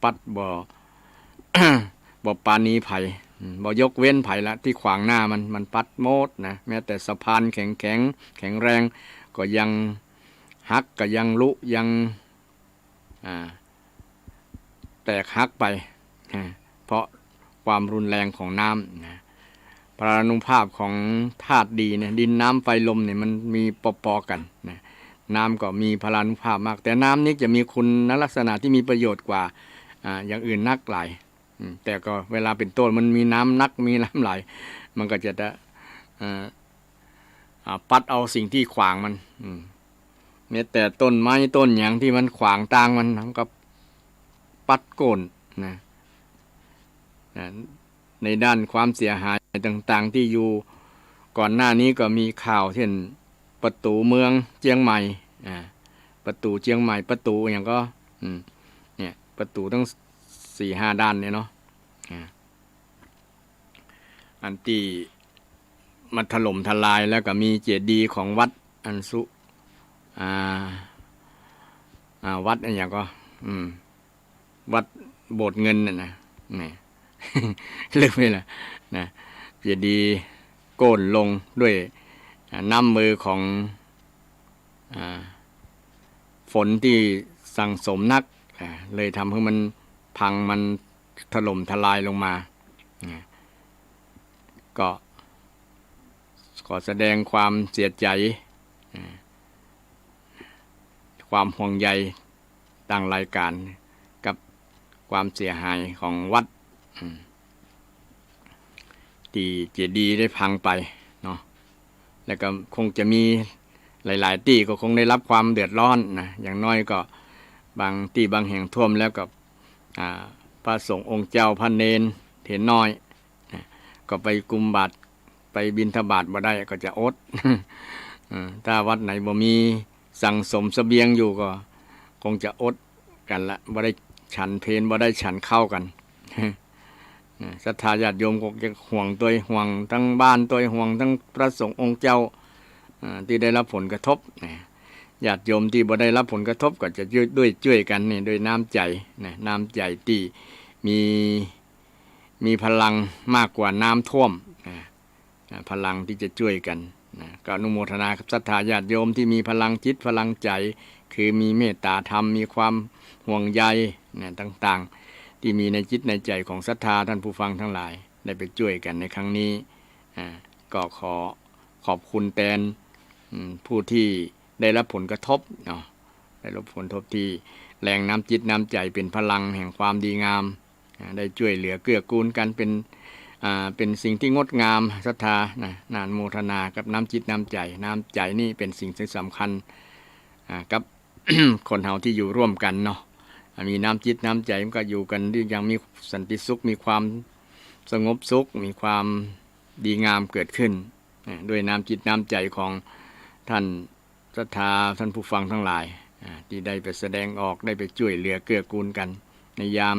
ปัดบ่ บ่ปาณีไผบ่ยกเว้นไผละที่ขวางหน้ามันปัดโมดนะแม้แต่สะพานแข็งแรงก็ยังหักก็ยังลุยังแตกหักไปเพราะความรุนแรงของน้ำนะพลานุภาพของธาตุดีเนี่ยดินน้ำไฟลมเนี่ยมันมีปอกันนะน้ำก็มีพลานุภาพมากแต่น้ำนี้จะมีคุณลักษณะที่มีประโยชน์กว่าอย่างอื่นนักหลายแต่ก็เวลาเป็นต้นมันมีน้ำนักมีน้ำไหลมันก็จะปัดเอาสิ่งที่ขวางมันเนี่ยแต่ต้นไม้ต้นอย่างที่มันขวางทางมันก็ปัดโกนนะในด้านความเสียหายต่างๆที่อยู่ก่อนหน้านี้ก็มีข่าวเช่นประตูเมืองเชียงใหม่ประตูเชียงใหม่ประตูอย่างก็เนี่ยประตูตั้ง 4-5 ด้านเนี่ยเนาะอันที่มันถล่มทลายแล้วก็มีเจดีย์ของวัดอันสุวัดอย่างก็วัดโบสถ์เงินน่ะนะนี่ ลึกไปละนะเจดีย์โก้นลงด้วยน้ำมือของฝนที่สั่งสมนักเลยทำให้มันพังมันถล่มทลายลงมาก็ขอแสดงความเสียใจความห่วงใยต่างรายการกับความเสียหายของวัดที่เจดีย์ได้พังไปเนาะแล้วก็คงจะมีหลายๆที่ก็คงได้รับความเดือดร้อนนะอย่างน้อยก็บางที่บางแห่งท่วมแล้วกับพระสงฆ์องค์เจ้าพระเนรเถรน้อยก็ไปกุมบาตรไปบิณฑบาตบ่ได้ก็จะอด ถ้าวัดไหนบ่มีสั่งสมเสบียงอยู่ก็คงจะอดกันละบ่ได้ฉันเพลบ่ได้ฉันเข้ากัน ศรัทธาญาติโยมก็จะห่วงตัวห่วงทั้งบ้านตัวห่วงทั้งพระสงฆ์องค์เจ้าที่ได้รับผลกระทบญาติโยมที่บ่ได้รับผลกระทบก็จะช่วยกันนี่ด้วยน้ำใจน้ำใจที่มีพลังมากกว่าน้ำท่วมพลังที่จะช่วยกันก็อนุโมทนากับศรัทธาญาติโยมที่มีพลังจิตพลังใจคือมีเมตตาธรรมมีความห่วงใยต่างๆที่มีในจิตในใจของศรัทธาท่านผู้ฟังทั้งหลายได้ไปช่วยกันในครั้งนี้ก็ขอบคุณแทนผู้ที่ได้รับผลกระทบได้รับผลกระทบที่แรงน้ำจิตน้ำใจเป็นพลังแห่งความดีงามได้ช่วยเหลือเกื้อกูลกันเป็นสิ่งที่งดงามศรัทธานานโมทนากับน้ำจิตน้ำใจนี่เป็นสิ่งที่สำคัญกับ คนเฮาที่อยู่ร่วมกันเนาะมีน้ำจิตน้ำใจมันก็อยู่กันอย่างมีสันติสุขมีความสงบสุขมีความดีงามเกิดขึ้นด้วยน้ำจิตน้ำใจของท่านศรัทธาท่านผู้ฟังทั้งหลายที่ได้ไปแสดงออกได้ไปช่วยเหลือเกื้อกูลกันในยาม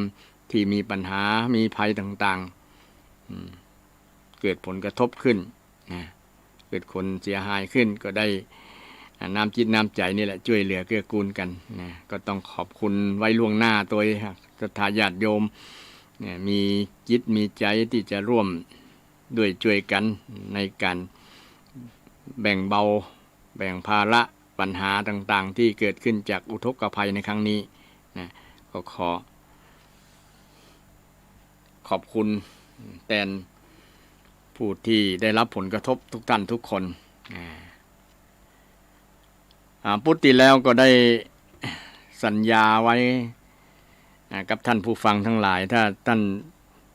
ที่มีปัญหามีภัยต่างๆเกิดผลกระทบขึ้นเกิดคนเสียหายขึ้นก็ได้น้ำจิตน้ำใจนี่แหละช่วยเหลือเกื้อกูลกันก็ต้องขอบคุณไว้ล่วงหน้าตัวศรัทธาญาติโยมมีจิตมีใจที่จะร่วมด้วยช่วยกันในการแบ่งเบาแบ่งภาระปัญหาต่างๆที่เกิดขึ้นจากอุทกภัยในครั้งนี้ก็ขอบคุณแทนผู้ที่ได้รับผลกระทบทุกท่านทุกคนพุทธิแล้วก็ได้สัญญาไว้กับท่านผู้ฟังทั้งหลายถ้าท่าน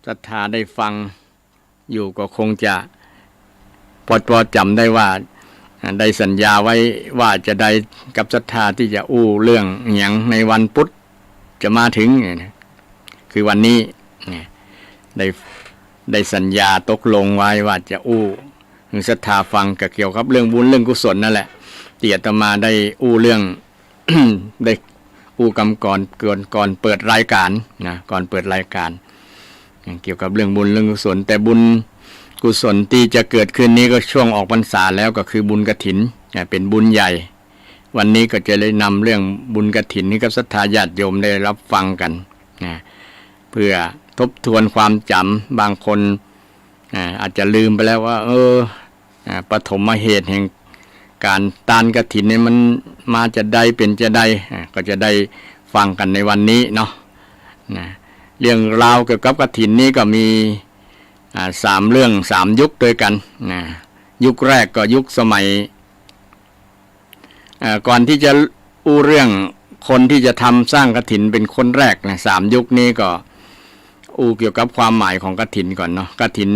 ศรัทธาได้ฟังอยู่ก็คงจะพอจำได้ว่าได้สัญญาไว้ว่าจะได้กับศรัทธาที่จะอู้เรื่องอย่างในวันพุธจะมาถึงคือวันนี้ได้สัญญาตกลงไว้ว่าจะอู้ศรัทธาฟังกับเกี่ยวกับเรื่องบุญเรื่องกุศลนั่นแหละที่อาตมาได้อู้เรื่อง ได้อู้กำก่อนเปิดรายการก่อนเปิดรายการเกี่ยวกับเรื่องบุญเรื่องกุศลแต่บุญกุศลที่จะเกิดขึ้นนี้ก็ช่วงออกพรรษาแล้วก็คือบุญกฐินเป็นบุญใหญ่วันนี้ก็จะได้นำเรื่องบุญกฐินนี้กับศรัทธาญาติโยมได้รับฟังกัน เพื่อทบทวนความจำบางคนอาจจะลืมไปแล้วว่าปฐมเหตุแห่งการทานกฐินเนี่ยมันมาจะได้เป็นจะได้ก็จะได้ฟังกันในวันนี้เนาะเรื่องราวเกี่ยวกับกฐินนี้ก็มี3 เรื่อง 3 ยุคด้วยกันยุคแรกก็ยุคสมัยก่อนที่จะอู้เรื่องคนที่จะทำสร้างกฐินเป็นคนแรกนะ3 ยุคนี้ก็อู้เกี่ยวกับความหมายของกฐินก่อนเนาะกฐิน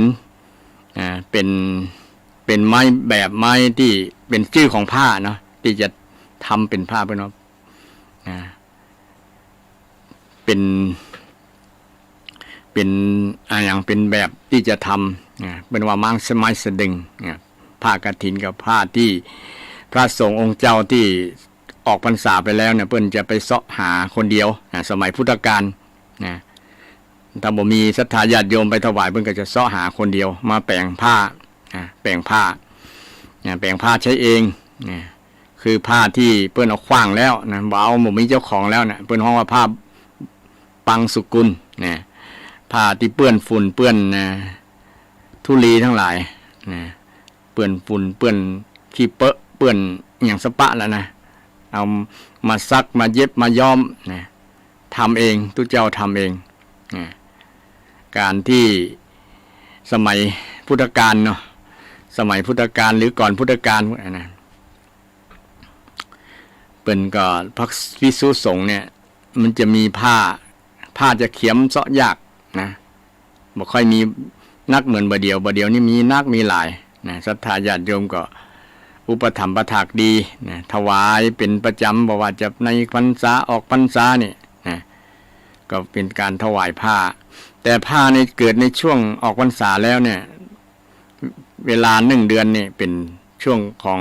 เป็นไม้แบบไม้ที่เป็นชื่อของผ้าเนาะที่จะทำเป็นผ้าเป็นอย่างเป็นแบบที่จะทำเป็นว่าไม้สะดึงผ้ากฐินกับผ้าที่พระสงฆ์องค์เจ้าที่ออกพรรษาไปแล้วเนี่ยเพิ่นจะไปเสาะหาคนเดียวสมัยพุทธกาลถ้าบ่มีศรัทธาญาติโยมไปถวายเพิ่นก็จะเสาะหาคนเดียวมาแปลงผ้าแปลงผ้าใช้เองคือผ้าที่เพิ่นเอาขว้างแล้วนะบ่เอาบ่มีเจ้าของแล้วนะเพิ่นฮ้องว่าผ้าปังสุกุลผ้าที่เปื้อนฝุ่นเปื้อนธุลีทั้งหลายเปื้อนฝุ่นเปื้อนขี้เปอะเปื้อนอย่างสปะแล้วนะเอามาซักมาเย็บมาย้อมทำเองทุกเจ้าทำเองการที่สมัยพุทธกาลเนาะสมัยพุทธกาลหรือก่อนพุทธกาลนะเป็นก็พระภิกษุสงฆ์เนี่ยมันจะมีผ้าจะเขียมเสาะยากนะบ่ค่อยมีนักเหมือนบ่เดียวนี่มีนักมีหลายนะศรัทธาญาติโยมก็อุปถัมภ์ประถากดีนะถวายเป็นประจำบ่ว่าจะในพรรษาออกพรรษานี่นะก็เป็นการถวายผ้าแต่ผ้าในเกิดในช่วงออกพรรษาแล้วเนี่ยเวลา1 เดือนนี่เป็นช่วงของ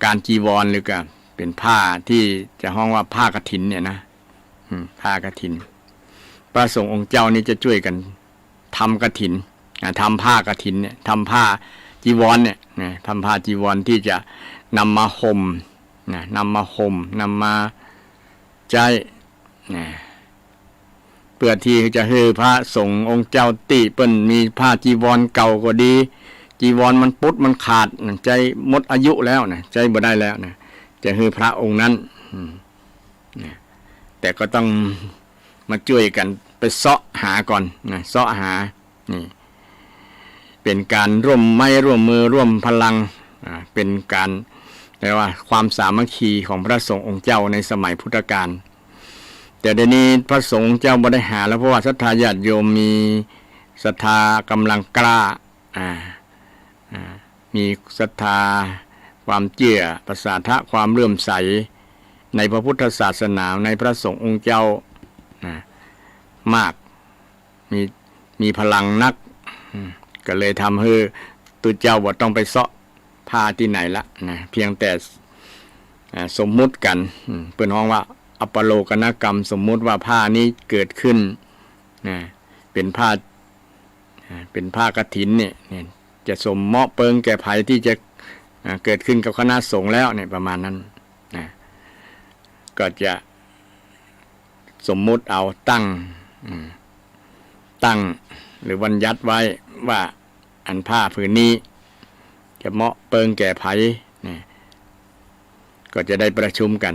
การจีวรหรือก็เป็นผ้าที่จะฮ้องว่าผ้ากฐินเนี่ยนะผ้ากฐินพระสงฆ์องค์เจ้านี่จะช่วยกันทำกฐินทำผ้ากฐินเนี่ยทำผ้าจีวรเนี่ยทำผ้าจีวรที่จะนำมาห่มนำมาใจเพื่อที่จะให้พระสงฆ์องค์เจ้าติเปิ้นมีผ้าจีวรเก่าก็ดีจีวรมันปุดมันขาดใจหมดอายุแล้วนะใจบ่ได้แล้วนะจะให้พระองค์นั้นแต่ก็ต้องมาช่วยกันไปเสาะหาก่อนนะเสาะหานี่เป็นการร่วมไม้ร่วมมือร่วมพลังเป็นการเรียกว่าความสามัคคีของพระสงฆ์องค์เจ้าในสมัยพุทธกาลแต่เดี๋ยวนี้พระสงฆ์เจ้าบ่ได้หาแล้วเพราะว่าศรัทธาญาติโยมมีศรัทธากำลังกล้ามีศรัทธาความเชื่อประสาทะความเลื่อมใสในพระพุทธศาสนาในพระสงฆ์องค์เจ้ามากมีพลังนักก็เลยทำให้ตุเจ้าบ่ต้องไปเสาะผ้าที่ไหนละนะเพียงแต่สมมุติกันเพิ่นฮ้องว่าอัปโลกนกรรมสมมุติว่าผ้านี้เกิดขึ้นเป็นผ้ากฐินเนี่ยจะสมเหมาะเปิงแก่ภัยที่จะเกิดขึ้นกับคณะสงฆ์แล้วเนี่ยประมาณนั้นก็จะสมมุติเอาตั้งหรือบัญญัติไว้ว่าอันผ้าผืนนี้จะเหมาะเปิงแก่ภัยก็จะได้ประชุมกัน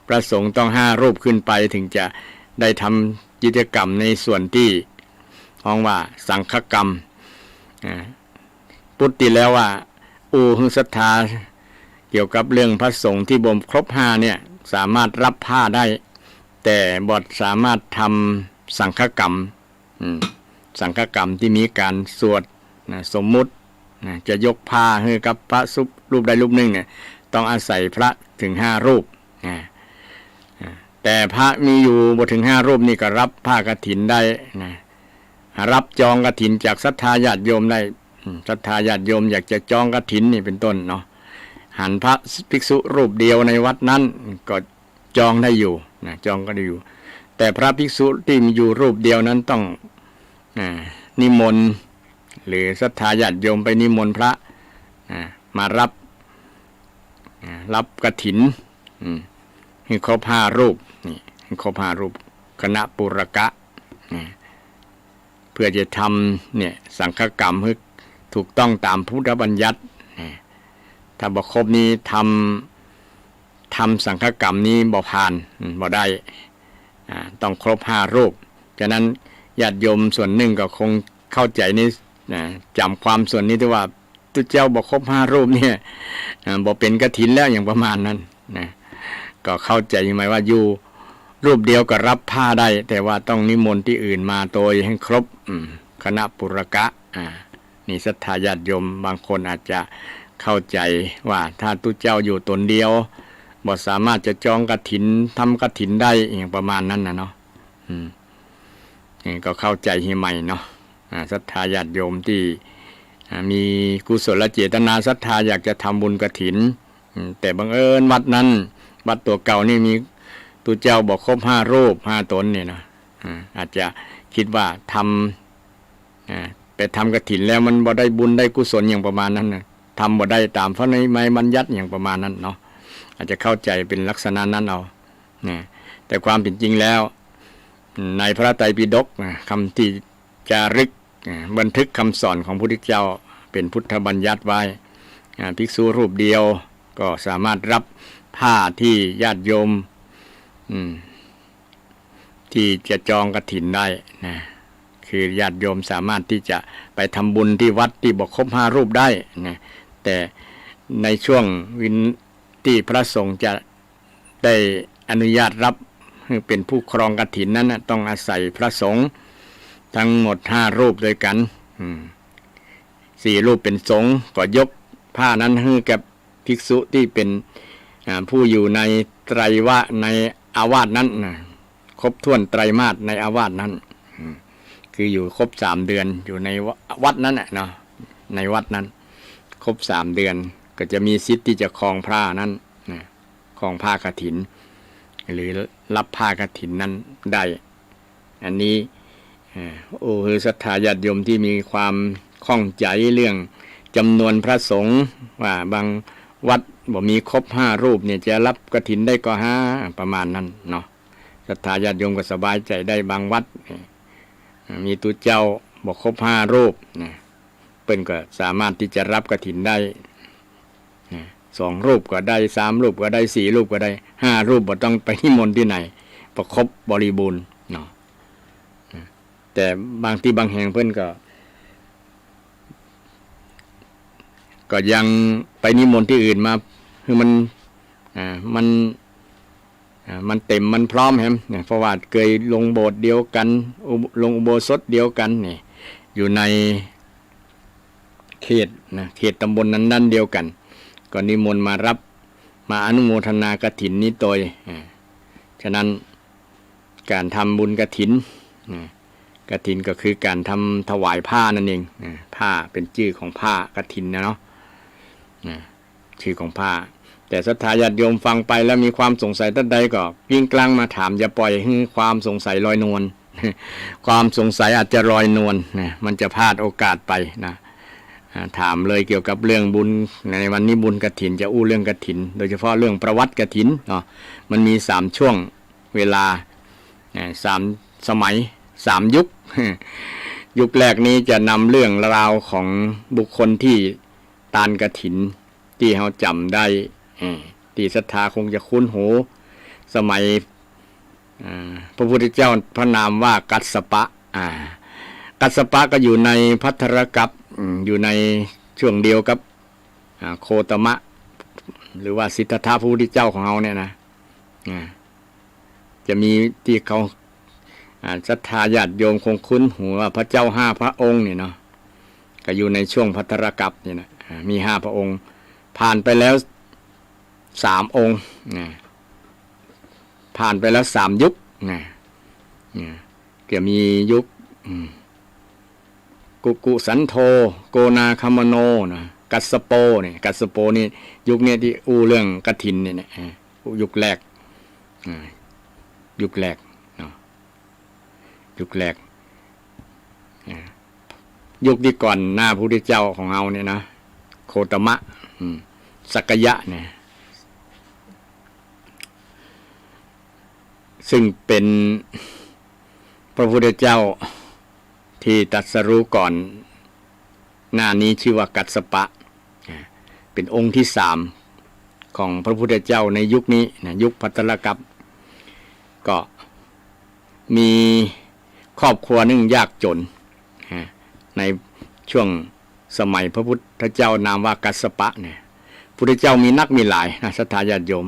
พระสงฆ์ต้อง5 รูปขึ้นไปถึงจะได้ทำกิจกรรมในส่วนที่ฮ้องว่าสังฆกรรมปุตติแล้วว่าหึศรัทธาเกี่ยวกับเรื่องพระสงฆ์ที่บ่มครบ5เนี่ยสามารถรับผ้าได้แต่บ่สามารถทำสังฆกรรมที่มีการสวดสมมุติจะยกผ้าให้กับพระรูปใดรูปหนึ่งเนี่ยต้องอาศัยพระถึง5 รูปแต่พระมีอยู่บ่ถึง5 รูปนี่ก็รับผ้ากฐินได้รับจองกฐินจากศรัทธาญาติโยมได้ศรัทธาญาติโยมอยากจะจองกฐินนี่เป็นต้นเนาะหันพระภิกษุรูปเดียวในวัดนั้นก็จองได้อยู่จองก็ได้อยู่แต่พระภิกษุที่มีอยู่รูปเดียวนั้นต้องนิมนต์หรือศรัทธาญาติโยมไปนิมนต์พระมารับกฐินให้ครบ5 รูปนี่ให้ครบ5 รูปคณะปุรกะ เพื่อจะทำเนี่ยสังฆกรรมให้ถูกต้องตามพุทธบัญญัติถ้าบ่ครบนี้ทำสังฆกรรมนี้บ่ผ่านบ่ได้ต้องครบ5 รูปฉะนั้นญาติโยมส่วนหนึ่งก็คงเข้าใจนี้จำความส่วนนี้ที่ว่าตุเจ้าบ่ครบ5 รูปเนี่ยบ่เป็นกฐินแล้วอย่างประมาณนั้นนะก็เข้าใจไหมว่าอยู่รูปเดียวก็รับผ้าได้แต่ว่าต้องนิมนต์ที่อื่นมาโดยให้ครบคณะปุรกะนี่ศรัทธาญาติโยมบางคนอาจจะเข้าใจว่าถ้าตุเจ้าอยู่ตนเดียวบ่สามารถจะจองกฐินทำกฐินได้อย่างประมาณนั้นนะเนาะนี่ก็เข้าใจใหม่เนาะศรัทธาญาติโยมที่มีกุศลเจตนาศรัทธาอยากจะทำบุญกฐินแต่บังเอิญวัดนั้นวัดตัวเก่านี่มีตุเจ้าบอกครบ5 รูป5 ตนเนี่ยนะอาจจะคิดว่าทำไปทำกฐินแล้วมันบ่ได้บุญได้กุศลอย่างประมาณนั้นนะทำบ่ได้ตามพระในไม้บัญญัติอย่างประมาณนั้นเนาะอาจจะเข้าใจเป็นลักษณะนั้นเอาแต่ความเป็นจริงแล้วในพระไตรปิฎกคำที่จารึกบันทึกคำสอนของพระพุทธเจ้าเป็นพุทธบัญญัติไว้ภิกษุรูปเดียวก็สามารถรับผ้าที่ญาติโยมที่จะจองกฐินได้นะคือญาติโยมสามารถที่จะไปทำบุญที่วัดที่บอกครบ5 รูปได้นะแต่ในช่วงวินที่พระสงฆ์จะได้อนุญาตรับเป็นผู้ครองกฐินนั้นต้องอาศัยพระสงฆ์ทั้งหมด5 รูปด้วยกัน4 รูปเป็นสงฆ์ก็ยกผ้านั้นให้กับภิกษุที่เป็นผู้อยู่ในไตรวะในอาวาสนั้นครบถ้วนไตรมาสในอาวาสนั้นคืออยู่ครบ3 เดือนอยู่ในวัดนั้นเนาะในวัดนั้นครบ3 เดือนก็จะมีสิทธิ์ที่จะครองผ้านั้นครองผ้ากฐินหรือรับผ้ากฐินนั้นได้อันนี้คือศรัทธาญาติโยมที่มีความข้องใจเรื่องจำนวนพระสงฆ์ว่าบางวัดบ่มีครบ5 รูปเนี่ยจะรับกฐินได้ก็5ประมาณนั้นเนาะศรัทธาญาติโยมก็สบายใจได้บางวัดมีตุเจ้าบ่ครบ5 รูปเพิ่นก็สามารถที่จะรับกฐินได้2 รูปก็ได้3 รูปก็ได้4 รูปก็ได้5 รูปบ่ต้องไปนิมนต์ที่ไหนประครบบริบูรณ์เนาะแต่บางที่บางแห่งเพิ่นก็ยังไปนิมนต์ที่อื่นมาคือมันเต็มมันพร้อมแฮมเพราะว่าเคยลงโบสถ์เดียวกันลงอุโบสถเดียวกันนี่อยู่ในเขตตำบลนั้นเดียวกันก็นิมนต์มารับมาอนุโมทนากฐินนี้โดยฉะนั้นการทำบุญกฐินกฐินก็คือการทำถวายผ้านั่นเองผ้าเป็นชื่อของผ้ากฐินนะเนาะชื่อของผ้าแต่ศรัทธาญาติโยมฟังไปแล้วมีความสงสัยท่านใดก็วิ่งกลางมาถามอย่าปล่อยให้ความสงสัยลอยนวลความสงสัยอาจจะลอยนวลมันจะพลาดโอกาสไปนะถามเลยเกี่ยวกับเรื่องบุญในวันนี้บุญกฐินจะอู้เรื่องกฐินโดยเฉพาะเรื่องประวัติกฐินเนาะมันมี3 ช่วงเวลา3 สมัย3 ยุคยุคแรกนี้จะนำเรื่องราวของบุคคลที่ตานกฐินที่เราจำได้ที่ศรัทธาคงจะคุ้นหูสมัยพระพุทธเจ้าพระนามว่ากัสสปะกัสสปะก็อยู่ในภัทรกัปอยู่ในช่วงเดียวกับโคตมะหรือว่าสิทธัตถะพระพุทธเจ้าของเราเนี่ยนะจะมีที่เขาศรัทธาญาติโยมคงคุ้นหูว่าพระเจ้า5 พระองค์เนี่ยเนาะก็อยู่ในช่วงภัทรกัปนี่นะมี5 พระองค์ผ่านไปแล้ว3 องค์ผ่านไปแล้ว3 ยุคก็มียุคกุสันโธโกนาคัมมโนนะกัสสโปเนี่ยกัสสโปนี่ยุคนี้ที่อู้เรื่องกฐินเนี่ยยุคแรกยุคแรกเนาะยุคแรกยุคที่ก่อนหน้าพระพุทธเจ้าของเราเนี่ยนะโคตมะสักยะเนี่ยซึ่งเป็น พระพุทธเจ้าที่ตรัสรู้ก่อนหน้านี้ชื่อว่ากัสสปะเป็นองค์ที่3ของพระพุทธเจ้าในยุคนี้นะยุคภัตตลกัปก็มีครอบครัวหนึ่งยากจนในช่วงสมัยพระพุทธเจ้านามว่ากัสสปะเนี่ยพุทธเจ้ามีนักมีหลายนะศรัทธาญาติโยม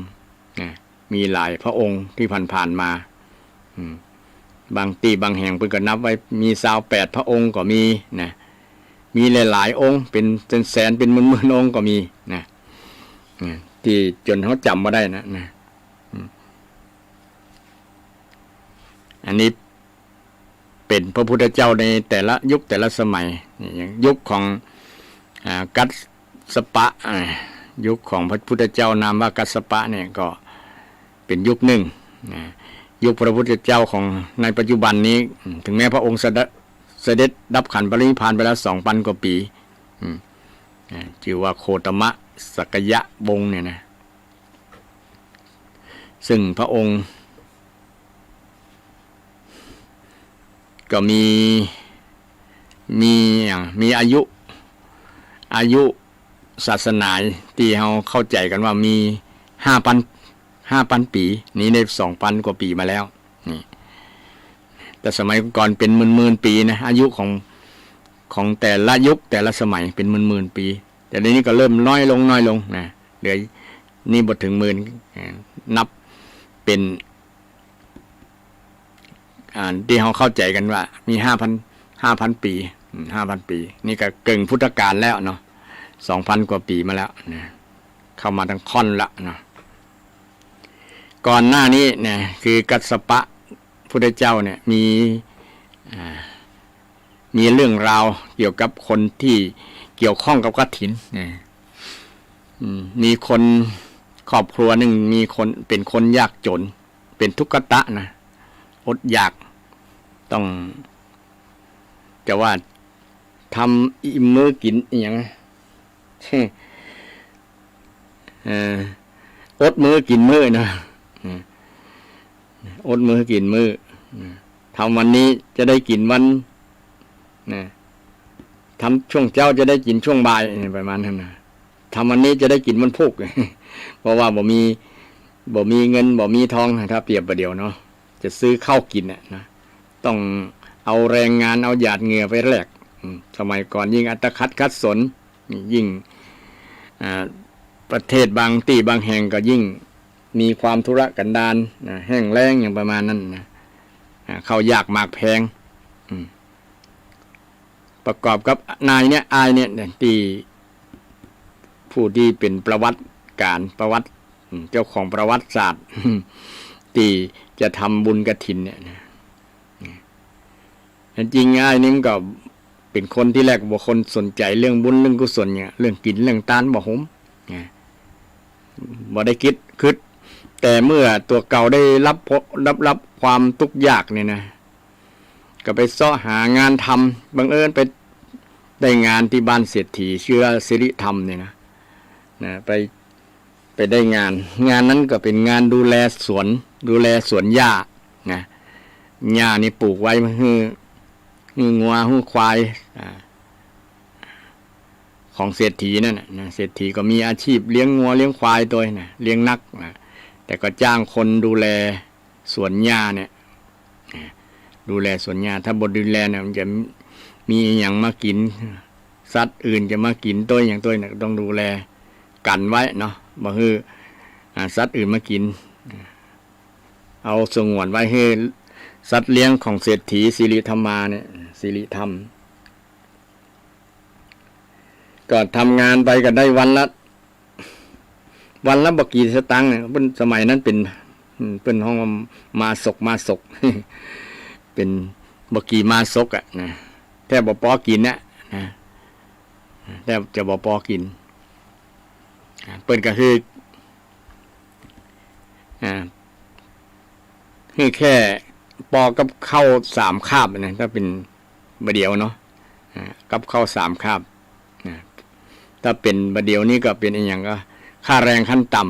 มีหลายพระองค์ที่ผ่านมาบางตีบางแห่งเพิ่นก็นับไว้มี28พระองค์ก็มีนะมีหลายๆองค์เป็นแสนเป็นหมื่นๆองค์ก็มีนะที่จนเขาจำมาได้นะอันนี้เป็นพระพุทธเจ้าในแต่ละยุคแต่ละสมัยอย่างยุคของกัสสปะยุคของพระพุทธเจ้านามว่ากัสสปะเนี่ยก็เป็นยุคหนึ่งยุคพระพุทธเจ้าของในปัจจุบันนี้ถึงแม้พระองค์เสด็จดับขันธ์ปรินิพพานไปแล้ว 2,000 กว่าปีชื่อว่าโคตมะสักยะวงศ์เนี่ยนะซึ่งพระองค์ก็มีอายุศาสนาที่เราเข้าใจกันว่ามี 5,000 ปีนี้ใน 2,000 กว่าปีมาแล้วนี่แต่สมัยก่อนเป็นหมื่นปีนะอายุของแต่ละยุคแต่ละสมัยเป็นหมื่นปีแต่ในนี้ก็เริ่มน้อยลงนะเหลือนี่บ่ถึงหมื่นนับเป็นที่เราเข้าใจกันว่ามี 5,000 ปี5,000 ปีนี่ก็เกินพุทธกาลแล้วเนาะ 2,000 กว่าปีมาแล้วนะเข้ามาทางค่อนละเนาะก่อนหน้านี้เนี่ยคือกัสสปะพุทธเจ้าเนี่ยมีเรื่องราวเกี่ยวกับคนที่เกี่ยวข้องกับกฐินมีคนครอบครัวหนึ่งมีคนเป็นคนยากจนเป็นทุกขตะนะอดอยากต้องแต่ว่าทำอิ่มมื้อกินอย่างอดมื้อกินมื้อนะอดมื้อกินมื้อทำวันนี้จะได้กินวันนะทำช่วงเจ้าจะได้กินช่วงบ่ายประมาณนั้นนะทำวันนี้จะได้กินวันพุธเพราะว่าบ่มีเงินบ่มีทองถ้าเปรียบประเดี๋ยวเนาะจะซื้อข้าวกินนะต้องเอาแรงงานเอาหยาดเหงื่อไปแลกสมัยก่อนยิ่งอัตคัดสนยิ่งประเทศบางที่บางแห่งก็ยิ่งมีความทุรกันดารแห้งแล้งอย่างประมาณนั้นนะข้าวยากหมากแพงประกอบกับนายเนี่ยอายเนี่ยที่ผู้ที่เป็นประวัติเจ้าของประวัติศาสตร์ที่จะทำบุญกฐินเนี่ยจริงอายนี่มันก็เป็นคนที่แรกบ่คนสนใจเรื่องบุญเรื่องกุศลเนี่ยเรื่องกินเรื่องทานบ่หมบ่ได้คิดแต่เมื่อตัวเก่าได้รับความทุกข์ยากเนี่ยนะก็ไปเสาะหางานทำบังเอิญไปได้งานที่บ้านเศรษฐีชื่อสิริธรรมเนี่ยนะไปได้งานนั้นก็เป็นงานดูแลสวนหญ้านะหญ้านี่ปลูกไว้ให้งัวให้ควายของเศรษฐีนั่นนะเศรษฐีก็มีอาชีพเลี้ยงงัวเลี้ยงควายตัวนะเลี้ยงนักนะแต่ก็จ้างคนดูแลสวนหญ้าเนี่ยดูแลสวนหญ้าถ้าบ่ดูแลเนี่ยมันจะมีอย่างมากินสัตว์อื่นจะมากินตัวอย่างตัวเนี่ยต้องดูแลกันไว้เนาะบ่ให้สัตว์อื่นมากินเอาสงวนไว้ให้สัตว์เลี้ยงของเศรษฐีสิริธรรมาเนี่ยสิริธรรมก็ทำงานไปก็ได้วันละบ่กี่สตางค์เนี่ยสมัยนั้นเป็นห้องมาศก เป็นบ่กี่มาศกนะแทบบ่พอกินนะแทบจะบ่พอกินเปิ้นก็คือแค่ปอกับข้าว3 คาบนะถ้าเป็นบะเดียวเนาะกับข้าว3 คาบถ้าเป็นบะเดียวนี่ก็เป็นอีหยังก็ค่าแรงขั้นต่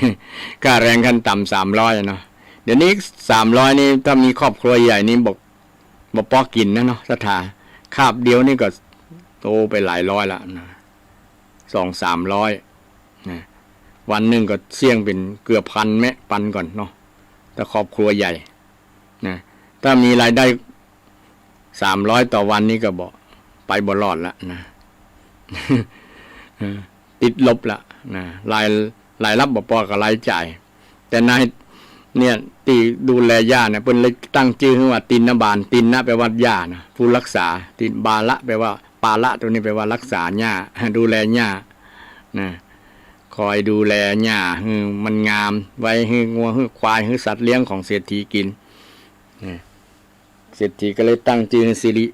ำค่าแรงขั้นต่ำ300เนาะเดี๋ยวนี้300นี่ถ้ามีครอบครัวใหญ่นี่บอก บ่พอกินนะเนาะศรัทธาคาบเดียวนี่ก็โตไปหลายร้อยละนะ200-300นะวันหนึ่งก็เสี่ยงเป็นเกือบพันแม่ปันก่อนเนาะถ้าครอบครัวใหญ่นะถ้ามีรายได้300ต่อวันนี้ก็บอกไปบ่รอดละนะติดลบละนะรายรับบ่พอกับรายจ่ายแต่นายเนี่ยตีดูแลย่าเนี่ยเพิ่นเลยตั้งชื่อว่าตินนบาลตินนะแปลว่าย่านะผู้รักษาตินบาละแปลว่าปาละตัวนี้แปลว่ารักษาหญ้าดูแลหญ้านะคอยดูแลหญ้าให้มันงามไว้ให้งัวให้ควายให้สัตว์เลี้ยงของเศรษฐีกินเศรษฐีก็เลยตั้งชื่อสิริ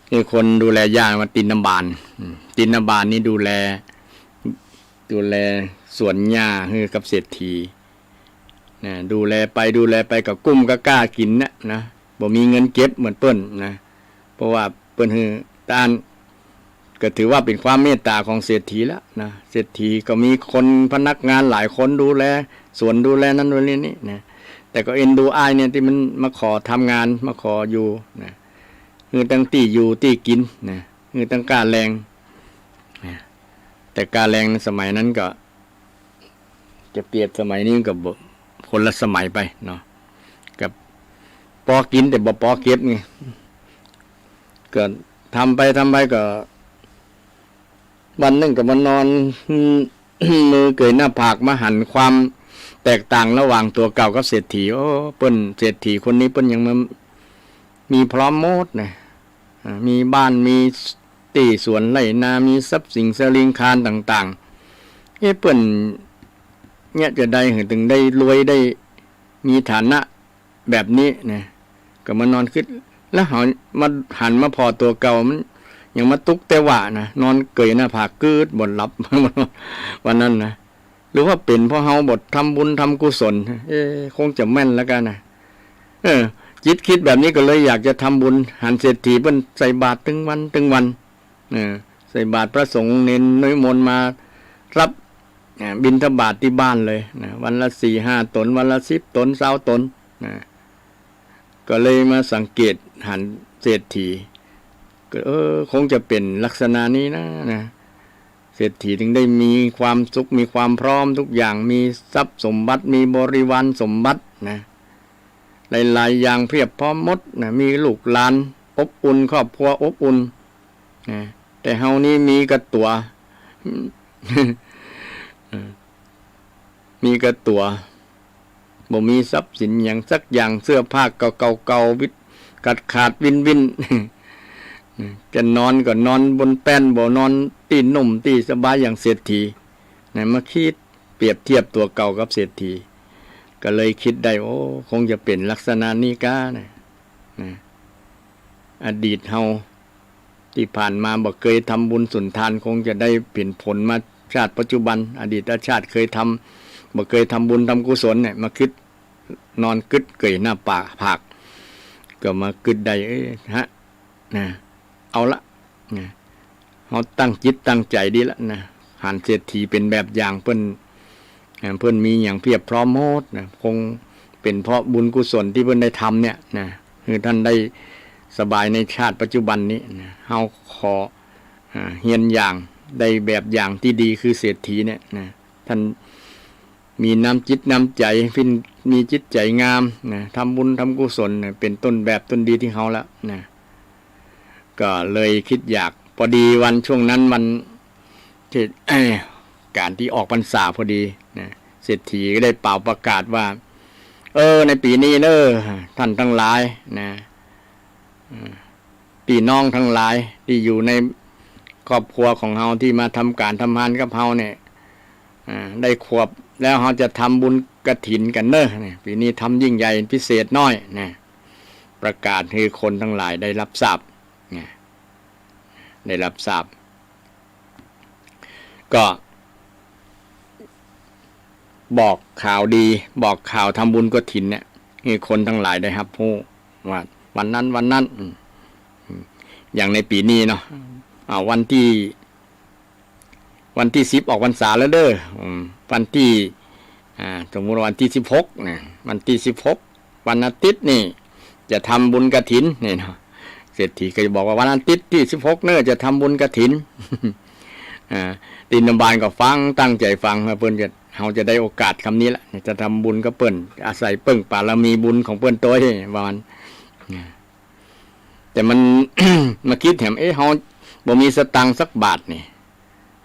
คือคนดูแลหญ้ามาตินนบาลตินนบาลนี่ดูแลสวนหญ้าให้กับเศรษฐีนะดูแลไปกับกุ้มก็กล้ากินนะบ่มีเงินเก็บเหมือนเปิ้นนะเพราะว่าเปิ้นคือต้านก็ถือว่าเป็นความเมตตาของเศรษฐีแล้วนะเศรษฐีก็มีคนพนักงานหลายคนดูแลสวนดูแลนั้นดูนี่นะแต่ก็เอ็นดูอ้ายเนี่ยที่มันมาขอทำงานมาขออยู่นะคือตั้งที่อยู่ที่กินนะคือตั้งการแรงนะแต่การแรงในสมัยนั้นก็จะเปรียบสมัยนี้กับคนละสมัยไปเนาะกับพอกินแต่บ่พอเก็บไงก็ทำไปก็วันนึงก็มานอน มือเกยหน้าผากมาหันความแตกต่างระหว่างตัวเก่ากับเศรษฐีโอ้เปิ้นเศรษฐีคนนี้เปิ้นยังมีพร้อมหมดนะมีบ้านมีที่สวนไร่นามีทรัพย์สินสลิงคารต่างๆเปิ้นเนี่ยจะได้ถึงได้รวยได้มีฐานะแบบนี้นะก็มานอนคิดแล้วหันมาพอตัวเก่ามันยังมาตุกแต่ว่านะนอนเกยหน้าผากกืดบ่หลับ วันนั้นนะหรือว่าเป็นเพราะเฮาบททำบุญทำกุศลคงจะแม่นแล้วกันนะจิตคิดแบบนี้ก็เลยอยากจะทำบุญหันเศรษฐีเพิ่นใส่บาตรถึงวันใส่บาตรพระสงฆ์เน้นน้อยมนต์มารับบิณฑบาตที่บ้านเลยนะวันละ 4-5 ตนวันละ10 ตน20 ตนนะก็เลยมาสังเกตหันเศรษฐีก็คงจะเป็นลักษณะนี้นะเศรษฐีถึงได้มีความสุขมีความพร้อมทุกอย่างมีทรัพย์สมบัติมีบริวารสมบัตินะหลายๆอย่างเพียบพร้อมหมดนะมีลูกหลานอบอุ่นครอบครัวอบอุ่นนะแต่เฮานี่มีกระตัว มีกระตัวบ่มีทรัพย์สินอย่างสักอย่างเสื้อผ้าเก่าวิดขาดวิน จะนอนก็นอนบนแป้นบ่นอนตีนนุ่มตีสบายอย่างเศรษฐีนะมาคิดเปรียบเทียบตัวเก่ากับเศรษฐีก็เลยคิดได้คงจะเป็นลักษณะนี้ก้านะอดีตเฮาที่ผ่านมาบ่เคยทำบุญสุนทานคงจะได้เปลี่ยนผลมาชาติปัจจุบันอดีตชาติเคยทำบ่เคยทำบุญทำกุศลเนี่ยมาคิดนอนกึดเกยหน้าผากก็มากึดได้นะเอาละนะเขาตั้งจิตตั้งใจดีละนะหันเศรษฐีเป็นแบบอย่างเพิ่นมีอย่างเพียบพร้อมหมดนะคงเป็นเพราะบุญกุศลที่เพิ่นได้ทำเนี่ยนะคือท่านได้สบายในชาติปัจจุบันนี้นะเฮาขอเฮียนอย่างได้แบบอย่างที่ดีคือเศรษฐีเนี่ยนะท่านมีน้ำจิตน้ำใจมีจิตใจงามนะทำบุญทำกุศลนะเป็นต้นแบบต้นดีที่เฮาแล้วนะก็เลยคิดอยากพอดีวันช่วงนั้นมันที่การที่ออกพรรษาพอดีนะเศรษฐีก็ได้เป่าประกาศว่าในปีนี้ท่านทั้งหลายนะพี่น้องทั้งหลายที่อยู่ในครอบครัวของเฮาที่มาทำการทำงานกับเฮาเนี่ยได้ขวบแล้วเฮาจะทำบุญกฐินกันเนี่ยปีนี้ทำยิ่งใหญ่พิเศษน้อยนะประกาศให้คนทั้งหลายได้รับทราบได้รับทราบก็บอกข่าวดีบอกข่าวทำบุญกฐินเนี่ยให้คนทั้งหลายได้รับรู้ว่าวันนั้นอย่างในปีนี้เนาะวันที่10ออกพรรษาแล้ววันที่สมมุติวันที่16นะวันที่16วันอาทิตย์นี่ จะทำบุญกฐินเนี่ยเนาะเศรษฐีก็จะบอกว่าวันอาทิตย์ที่16เนี่ยจะทำบุญกฐินตินบานก็ฟังตั้งใจฟังเพิ่นจะเราจะได้โอกาสคำนี้แหละจะทำบุญก็เปิ้นอาศัยเปิ้งบารมีบุญของเปิ้นตัวเองวันแต่มัน มาคิดแถมเราบ่มีสตังค์สักบาทนี่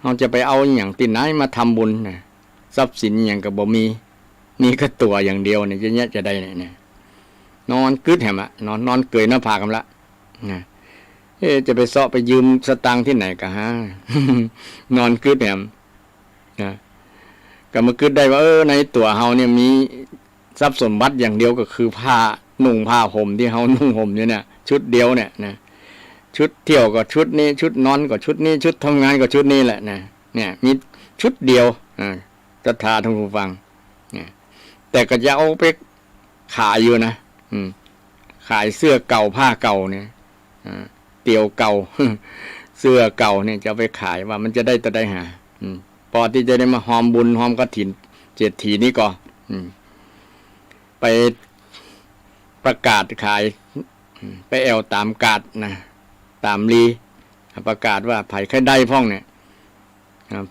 เราจะไปเอาอย่างที่ไหนมาทำบุญนะทรัพย์สินอย่างก็บ่มีแค่ตัวอย่างเดียวเนี่ยจะได้เนี่ยนอนกึดแหมนอนเกยหน้าผากกันละนะจะไปเสาะไปยืมสตังค์ที่ไหนกะฮะ นอนกึดแหมนะก็มากึดได้ว่าในตัวเฮาเนี่ยมีทรัพย์สมบัติอย่างเดียวก็คือผ้านุ่งผ้าห่มที่เฮานุ่งห่มอยู่เนี่ยชุดเดียวเนี่ยนะชุดเที่ยวก็ชุดนี้ชุดนอนก็ชุดนี้ชุดทำงานก็ชุดนี้แหละนะเนี่ยมีชุดเดียวศรัทธาท่านผู้ฟังเนี่ยแต่ก็จะเอาไปขายอยู่นะขายเสื้อเก่าผ้าเก่าเนี่ยเตี่ยวเก่า เสื้อเก่าเนี่ยจะไปขายว่ามันจะได้แต่ได้หาพอที่จะได้มาหอมบุญหอมกฐินเศรษฐีนี่ก็ไปประกาศขายไปแอวตามกาดนะตามลีประกาศว่าไผ่ใครได้พ่องเนี่ย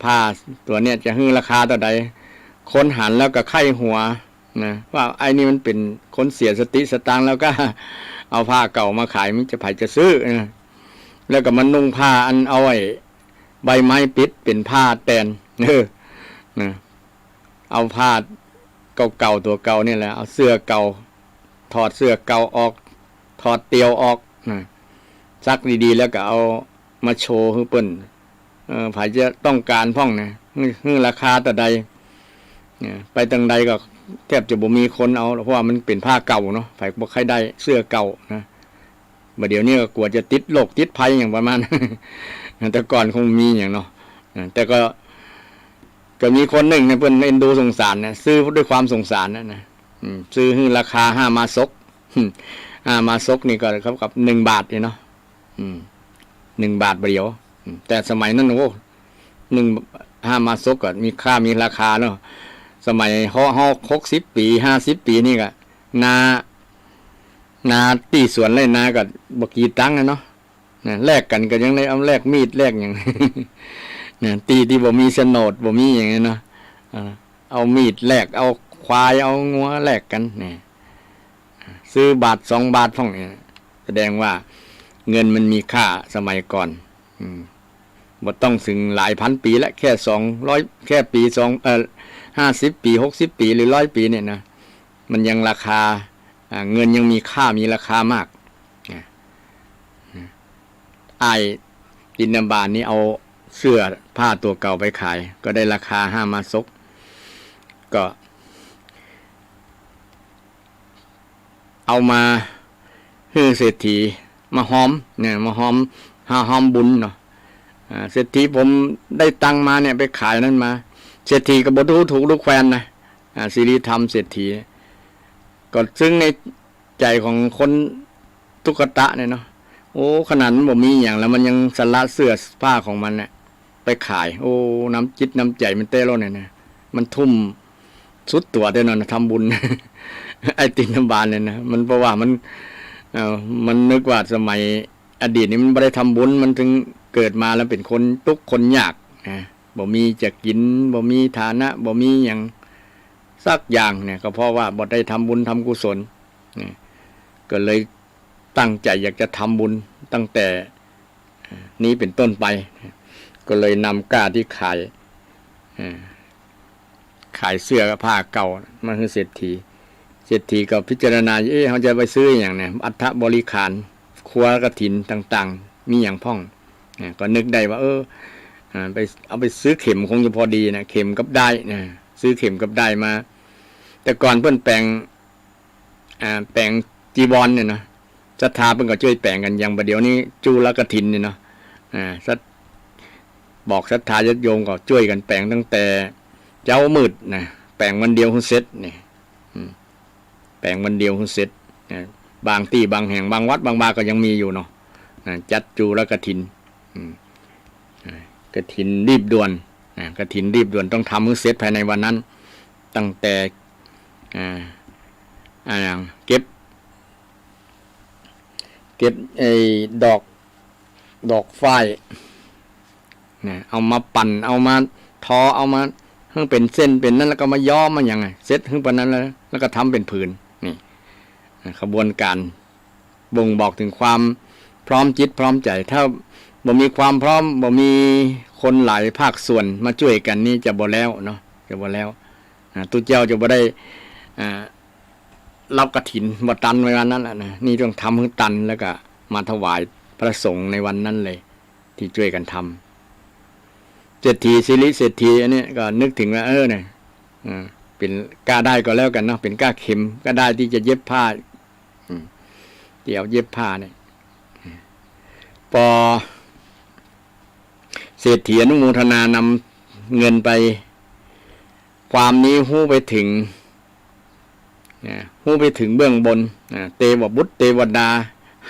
ผ้าตัวเนี้ยจะฮื้อราคาต่อใดคนหันแล้วก็ไข้หัวนะว่าไอ้นี่มันเป็นคนเสียสติสตางค์แล้วก็เอาผ้าเก่ามาขายมันจะไผ่จะซื้อนะแล้วก็มันนุ่งผ้าอันเอาไว้ใบไม้ปิดเป็นผ้าแตนนะเอาผ้าเก่าๆตัวเก่านี่แหละเอาเสื้อเก่าถอดเสื้อเก่าออกถอดเตียวออกนะซักดีๆแล้วก็เอามาโชว์ให้เปิ้นไผจะต้องการพ่องนะราคาต่อใดไปตั้งใดก็แทบจะบ่มีคนเอาเพราะว่ามันเป็นผ้าเก่าเนาะไผบ่ใครได้เสื้อเก่านะบัดเดี๋ยวนี้ก็กลัวจะติดโรคติดภัยอย่างประมาณ แต่ก่อนคงมีอย่างเนาะแต่ก็มีคนหนึ่งเนี่ยเพิ่นเอ็นดูสงสารนะซื้อด้วยความสงสารนะซื้อราคา5 มาซก5 มาซกนี่ก็เท่ากับ1 บาทเนาะ1 บาทเดียวแต่สมัยนั้นโอ้5 มาซกก็มีค่ามีราคาเนาะสมัยฮอก60 ปี50 ปีนี่ก็นาตีสวนไรนาก็บ่กี่ตังค์เนาะแลกกันก็ยังได้เอาแลกมีดแลกอย่าง เนี่ยตีที่บ่มีโฉนดบ่มีอย่างนี้เนาะเอามีดแลกเอาควายเอางัวแลกกันเนี่ยซื้อบาท2 บาทพ่องเนี่ยแสดงว่าเงินมันมีค่าสมัยก่อนบ่ต้องถึงหลายพันปีแล้วแค่200แค่ปี50 ปี60 ปีหรือ100 ปีเนี่ยนะมันยังราคาเงินยังมีค่ามีราคามากดินบานนี้เอาเสื้อผ้าตัวเก่าไปขายก็ได้ราคา5 มาซกก็เอามาให้เศรษฐีมาหอมเนี่ยมาหอมบุญเนาะเศรษฐีผมได้ตังมาเนี่ยไปขายนั้นมาเศรษฐีก็บ่ถูกลูกแควนนะศิริธรรมเศรษฐีก็ซึ่งในใจของคนตุกตะเนี่ยเนาะโอ้ขนาดมันบ่มีอย่างแล้วมันยังสละเสื้อผ้าของมันเนี่ยไปขายโอ้น้ำจิตน้ำใจมันเต้แล้วเนี่ยนะมันทุ่มสุดตัวเด้อนอนทำบุญ ไอ้ตินบานเนี่ยนะมันเพราะว่ามันนึกว่าสมัยอดีตนี้มันไม่ได้ทำบุญมันถึงเกิดมาแล้วเป็นคนทุกข์คนยากนะบ่มีจะกินบ่มีฐานะบ่มีอย่างสักอย่างเนี่ยก็เพราะว่าบ่ได้ทำบุญทำกุศลเนี่ยก็เลยตั้งใจอยากจะทำบุญตั้งแต่นี้เป็นต้นไปก็เลยนำก้าที่ขายเสื้อผ้าเก่ามาให้เศรษฐีก็พิจารณาเขาจะไปซื้ออย่างเนี่ยอัฐบริขารครัวกฐินต่างๆมีอย่างพ่องก็นึกได้ว่าไปเอาไปซื้อเข็มคงจะพอดีนะเข็มกับได้นะซื้อเข็มกับได้มาแต่ก่อนเพิ่นแปลงจีวรเนี่ยนะศรัทธาเพิ่นก็ช่วยแปลงกันอย่างประเดี๋ยวนี้จุลกฐินเนี่ยเนาะบอกศรัทธาญาติโยมก็ช่วยกันแปลงตั้งแต่เจ้ามืดนะแปลงวันเดียวคุณเสร็จนี่แปลงวันเดียวคุณเสร็จบางที่บางแห่งบางวัดบางบาก็ยังมีอยู่เนาะจัดจุลกฐินกฐินรีบด่วนกฐินรีบด่วนต้องทำให้เสร็จภายในวันนั้นตั้งแต่เก็บ เก็บไอ้ดอกฝ้ายนะเอามาปั่นเอามาทอเอามาให้เป็นเส้นเป็นนั้นแล้วก็มาย้อมมันยังไงเสร็จถึงปานนั้นแล้วก็ทำเป็นผืนนี่ขบวนการบ่งบอกถึงความพร้อมจิตพร้อมใจถ้าบ่มีความพร้อมบ่มีคนหลายภาคส่วนมาช่วยกันนี่จะบ่แล้วเนาะจะบ่แล้วตุเจ้าจะบ่ได้รับกฐินบ่ตันในวันนั้นแหละนะนี่ต้องทำให้ตันแล้วก็มาถวายพระสงฆ์ในวันนั้นเลยที่ช่วยกันทำเศรษฐีสิริเศรษฐีอันนี้ก็นึกถึงว่าเนี่ยเป็นกล้าได้ก็แล้วกันเนาะเป็นกล้าเข็มก็ได้ที่จะเย็บผ้าเดี๋ยวเย็บผ้าเนี่ยพอเศรษฐีอนุโมทนานำเงินไปความนี้หู้ไปถึงเบื้องบนเทวบุตรเทวดา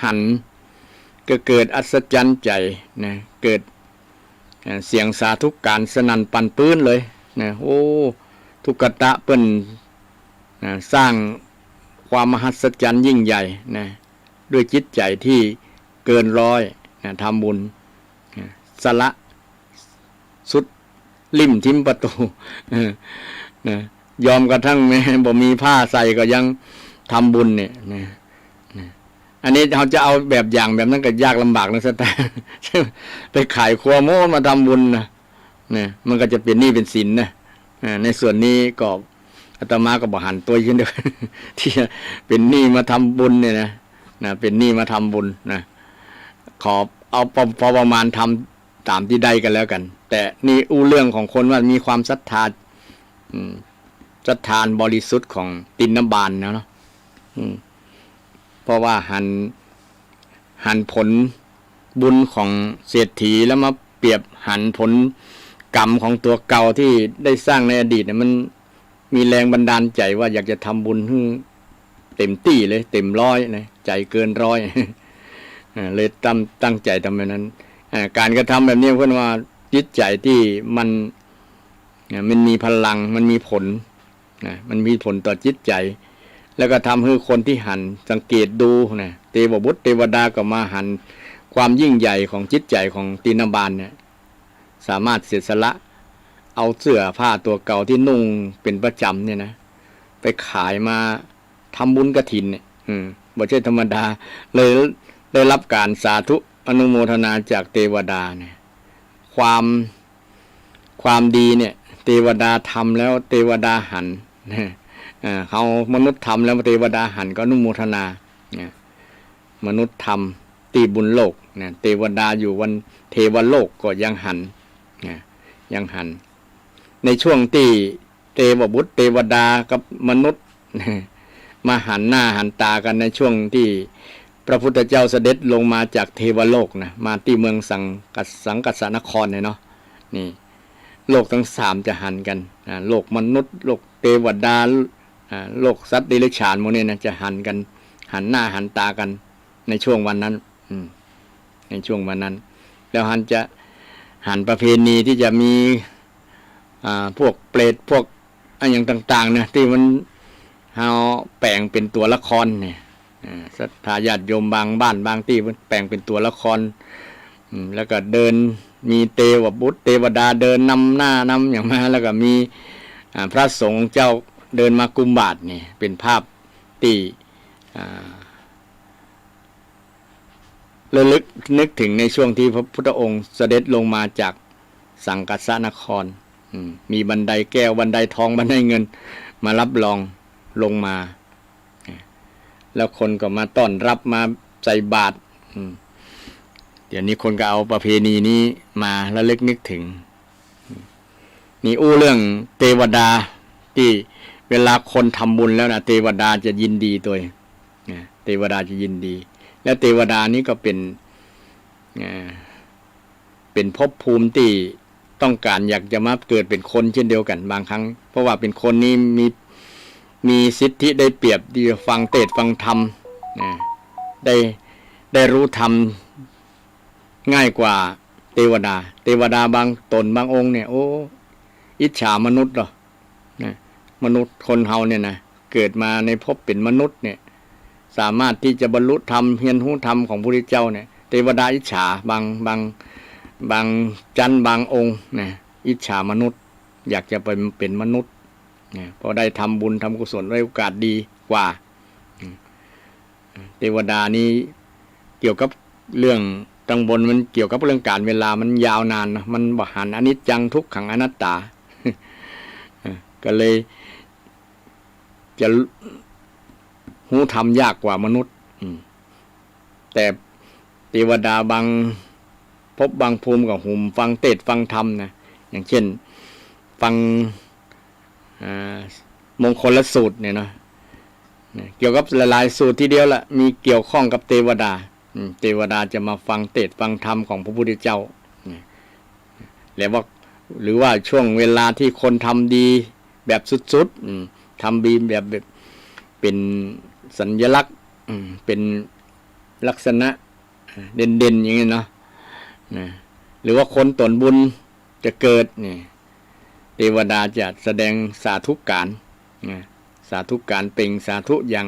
หันก็เกิดอัศจรรย์ใจนะเกิดเสียงสาธุการสนั่นปั่นปื้นเลยนะโอ้ทุกตะเปิ้นสร้างความมหัศจรรย์ยิ่งใหญ่นะด้วยจิตใจที่เกินร้อยนะทำบุญสละสุดลิ่มทิมประตูนะยอมกระทั่งแม้บ่มีผ้าใส่ก็ยังทำบุญเนี่ยนะอันนี้เราจะเอาแบบอย่างแบบนั้นก็ยากลำบากนะสตาไปขายครัวโม้มาทำบุญนะเนี่ยมันก็จะเป็นหนี้เป็นสินนะในส่วนนี้ก็อาตมาก็บอกหันตัวขึ้นด้วยที่เป็นหนี้มาทำบุญเนี่ยนะเป็นหนี้มาทำบุญนะขอเอาพอประมาณทำตามที่ได้กันแล้วกันแต่นี่เรื่องของคนว่ามีความศรัทธาศรัทธาบริสุทธิ์ของตินบาลนะเนาะเพราะว่าหันผลบุญของเศรษฐีแล้วมาเปรียบหันผลกรรมของตัวเก่าที่ได้สร้างในอดีตเนี่ยมันมีแรงบันดาลใจว่าอยากจะทำบุญให้เต็มที่เลยเต็มร้อยนะใจเกินร้อยเลยตั้งใจทำแบบนั้นการกระทำแบบนี้เพื่อนว่าจิตใจที่มันมีพลังมันมีผลมันมีผลต่อจิตใจแล้วก็ทำให้คนที่หันสังเกตดูนะเทวบุตรเทวดาก็มาหันความยิ่งใหญ่ของจิตใจของตินบาลเนี่ยสามารถเสียสละเอาเสื้อผ้าตัวเก่าที่นุ่งเป็นประจำเนี่ยนะไปขายมาทำบุญกฐินเนี่ยบ่ใช่ธรรมดาเลยได้รับการสาธุอนุโมทนาจากเทวดาเนี่ยความดีเนี่ยเทวดาทำแล้วเทวดาหันเขามนุษย์ทำแล้วเทวดาหันก็อนุโมทนามนุษย์ทำตีบุญโลกเทวดาอยู่วันเทวโลกก็ยังหันในช่วงที่เทวบุตรเทวดากับมนุษย์มาหันหน้าหันตากันในช่วงที่พระพุทธเจ้าเสด็จลงมาจากเทวโลกนะมาที่เมืองสังกัสสนครเนี่ยเนาะนี่โลกทั้งสามจะหันกันโลกมนุษย์โลกเทวดาโลกสัตว์เดรัจฉานพวกนี้นะจะหันกันหันหน้าหันตากันในช่วงวันนั้นในช่วงวันนั้นแล้วหันประเพณีที่จะมีพวกเปรตพวกอย่างต่างๆเนี่ยที่มันเอาแปลงเป็นตัวละครเนี่ยศรัทธาญาติโยมบางบ้านบางที่มันแปลงเป็นตัวละครแล้วก็เดินมีเทวบุตรเทวดาเดินนำหน้านำอย่างมาแล้วก็มีพระสงฆ์เจ้าเดินมากุมบาทนี่เป็นภาพที่ระลึกนึกถึงในช่วงที่พระพุทธองค์เสด็จลงมาจากสังกัสสนครมีบันไดแก้วบันไดทองบันไดเงินมารับรองลงมาแล้วคนก็มาต้อนรับมาใส่บาตรเดี๋ยวนี้คนก็เอาประเพณีนี้มาระลึกนึกถึงนี่เรื่องเทวดาที่เวลาคนทำบุญแล้วนะเทวดาจะยินดีตัวเทวดาจะยินดีแล้วเทวดานี้ก็เป็นภพภูมิที่ต้องการอยากจะมาเกิดเป็นคนเช่นเดียวกันบางครั้งเพราะว่าเป็นคนนี้มีสิทธิได้เปรียบดีฟังเทศน์ฟังธรรมได้รู้ธรรมง่ายกว่าเทวดาบางตนบางองค์เนี่ยโอ้อิจฉามนุษย์หรอมนุษย์คนเฮาเนี่ยนะเกิดมาในภพเป็นมนุษย์เนี่ย สามารถที่จะบรรลุธรรมเฮียนหูธรรมของพระพุทธเจ้าเนี่ยเทวดาอิจฉาบางจันบางองค์เนี่ยอิจฉามนุษย์อยากจะไปเป็นมนุษย์เนี่ยพอได้ทำบุญทำกุศลได้โอกาสดีกว่าเทวดานี้เกี่ยวกับเรื่องตังบนมันเกี่ยวกับเรื่องการเวลามันยาวนานนะมันบหันอนิจจังทุกขังอนัตตา ก็เลยจะหูธรรมยากกว่ามนุษย์แต่เทวดาบางพบบางภูมิกับหุมฟังเทศฟังธรรมนะอย่างเช่นฟังมงคลสูตรเนี่ยนะเกี่ยวกับหลายๆสูตรที่เดียวละมีเกี่ยวข้องกับเทวดาเทวดาจะมาฟังเทศฟังธรรมของพระพุทธเจ้าแล้วว่าหรือว่าช่วงเวลาที่คนทำดีแบบสุดๆทำดีแบบเป็นสัญลักษณ์เป็นลักษณะเด่นๆอย่างนี้เนาะหรือว่าคนตนบุญจะเกิดนี่เทวดาจะแสดงสาธุการสาธุการเปล่งสาธุอย่าง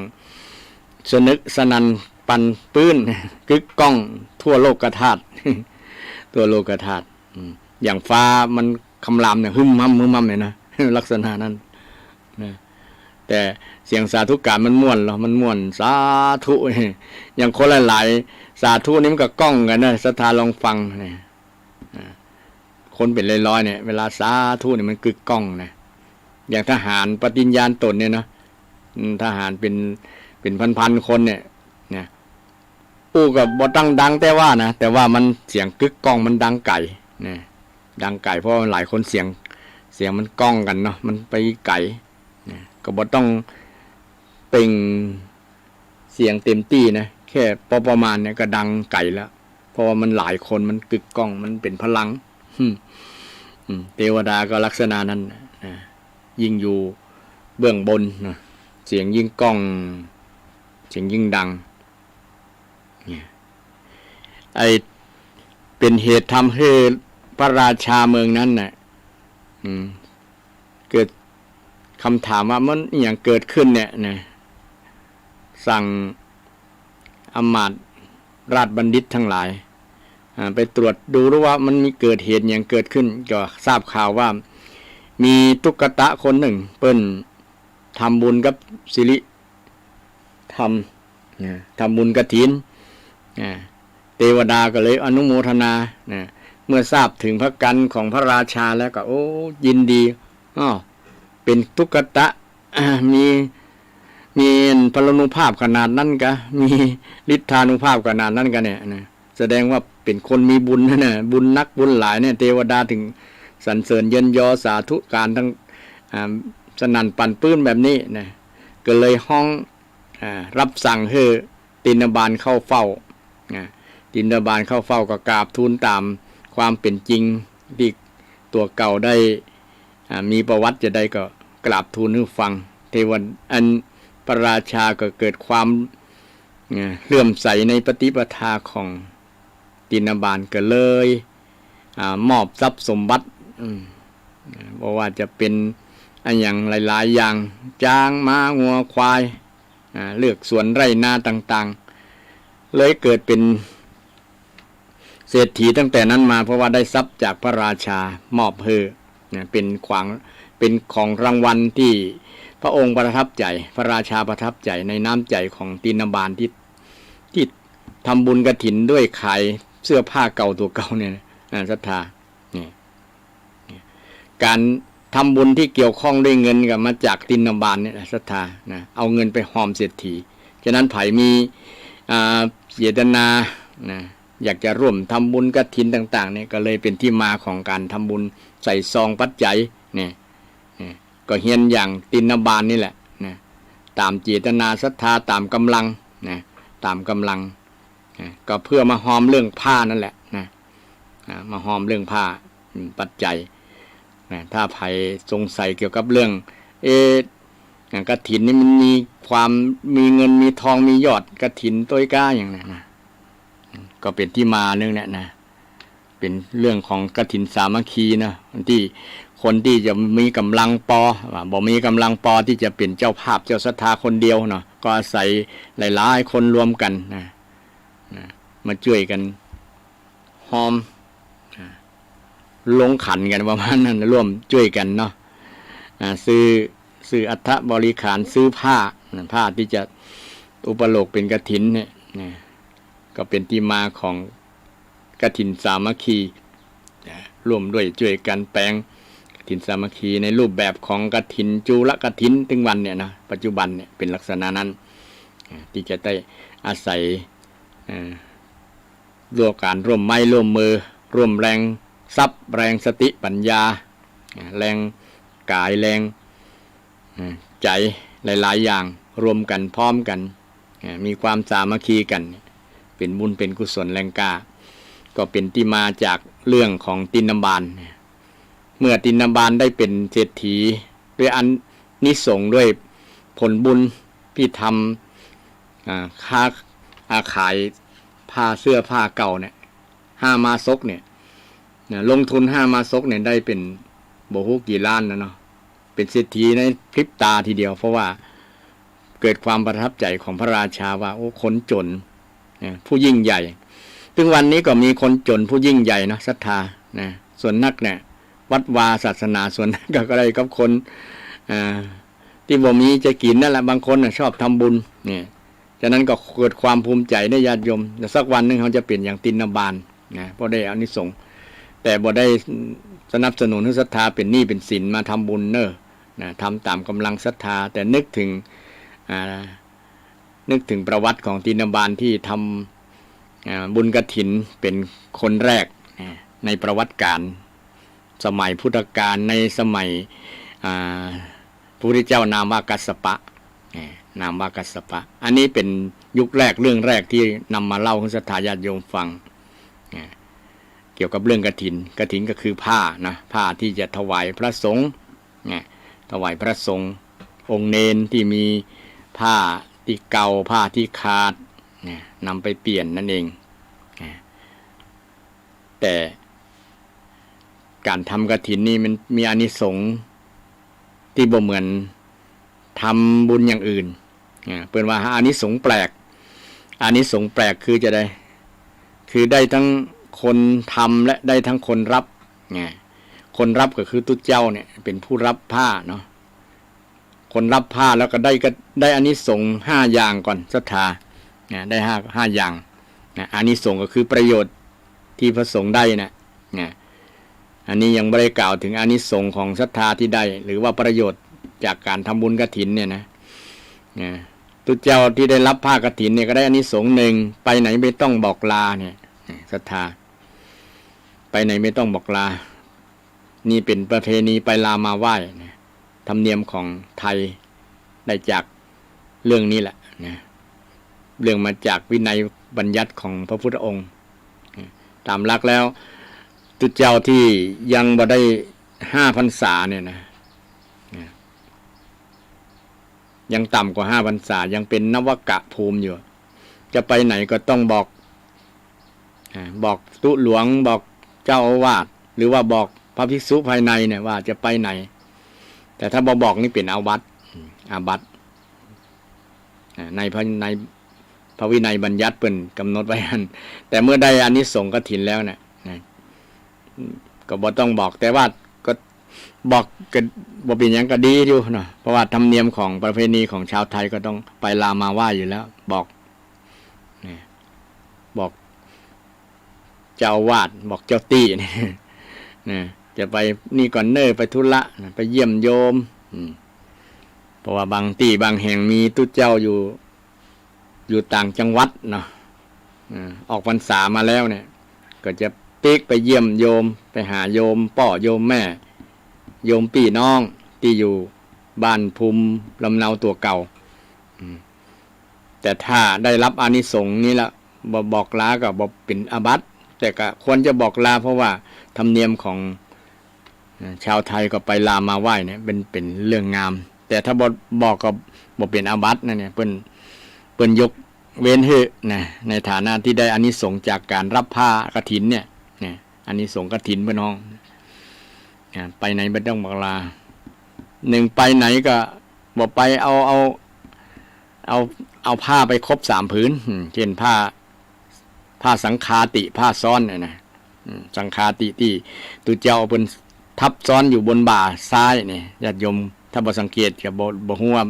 สนึกสนันปันปื้นกึกก้องทั่วโลกธาตุทั่วโลกธาตุอย่างฟ้ามันคำรามเนี่ยหึมมั่มเนี่ยนะลักษณะนั้นนะแต่เสียงสาธุการมันม่วนหรอมันม่วนสาธุอย่างคนหลายๆสาธุนี่มันก็ก้องกันนะศรัทธาลองฟังเนี่ยคนเป็นร้อยๆเนี่ยเวลาสาธุเนี่ยมันกึกก้องนะอย่างทหารปฏิญญาณตนเนี่ยนะทหารเป็นพันๆคนเนี่ยอู้กับบ่ตั้งดังแต่ว่านะแต่ว่ามันเสียงกึกก้องมันดังไก่เนี่ยดังไก่เพราะหลายคนเสียงมันก้องกันเนาะมันไปไก่ก็บ่ต้องเป่งเสียงเต็มที่นะแค่ประมาณเนี่ยก็ดังไก่แล้วเพราะว่ามันหลายคนมันกึกก้องมันเป็นพลังเทวดาก็ลักษณะนั้นยิ่งอยู่เบื้องบนนะเสียงยิ่งก้องเสียงยิ่งดังไอเป็นเหตุทำให้พระราชาเมืองนั้นน่ะเกิดคำถามว่ามันอย่างเกิดขึ้นเนี่ยนะสั่งอมาตย์ราชบัณฑิตทั้งหลายไปตรวจดูว่ามันมีเกิดเหตุอย่างเกิดขึ้นก็ทราบข่าวว่ามีตุ๊กตาคนหนึ่งเปิ้นทำบุญกับสิริทำบุญกฐินเทวดาก็เลยอนุโมทนาเมื่อทราบถึงพระกันของพระราชาแล้วก็โอ้ยินดีเป็นตุ๊กตามีพลานุภาพขนาดนั้นกะมีฤทธานุภาพขนาดนั้นกันเนี่ยแสดงว่าเป็นคนมีบุญนะบุญนักบุญหลายเนี่ยเทวดาถึงสรรเสริญเยินยอสาธุการทั้งสนั่นปั่นปื้นแบบนี้นะก็เลยห้องรับสั่งให้ตินบาลเข้าเฝ้าตินบาลเข้าเฝ้าก็กราบทูลตามความเป็นจริงที่ตัวเก่าได้มีประวัติจะได้ก็กราบทูลให้ฟังเทวันอันพระราชาก็เกิดความเลื่อมใสในปฏิปทาของตินบาลก็เลยมอบทรัพย์สมบัติบอกว่าจะเป็นอย่างหลายๆอย่างจ้างม้างัวควายเลือกสวนไร่นาต่างๆเลยเกิดเป็นเศรษฐีตั้งแต่นั้นมาเพราะว่าได้ทรัพย์จากพระราชามอบให้เป็นของรางวัลที่พระองค์ประทับใจพระราชาประทับใจในน้ำใจของตินบาลที่ทำบุญกฐินด้วยขายเสื้อผ้าเก่าตัวเก่าเนี่ยศรัทธาการทำบุญที่เกี่ยวข้องด้วยเงินกับมาจากตินบาลเนี่ยศรัทธาเอาเงินไปหอมเศรษฐีฉะนั้นไผมีเจตนาอยากจะร่วมทำบุญกฐินต่างๆเนี่ยก็เลยเป็นที่มาของการทำบุญใส่ซองปัจจัยเนี่ยก็เฮียนอย่างตินบาลนี่แหละตามเจตนาศรัทธาตามกำลังตามกำลังก็เพื่อมาหอมเรื่องผ้านั่นแหละมาหอมเรื่องผ้าปัจจัยถ้าใครสงสัยเกี่ยวกับเรื่องอย่างกฐินนี่มันมีเงินมีทองมียอดกฐินต้อยก้าอย่างนั้นนะก็เป็นที่มาเรื่องนี้นะเป็นเรื่องของกฐินสามัคคีนะที่คนที่จะมีกำลังพอบ่มีกำลังพอที่จะเป็นเจ้าภาพเจ้าศรัทธาคนเดียวเนาะ ก็อาศัยหลายๆคนรวมกันนะมาช่วยกันหอมลงขันกันประมาณนั้นร่วมช่วยกันเนาะซื้ออัฐบริขารซื้อผ้าที่จะอุปโลกเป็นกฐินเนี่ยก็เป็นที่มาของกฐินสามัคคีร่วมด้วยช่วยกันแปลงกฐินสามัคคีในรูปแบบของกฐินจุลกฐินถึงวันเนี่ยนะปัจจุบันเนี่ยเป็นลักษณะนั้นที่จะได้อาศัยร่วมการร่วมไม้ร่วมมือร่วมแรงทรัพย์แรงสติปัญญาแรงกายแรงใจหลายๆอย่างรวมกันพร้อมกันมีความสามัคคีกันเป็นบุญเป็นกุศลแรงกล้าก็เป็นที่มาจากเรื่องของตินบาลเมื่อตินบาลได้เป็นเศรษฐีด้วยอันนิสงส์ด้วยผลบุญที่ทำค้าขายผ้าเสื้อผ้าเก่าเนี่ย5 มาซกเนี่ยลงทุน5 มาซกเนี่ยได้เป็นบ่ฮู้กี่ล้านนะเนาะเป็นเศรษฐีในพริบตาทีเดียวเพราะว่าเกิดความประทับใจของพระราชาว่าโอ้คนจนผู้ยิ่งใหญ่ถึงวันนี้ก็มีคนจนผู้ยิ่งใหญ่นะศรัทธานะส่วนนักเนี่ยวัดวาศาสนาส่วนนักก็ได้กับคนที่บ่มีจะกินนั่นแหละบางคนชอบทำบุญเนี่ยฉะนั้นก็เกิดความภูมิใจในญาติโยมแต่สักวันหนึ่งเขาจะเปลี่ยนอย่างตินบาลนะเพราะได้อานิสงส์แต่บ่ได้สนับสนุนให้ศรัทธาเป็นหนี้เป็นสินมาทำบุญนะทำตามกำลังศรัทธาแต่นึกถึงประวัติของตินบาลที่ทำบุญกฐินเป็นคนแรกในประวัติการสมัยพุทธกาลในสมัยพระพุทธเจ้านามว่ากัสสปะนามว่ากัสสปะอันนี้เป็นยุคแรกเรื่องแรกที่นำมาเล่าให้ศรัทธาญาติโยมฟังเกี่ยวกับเรื่องกฐินก็คือผ้านะผ้าที่จะถวายพระสงฆ์ถวายพระสงฆ์องค์เนนที่มีผ้าที่เก่าผ้าที่ขาดนำไปเปลี่ยนนั่นเองแต่การทำกฐินนี่มันมีอานิสงส์ที่บ่เหมือนทำบุญอย่างอื่นเปิดว่าอานิสงส์แปลกอานิสงส์แปลกคือจะได้คือได้ทั้งคนทำและได้ทั้งคนรับคนรับก็คือตุ๊เจ้าเนี่ยเป็นผู้รับผ้าเนาะคนรับผ้าแล้วก็ได้อานิสงส์5 อย่างก่อนศรัทธาได้ห้าอย่างอานิสงส์ก็คือประโยชน์ที่พระสงฆ์ได้นะอันนี้ยังไม่ได้กล่าวถึงอานิสงส์ของศรัทธาที่ได้หรือว่าประโยชน์จากการทำบุญกฐินเนี่ยนะตุ๊เจ้าที่ได้รับผ้ากฐินเนี่ยก็ได้อานิสงส์หนึ่งไปไหนไม่ต้องบอกลาเนี่ยศรัทธาไปไหนไม่ต้องบอกลานี่เป็นประเพณีไปลามาไหว้ธรรมเนียมของไทยได้จากเรื่องนี้แหละนะเรื่องมาจากวินัยบัญญัติของพระพุทธองค์ตามหลักแล้วตุเจ้าที่ยังบ่ได้5 พรรษาเนี่ยนะยังต่ำกว่า5 พรรษายังเป็นนวกะภูมิอยู่จะไปไหนก็ต้องบอกตุหลวงบอกเจ้าอาวาสหรือว่าบอกพระภิกษุภายในเนี่ยว่าจะไปไหนแต่ถ้าบอกนี่เป็นอาบัติในพระวินัยบัญญัติเปิ้นกำหนดไว้อันแต่เมื่อได้อานิสงส์กฐินแล้วเนี่ยก็บ่ต้องบอกแต่ว่าก็บอกก็บ่เป็นหยังก็ดีอยู่เนาะเพราะว่าธรรมเนียมของประเพณีของชาวไทยก็ต้องไปลามาไหว้อยู่แล้วบอกเจ้าอาวาสบอกเจ้าตี้นี่จะไปนี่ก่อนไปธุระไปเยี่ยมโยมเพราะว่าบางที่บางแห่งมีตุ๊เจ้าอยู่ต่างจังหวัดเนาะออกพรรษามาแล้วเนี่ยก็จะปิ๊กไปเยี่ยมโยมไปหาโยมพ่อโยมแม่โยมพี่น้องที่อยู่บ้านภูมิลำเนาตัวเก่าแต่ถ้าได้รับอานิสงส์นี้ละบอกลาก็บอกเป็นอาบัติแต่ก็ควรจะบอกลาเพราะว่าธรรมเนียมของชาวไทยก็ไปลามาไหว้เนี่ยเป็นเรื่องงามแต่ถ้าบอกก็บอกเป็นอาบัตินั่นเนี่ยเปิ้นยกเว้นให้นะในฐานะที่ได้อานิสงส์จากการรับผ้ากฐินเนี่ยอานิสงส์กฐินพี่น้องไปไหนไม่ต้องบอกลา1ไปไหนก็บอกไปเอา เอาเอาผ้าไปครบ3 ผืนเช่นผ้าสังคาติผ้าซ้อนเนี่ยนะสังคาติที่ตุเจ้าเป็นทับซ้อนอยู่บนบ่าซ้ายเนี่ยญาติโยมถ้าบ่สังเกตกับบ่ฮู้ว่า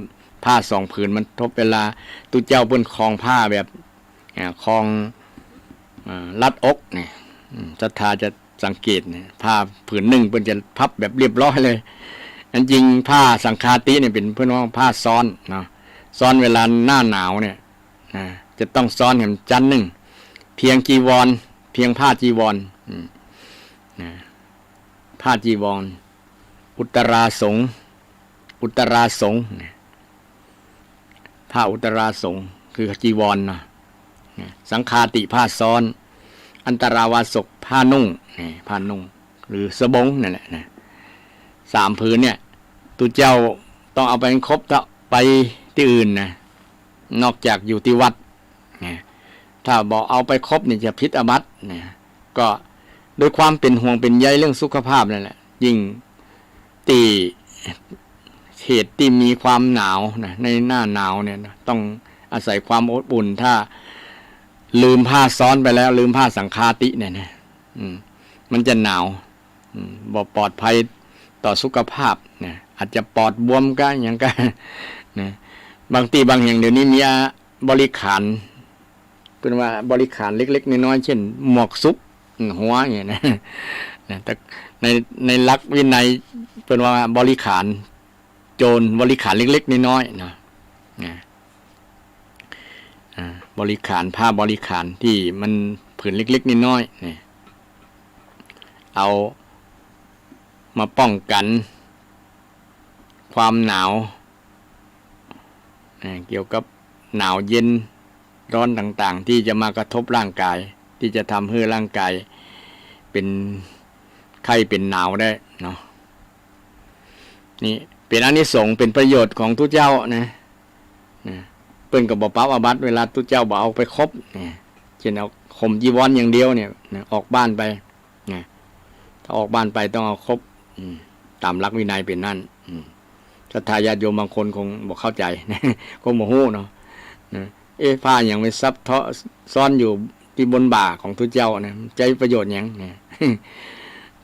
ผ้า2 ผืนมันทบเวลาตุเจ้าเป็นคลองผ้าแบบคลองลัดอกเนี่ยศรัทธาจะสังเกตเนี่ยผ้าผืนหนึ่งเป็นจะพับแบบเรียบร้อยเลยอันจริงผ้าสังคาติเนี่ยเป็นเพื่อนว่าผ้าซ้อนเนาะซ้อนเวลาหน้าหนาวเนี่ยจะต้องซ้อนกันชั้นหนึ่งเพียงจีวรเพียงผ้าจีวรผ้าจีวรอุตราสงผ้าอุตราสงคือจีวรนะสังคาติผ้าซ้อนอันตราวาสกผ้านุ่งหรือสบงนั่นแหละนะ3 ผืนเนี่ยตุเจ้าต้องเอาไปครบไปที่อื่นนะนอกจากอยู่ที่วัดนะถ้าบอกเอาไปครบนี่จะพิษอาบัตินะก็โดยความเป็นห่วงเป็นใยเรื่องสุขภาพนั่นแหละยิ่งตีเหตุที่มีความหนาวนะในหน้าหนาวเนี่ยต้องอาศัยความอบอุ่นถ้าลืมผ้าซ้อนไปแล้วลืมผ้าสังคาติเนี่ยนะมันจะหนาวบ่ปลอดภัยต่อสุขภาพเนี่ยอาจจะปอดบวมก็อย่างก็นะบางทีบางแห่งเดี๋ยวนี้มีบริขารเป็นว่าบริขารเล็กๆน้อยๆเช่นหมวกซุปหัวอย่างนี้นะแต่ในหลักวินัยเป็นว่าบริขารโจรบริขารเล็กๆน้อยๆนะบริขารผ้าบริขารที่มันผืนเล็กๆน้อยๆเนี่ยเอามาป้องกันความหนาวเกี่ยวกับหนาวเย็นร้อนต่างๆที่จะมากระทบร่างกายที่จะทำให้ร่างกายเป็นไข้เป็นหนาวได้เนาะนี่เป็นอานิสงส์เป็นประโยชน์ของทุกเจ้านะเปิ้นกับบ่ปรับอาบัติเวลาทุกเจ้าบ่เอาไปครบเนี่ยเช่นเอาข่มจีวรอย่างเดียวเนี่ยออกบ้านไปถ้าออกบ้านไปต้องเอาครบตามหลักวินัยเป็นนั่นศรัทธาญาติโยมบางคนคงบ่เข้าใจคงบ่ฮู้เนาะผ้าอย่างไม่ซับซ้อนอยู่ที่บนบ่าของทุกเจ้านะใจประโยชน์อย่างเนี่ย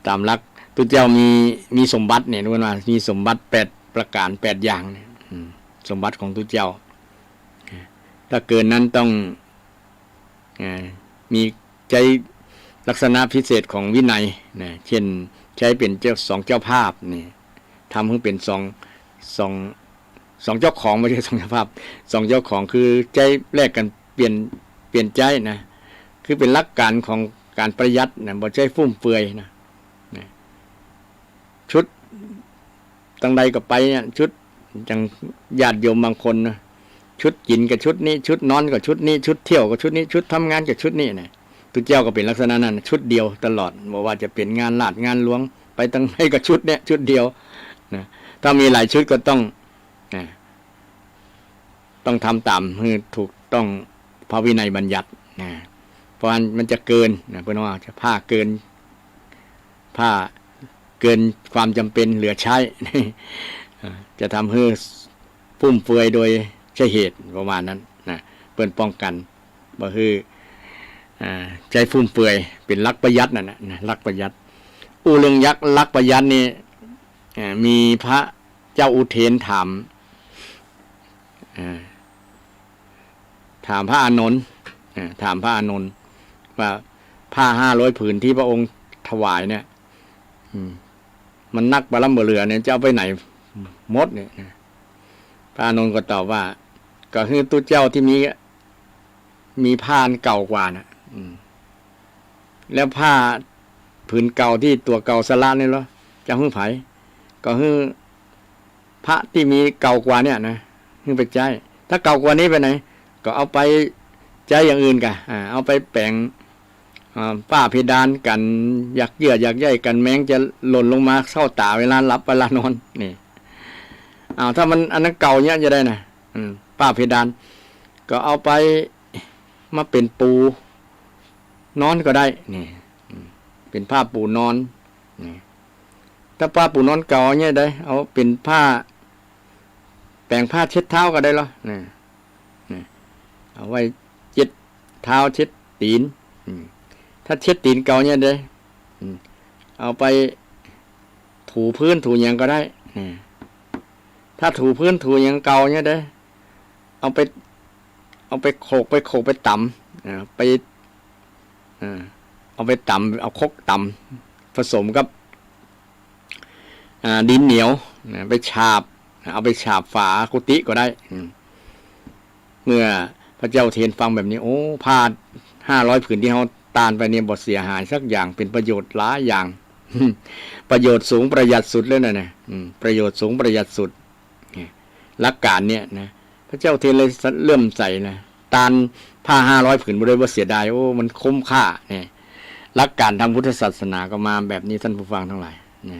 ตามหลักทุกเจ้ามีสมบัติเนี่ยว่ามีสมบัติ8 ประการ8 อย่างเนี่ยสมบัติของทุกเจ้าถ้าเกินนั้นต้องมีใจลักษณะพิเศษของวินัยนะเช่นใช้เป็น2 เจ้าภาพนี่ทำให้เป็น2 เจ้าของไม่ใช่2 เจ้าภาพ2 เจ้าของคือใจแลกกันเปลี่ยนใจนะคือเป็นหลักการของการประหยัดนะบ่ใช่ฟุ่มเฟือยนะชุดตั้งใดก็ไปเนี่ยชุดจังญาติโยมบางคนนะชุดกินกับชุดนี้ชุดนอนกับชุดนี้ชุดเที่ยวกับชุดนี้ชุดทำงานกับชุดนี้นะทุกเจ้าก็เป็นลักษณะนั้นชุดเดียวตลอดบอกว่าจะเป็นงานลาดงานหลวงไปตั้งให้กับชุดเนี้ยชุดเดียวนะถ้ามีหลายชุดก็ต้องทำตามคือถูกต้องพระวินัยบัญญัตินะเพราะมันจะเกินนะเพราะว่าจะผ้าเกินความจำเป็นเหลือใช้จะทำให้ฟุ่มเฟือยโดยใช่เหตุประมาณนั้นนะเพื่อป้องกันบ่คือใจฟุ่มเฟือยเป็นลักประหยัดนั่นนะลักประหยัดเรื่องยักษ์ลักประหยัดนี่มีพระเจ้าอุเทนถามพระอานนท์ว่าผ้า500 ผืนที่พระองค์ถวายเนี่ยมันนักบาลัมเบเรือเนี่ยจะเอาไปไหนมดเนี่ยพระอานนท์ก็ตอบว่าก็คือตัวเจ้าที่มีผ้าเก่ากว่านะแล้วผ้าผืนเก่าที่ตัวเก่าสละนี่เหรอจะหึ่งไผก็คือพระที่มีเก่ากว่าเนี่ยนะหึ่งไปใจถ้าเก่ากว่านี้ไปไหนก็เอาไปใจอย่างอื่นกันเอาไปแปลงฝ้าเพดานกันอยากเยื่ออยากใยกันแมงจะหล่นลงมาเข้าตาเวลาหลับเวลานอนนี่ถ้ามันอันนั้นเก่าเนี้ยจะได้นะฝ้าเพดานก็เอาไปมาเป็นปูนอนก็ได้นี่เป็นผ้าปูนอนนี่ถ้าผ้าปูนอนเก่าเนี้ยได้เอาเป็นผ้าแปลงผ้าเช็ดเท้าก็ได้หรอนี่ เอาไว้เช็ดเท้าเช็ดตีนถ้าเช็ดตีนเก่าเนี่ยเด้เอาไปถูพื้นถูหยังก็ได้ถ้าถูพื้นถูหยังเก่าเนี่ยเด้เอาไปโขกไปตำไปเอาไปตำเอาคกตำผสมกับดินเหนียวไปฉาบเอาไปฉาบฝากุฏิก็ได้เมื่อพระเจ้าเทนฟังแบบนี้โอ้ผ้า500 ผืนที่เขาตานไปเนี่ยบ่เสียหายสักอย่างเป็นประโยชน์หลายอย่าง ประโยชน์สูงประหยัดสุดเลยนะประโยชน์สูงประหยัดสุดหลักการเนี่ยนะพระเจ้าเทนเลยเริ่มใส่นะตานผ้า500 ผืนบ่ได้บ่เสียดายโอ้มันคุ้มค่าเนี่ยหลักการทางพุทธศาสนาก็มาแบบนี้ท่านผู้ฟังทั้งหลายนะ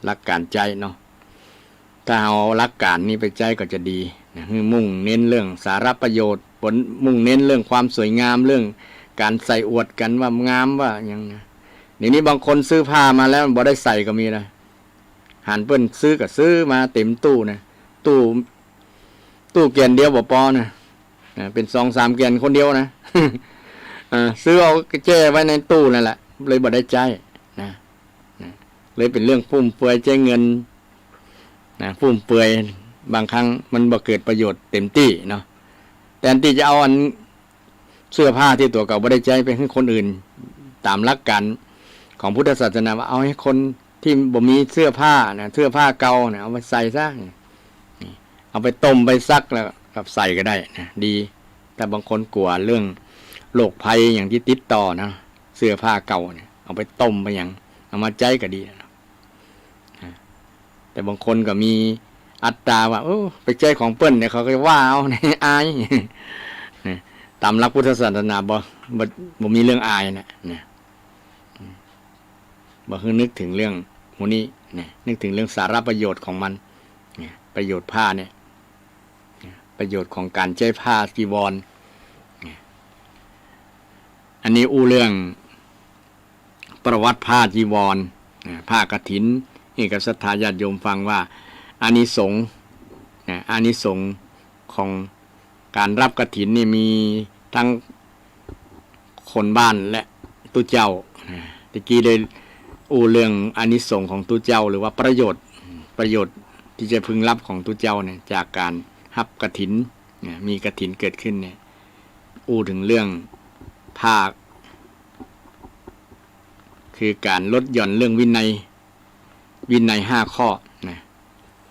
หลักการใจเนาะถ้าเอาหลักการนี้ไปใจก็จะดีนะมุ่งเน้นเรื่องสาระประโยชน์ผลมุ่งเน้นเรื่องความสวยงามเรื่องการใส่อวดกันว่างามว่าอย่างนะเดี๋ยวนี้บางคนซื้อผ้ามาแล้วบ่ได้ใส่ก็มีนะหันเปิ้นซื้อก็ซื้อมาเต็มตู้นะตู้แกนเดียวบ่พอนะเป็น2-3 แกนคนเดียวนะ ซื้อเอาแจ้ไว้ในตู้นั่นแหละเลยบ่ได้ใจนะเลยเป็นเรื่องฟุ่มเฟือยใช้เงินนะฟุ่มเฟือยบางครั้งมันบ่เกิดประโยชน์เต็มที่เนาะแต่ที่จะเอาอันเสื้อผ้าที่ตัวเก่าบ่ได้ใจไปให้คนอื่นตามหลักการของพุทธศาสนาว่าเอาให้คนที่บ่มีเสื้อผ้านะเสื้อผ้าเก่านะเอาไปใส่ซะเอาไปต้มไปซักแล้วกับใส่ก็ได้นะดีแต่บางคนกลัวเรื่องโรคภัยอย่างที่ติดต่อนะเสื้อผ้าเก่าเนี่ยเอาไปต้มไปอย่างเอามาใจก็ดีนะแต่บางคนก็มีอัตตาว่าไปใจของเปิ้นเนี่ยเขาก็ว่าเอาในอายตามหลักพุทธศาสนาบ่มีเรื่องอายนะบ่คือนึกถึงเรื่องพวกนี้นึกถึงเรื่องสาระประโยชน์ของมันประโยชน์ผ้าเนี่ยประโยชน์ของการใช้ผ้าจีวรอันนี้อู้เรื่องประวัติผ้าจีวรผ้ากฐินนี่กับศรัทธาญาติโยมฟังว่าอานิสงส์ของการรับกฐินนี่มีทั้งคนบ้านและตุเจ้าตะกี้เลยอู้เรื่องอานิสงส์ของตุเจ้าหรือว่าประโยชน์ที่จะพึงรับของตุเจ้าเนี่ยจากการรับกฐินมีกฐินเกิดขึ้นเนี่ยอู้ถึงเรื่องภาคคือการลดหย่อนเรื่องวินัย5 ข้อนะ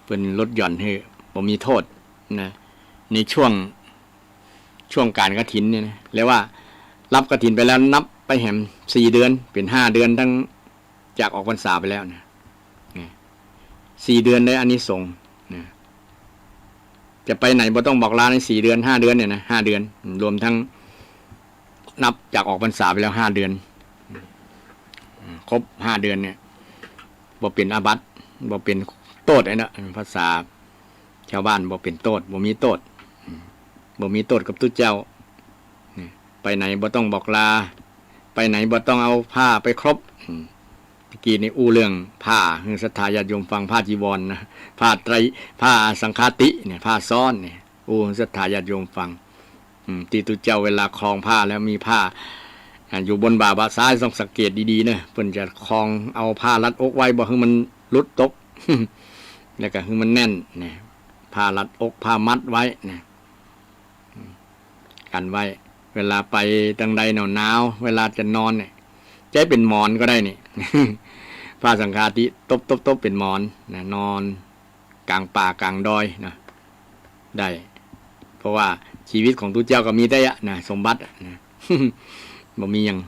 เป็นลดหย่อนให้บ่มีโทษนะในช่วงการกฐินเนี่ยนะแล้วว่ารับกฐินไปแล้วนับไปแหม4 เดือนเป็น5 เดือนตั้งจากออกพรรษาไปแล้วนะ4 เดือนได้อานิสงส์นะจะไปไหนบ่ต้องบอกลาใน4 เดือน5 เดือนเนี่ยนะ5 เดือนรวมทั้งนับจากออกพรรษาไปแล้ว5 เดือนครบ5 เดือนเนี่ยบ่เป็นอาบัติบ่เป็นโทษไอ้นะภาษาชาวบ้านบ่เป็นโทษบ่มีโทษกับตุเจ้าไปไหนบ่ต้องบอกลาไปไหนบ่ต้องเอาผ้าไปครบเมื่อกี้นี่อู้เรื่องผ้าคือศรัทธาญาติโยมฟังผ้าจีวรนะผ้าสังฆาติเนี่ยผ้าซ้อนเนี่ยอู้ศรัทธาญาติโยมฟังที่ตุเจ้าเวลาคลองผ้าแล้วมีผ้าอยู่บนบ่าซ้ายต้องสังเกตดีๆนะเพิ่นจะคลองเอาผ้ารัดอกไว้บ่ให้มันหลุดตก แล้วก็ให้มันแน่นนะผ้ารัดอกผ้ามัดไว้นะกันไว้เวลาไปทางใดหนาวเวลาจะนอนเนี่ยใจเป็นหมอนก็ได้นี่ ผ้าสังฆาติตบเป็นหมอนนะนอนกลางป่ากลางดอยนะได้เพราะว่าชีวิตของตุเจ้าก็มีได้นะสมบัตินะ บ่มียัง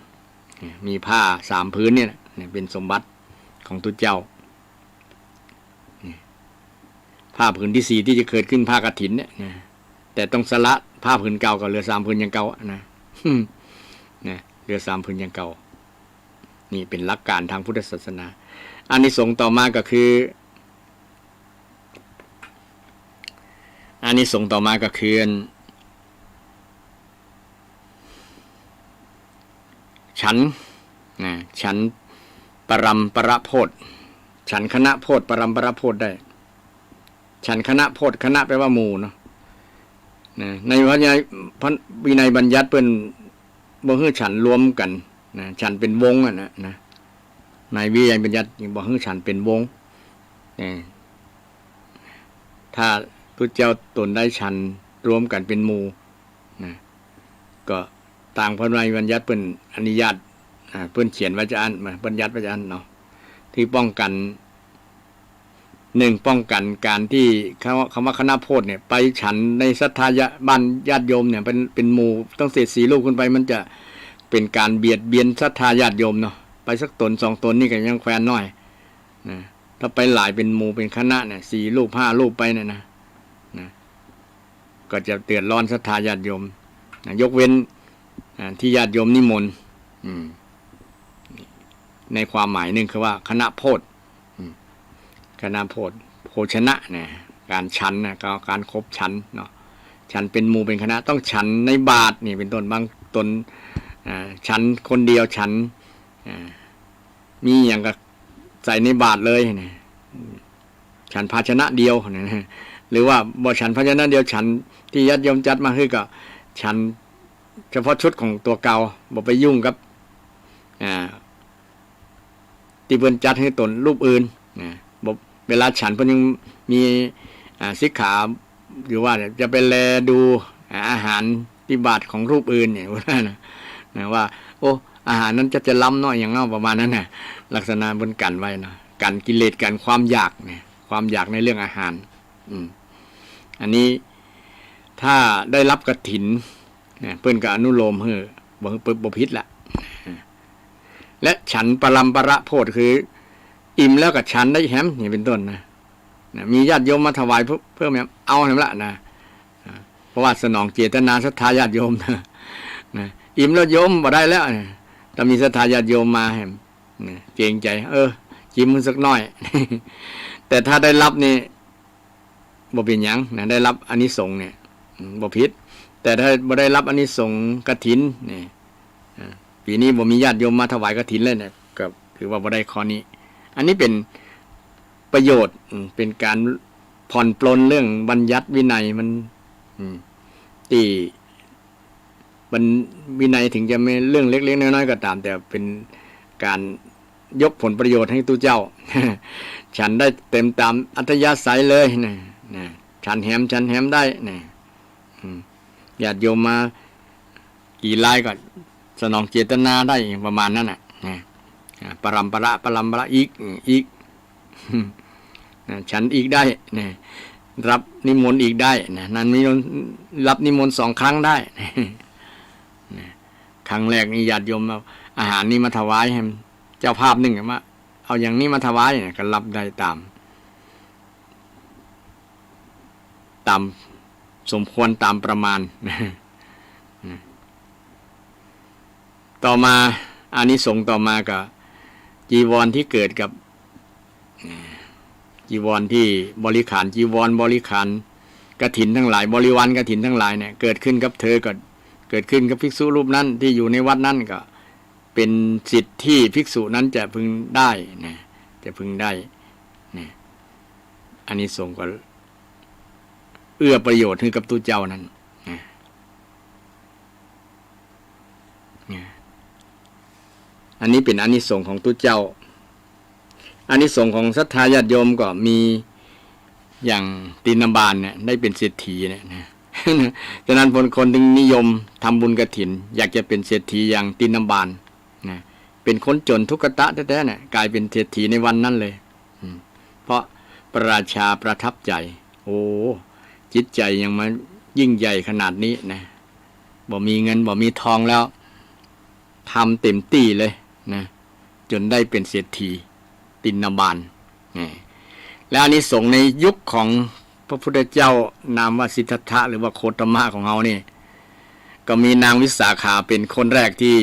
มีผ้า3 พื้นเนี่ยเป็นสมบัติของตุเจ้าผ้าผืนที่4ที่จะเกิดขึ้นผ้ากฐินเนี่ยนะแต่ต้องสละผ้าผืนเก่าก็เหลือ3 ผืนอย่างเก่านะเหลือ3 ผืนอย่างเก่านี่เป็นหลักการทางพุทธศาสนาอานิสงส์ต่อมาก็คือฉันปรัมประโพธฉันคณะโพธปรัมประโพธได้ฉันคณะโพธคณะแปลว่าหมู่เนาะ นะในพระวินัยบัญญัติเปิ้นบ่ให้ฉันรวมกันนะฉันเป็นวงอ่ะนะในวินัยบัญญัติบ่ให้ฉันเป็นวงถ้าพุทธเจ้าตนได้ฉันรวมกันเป็นหมู่นะก็ต่างพระวินัยบัญญัติเปิ้นอนุญาตเปิ้นเขียนไว้จะอันบัญญัติไว้จะอันเนาะที่ป้องกันป้องกันการที่คำว่าคณะโพธิเนี่ยไปฉันในศรัทธาบ้านญาติโยมเนี่ยเป็นหมู่ต้องเศษ4 ลูกขึ้นไปมันจะเป็นการเบียดเบียนศรัทธาญาติโยมเนาะไปสักตน2 ตนนี่ก็ยังแควนน้อยนะถ้าไปหลายเป็นหมู่เป็นคณะเนี่ย4 ลูก5 ลูกไปเนี่ยนะก็จะเตือนร้อนศรัทธาญาติโยมนะยกเว้นที่ญาติโยมนิมนต์ในความหมายหนึ่งคือว่าคณะโพธิคณะโพธิโภชนะเนี่ยการฉันนะก็การครบฉันเนาะฉันเป็นหมู่เป็นคณะต้องฉันในบาตรนี่เป็นต้นบางตนฉันคนเดียวฉันมีอย่างกับใส่ในบาตรเลยเนี่ยฉันภาชนะเดียวเนี่ยหรือว่าบ่ฉันภาชนะเดียวฉันที่ญาติโยมจัดมาคือก็ฉันเฉพาะชุดของตัวเก่าบ่ไปยุ่งกับที่เพิ่นจัดให้ตนรูปอื่นเวลาฉันเพิ่นยังมีสิกขาอยู่ว่าจะไปแลดูอาหารที่บาตรของรูปอื่นเนี่ยว่าโอ้อาหารนั้นจะล้ำน้อยอย่างเนาะประมาณนั้นน่ะลักษณะบนกันไว้นะกันกิเลสกันความอยากเนี่ยความอยากในเรื่องอาหารอันนี้ถ้าได้รับกฐินเนี่ยเพิ่นก็อนุโลมให้บ่ผิดละและฉันปรัมประโพธิคืออิ่มแล้วก็ฉันได้แฮมนี่เป็นต้นนะมีญาติโยมมาถวายเพิ่มเอาแฮมละนะเพราะว่าสนองเจตนาศรัทธาญาติโยมนะอิ่มแล้วโยมบ่ได้แล้วถ้ามีศรัทธาญาติโยมมาแฮมเกรงใจจิ้มมันสักหน่อยแต่ถ้าได้รับนี่บ่เป็นหยังนะได้รับอานิสงส์เนี่ยบ่ผิดแต่ถ้าบ่ได้รับอานิสงส์กฐินนี่ปีนี้บ่มีญาติโยมมาถวายกฐินเลยเนี่ยก็ถือว่าบ่ได้ข้อนี้อันนี้เป็นประโยชน์เป็นการผ่อนปลนเรื่องบัญญัติวินัยมันที่วินัยถึงจะไม่เรื่องเล็กๆน้อยๆก็ตามแต่เป็นการยกผลประโยชน์ให้ตู้เจ้า ฉันได้เต็มตามอัธยาศัยเลยนะฉันแฮมได้นะญาติโยมมากี่รายก็สนองเจตนาได้ประมาณนั้นน่ะปรัมประอีกฉันอีกได้นะรับนิมนต์อีกได้นะนั้นมีรับนิมนต์2 ครั้งได้ครั้งแรกนี่ญาติโยมเอาอาหารนี้มาถวายให้เจ้าภาพนึงว่าเอาอย่างนี้มาถวายเนี่ยก็รับได้ตามสมควรตามประมาณต่อมาอานิสงส์ต่อมาก็จีวรที่เกิดกับจีวรที่บริขารจีวรบริขารกฐินทั้งหลายบริวารกฐินทั้งหลายเนี่ยเกิดขึ้นกับเธอก็เกิดขึ้นกับภิกษุรูปนั้นที่อยู่ในวัดนั้นก็เป็นสิทธิ์ที่ภิกษุนั้นจะพึงได้นะจะพึงได้นะอานิสงส์ก็เอื้อประโยชน์ให้กับตัวเจ้านั้นอันนี้เป็นอานิสงส์ของตัวเจ้าอานิสงส์ของศรัทธาญาติโยมก็มีอย่างตินบาลเนี่ยได้เป็นเศรษฐีเนี่ยนะฉะนั้นคนจึงนิยมทำบุญกฐินอยากจะเป็นเศรษฐีอย่างตินบาลนะเป็นคนจนทุกขตะแท้ๆเนี่ยกลายเป็นเศรษฐีในวันนั้นเลยเพราะพระราชาประทับใจโอ้จิตใจยังมายิ่งใหญ่ขนาดนี้นะบ่มีเงินบ่มีทองแล้วทำเต็มที่เลยนะจนได้เป็นเศรษฐีตินบาลและอานิสงส์ในยุคของพระพุทธเจ้านามว่าสิทธัตถะหรือว่าโคตมะของเรานี่ก็มีนางวิสาขาเป็นคนแรกที่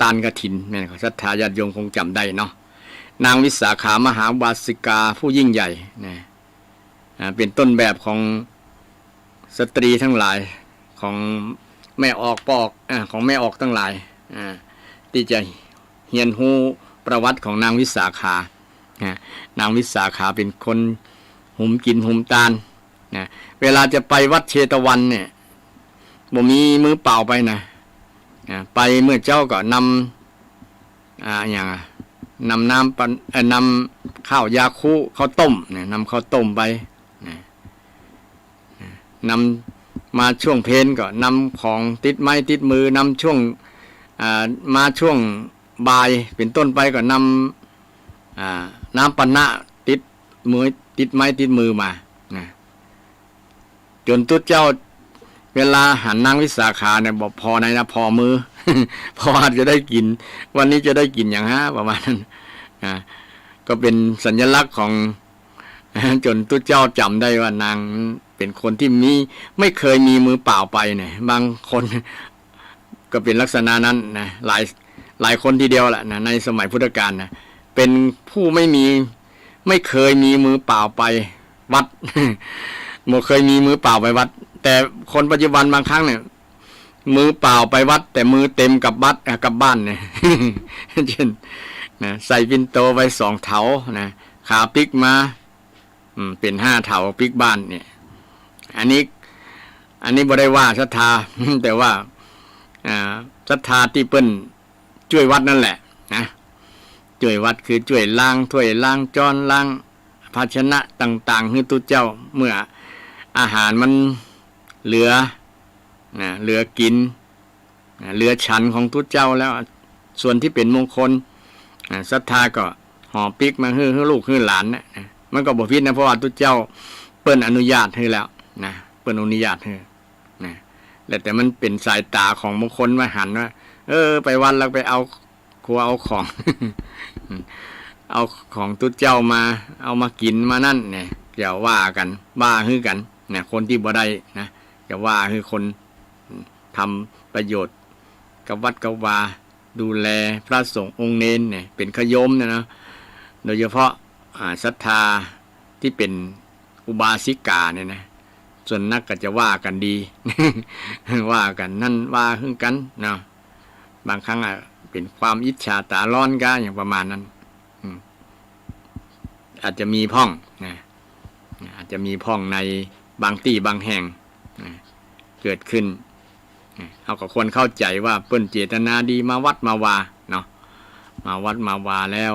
ตานกฐินเนี่ยศรัทธาญาติโยมคงจำได้เนาะนางวิสาขามหาวาสิกาผู้ยิ่งใหญ่นะเป็นต้นแบบของสตรีทั้งหลายของแม่ออกของแม่ออกทั้งหลายที่จะเรียนรู้ประวัติของนางวิสาขานางวิสาขาเป็นคนหุมกินหุมตาลเวลาจะไปวัดเชตวันเนี่ย บ่มีมือเปล่าไปนะไปเมื่อเจ้าก็นำอย่างนำน้ำนำข้าวยาคูข้าวต้มเนี่ยนำข้าวต้มไปนำมาช่วงเพลก็นำของติดไม้ติดมือนำช่วงมาช่วงบ่ายเป็นต้นไปก็นำน้ำปนะติดมือติดไม้ติดมือมาจนตุ๊ดเจ้าเวลาหันนางวิสาขาเนี่ยบอกพอในนะพอมือ พออาจจะได้กินวันนี้จะได้กินอย่างฮะประมาณนั้นก็เป็นสัญลักษณ์ของ จนตุ๊ดเจ้าจำได้ว่านางเป็นคนที่ไม่เคยมีมือเปล่าไปเนี่ยบางคน ก็เป็นลักษณะนั้นนะหลายคนทีเดียวแหละนะในสมัยพุทธกาลนะเป็นผู้ไม่เคยมีมือเปล่าไปวัด ไม่เคยมีมือเปล่าไปวัดแต่คนปัจจุบันบางครั้งเนี่ยมือเปล่าไปวัดแต่มือเต็มกับบ้านเนี่ย เช่นนะใส่ปิ่นโตไป2 เถานะขาปิกมาเป็น5 เถาปิกบ้านเนี่ยอันนี้บ่ได้ว่าศรัทธา แต่ว่าศรัทธาที่เปิ้นช่วยวัดนั่นแหละนะช่วยวัดคือช่วยล้างถ้วยล้างจานล้างภาชนะต่างๆให้ตุ๊เจ้าเมื่ออาหารมันเหลือกินเหลือฉันของตุ๊เจ้าแล้วส่วนที่เป็นมงคลศรัทธาก็ห่อปิกมาให้ลูกให้หลานนะมันก็บ่ผิดนะเพราะว่าตุ๊เจ้าเปิ้นอนุญาตให้แล้วนะเปิ้นอนุญาตให้นะแต่มันเป็นสายตาของบางคนมาหันว่าไปวัดแล้วไปเอาครัวเอาของ เอาของตุ๊เจ้ามาเอามากินมานั่นเนี่ยอย่าว่ากันบ้าฮือกันเนี่ยคนที่บ่ได้นะอย่าว่าคือคนทำประโยชน์กับวัดกับวาดูแลพระสงฆ์องค์เนนเนี่ยเป็นขยมนะโดยเฉพาะศรัทธาที่เป็นอุบาสิกาเนี่ยนะส่วนนักก็จะว่ากันดี ว่ากันนั่นว่าขึ้นกันเนาะบางครั้งเป็นความอิจฉาตาร้อนกันอย่างประมาณนั้นอาจจะมีพ่องนะอาจจะมีพ่องในบางที่บางแห่งเกิดขึ้นเอาก็ควรเข้าใจว่าเปิ้นเจตนาดีมาวัดมาวาเนาะมาวัดมาวาแล้ว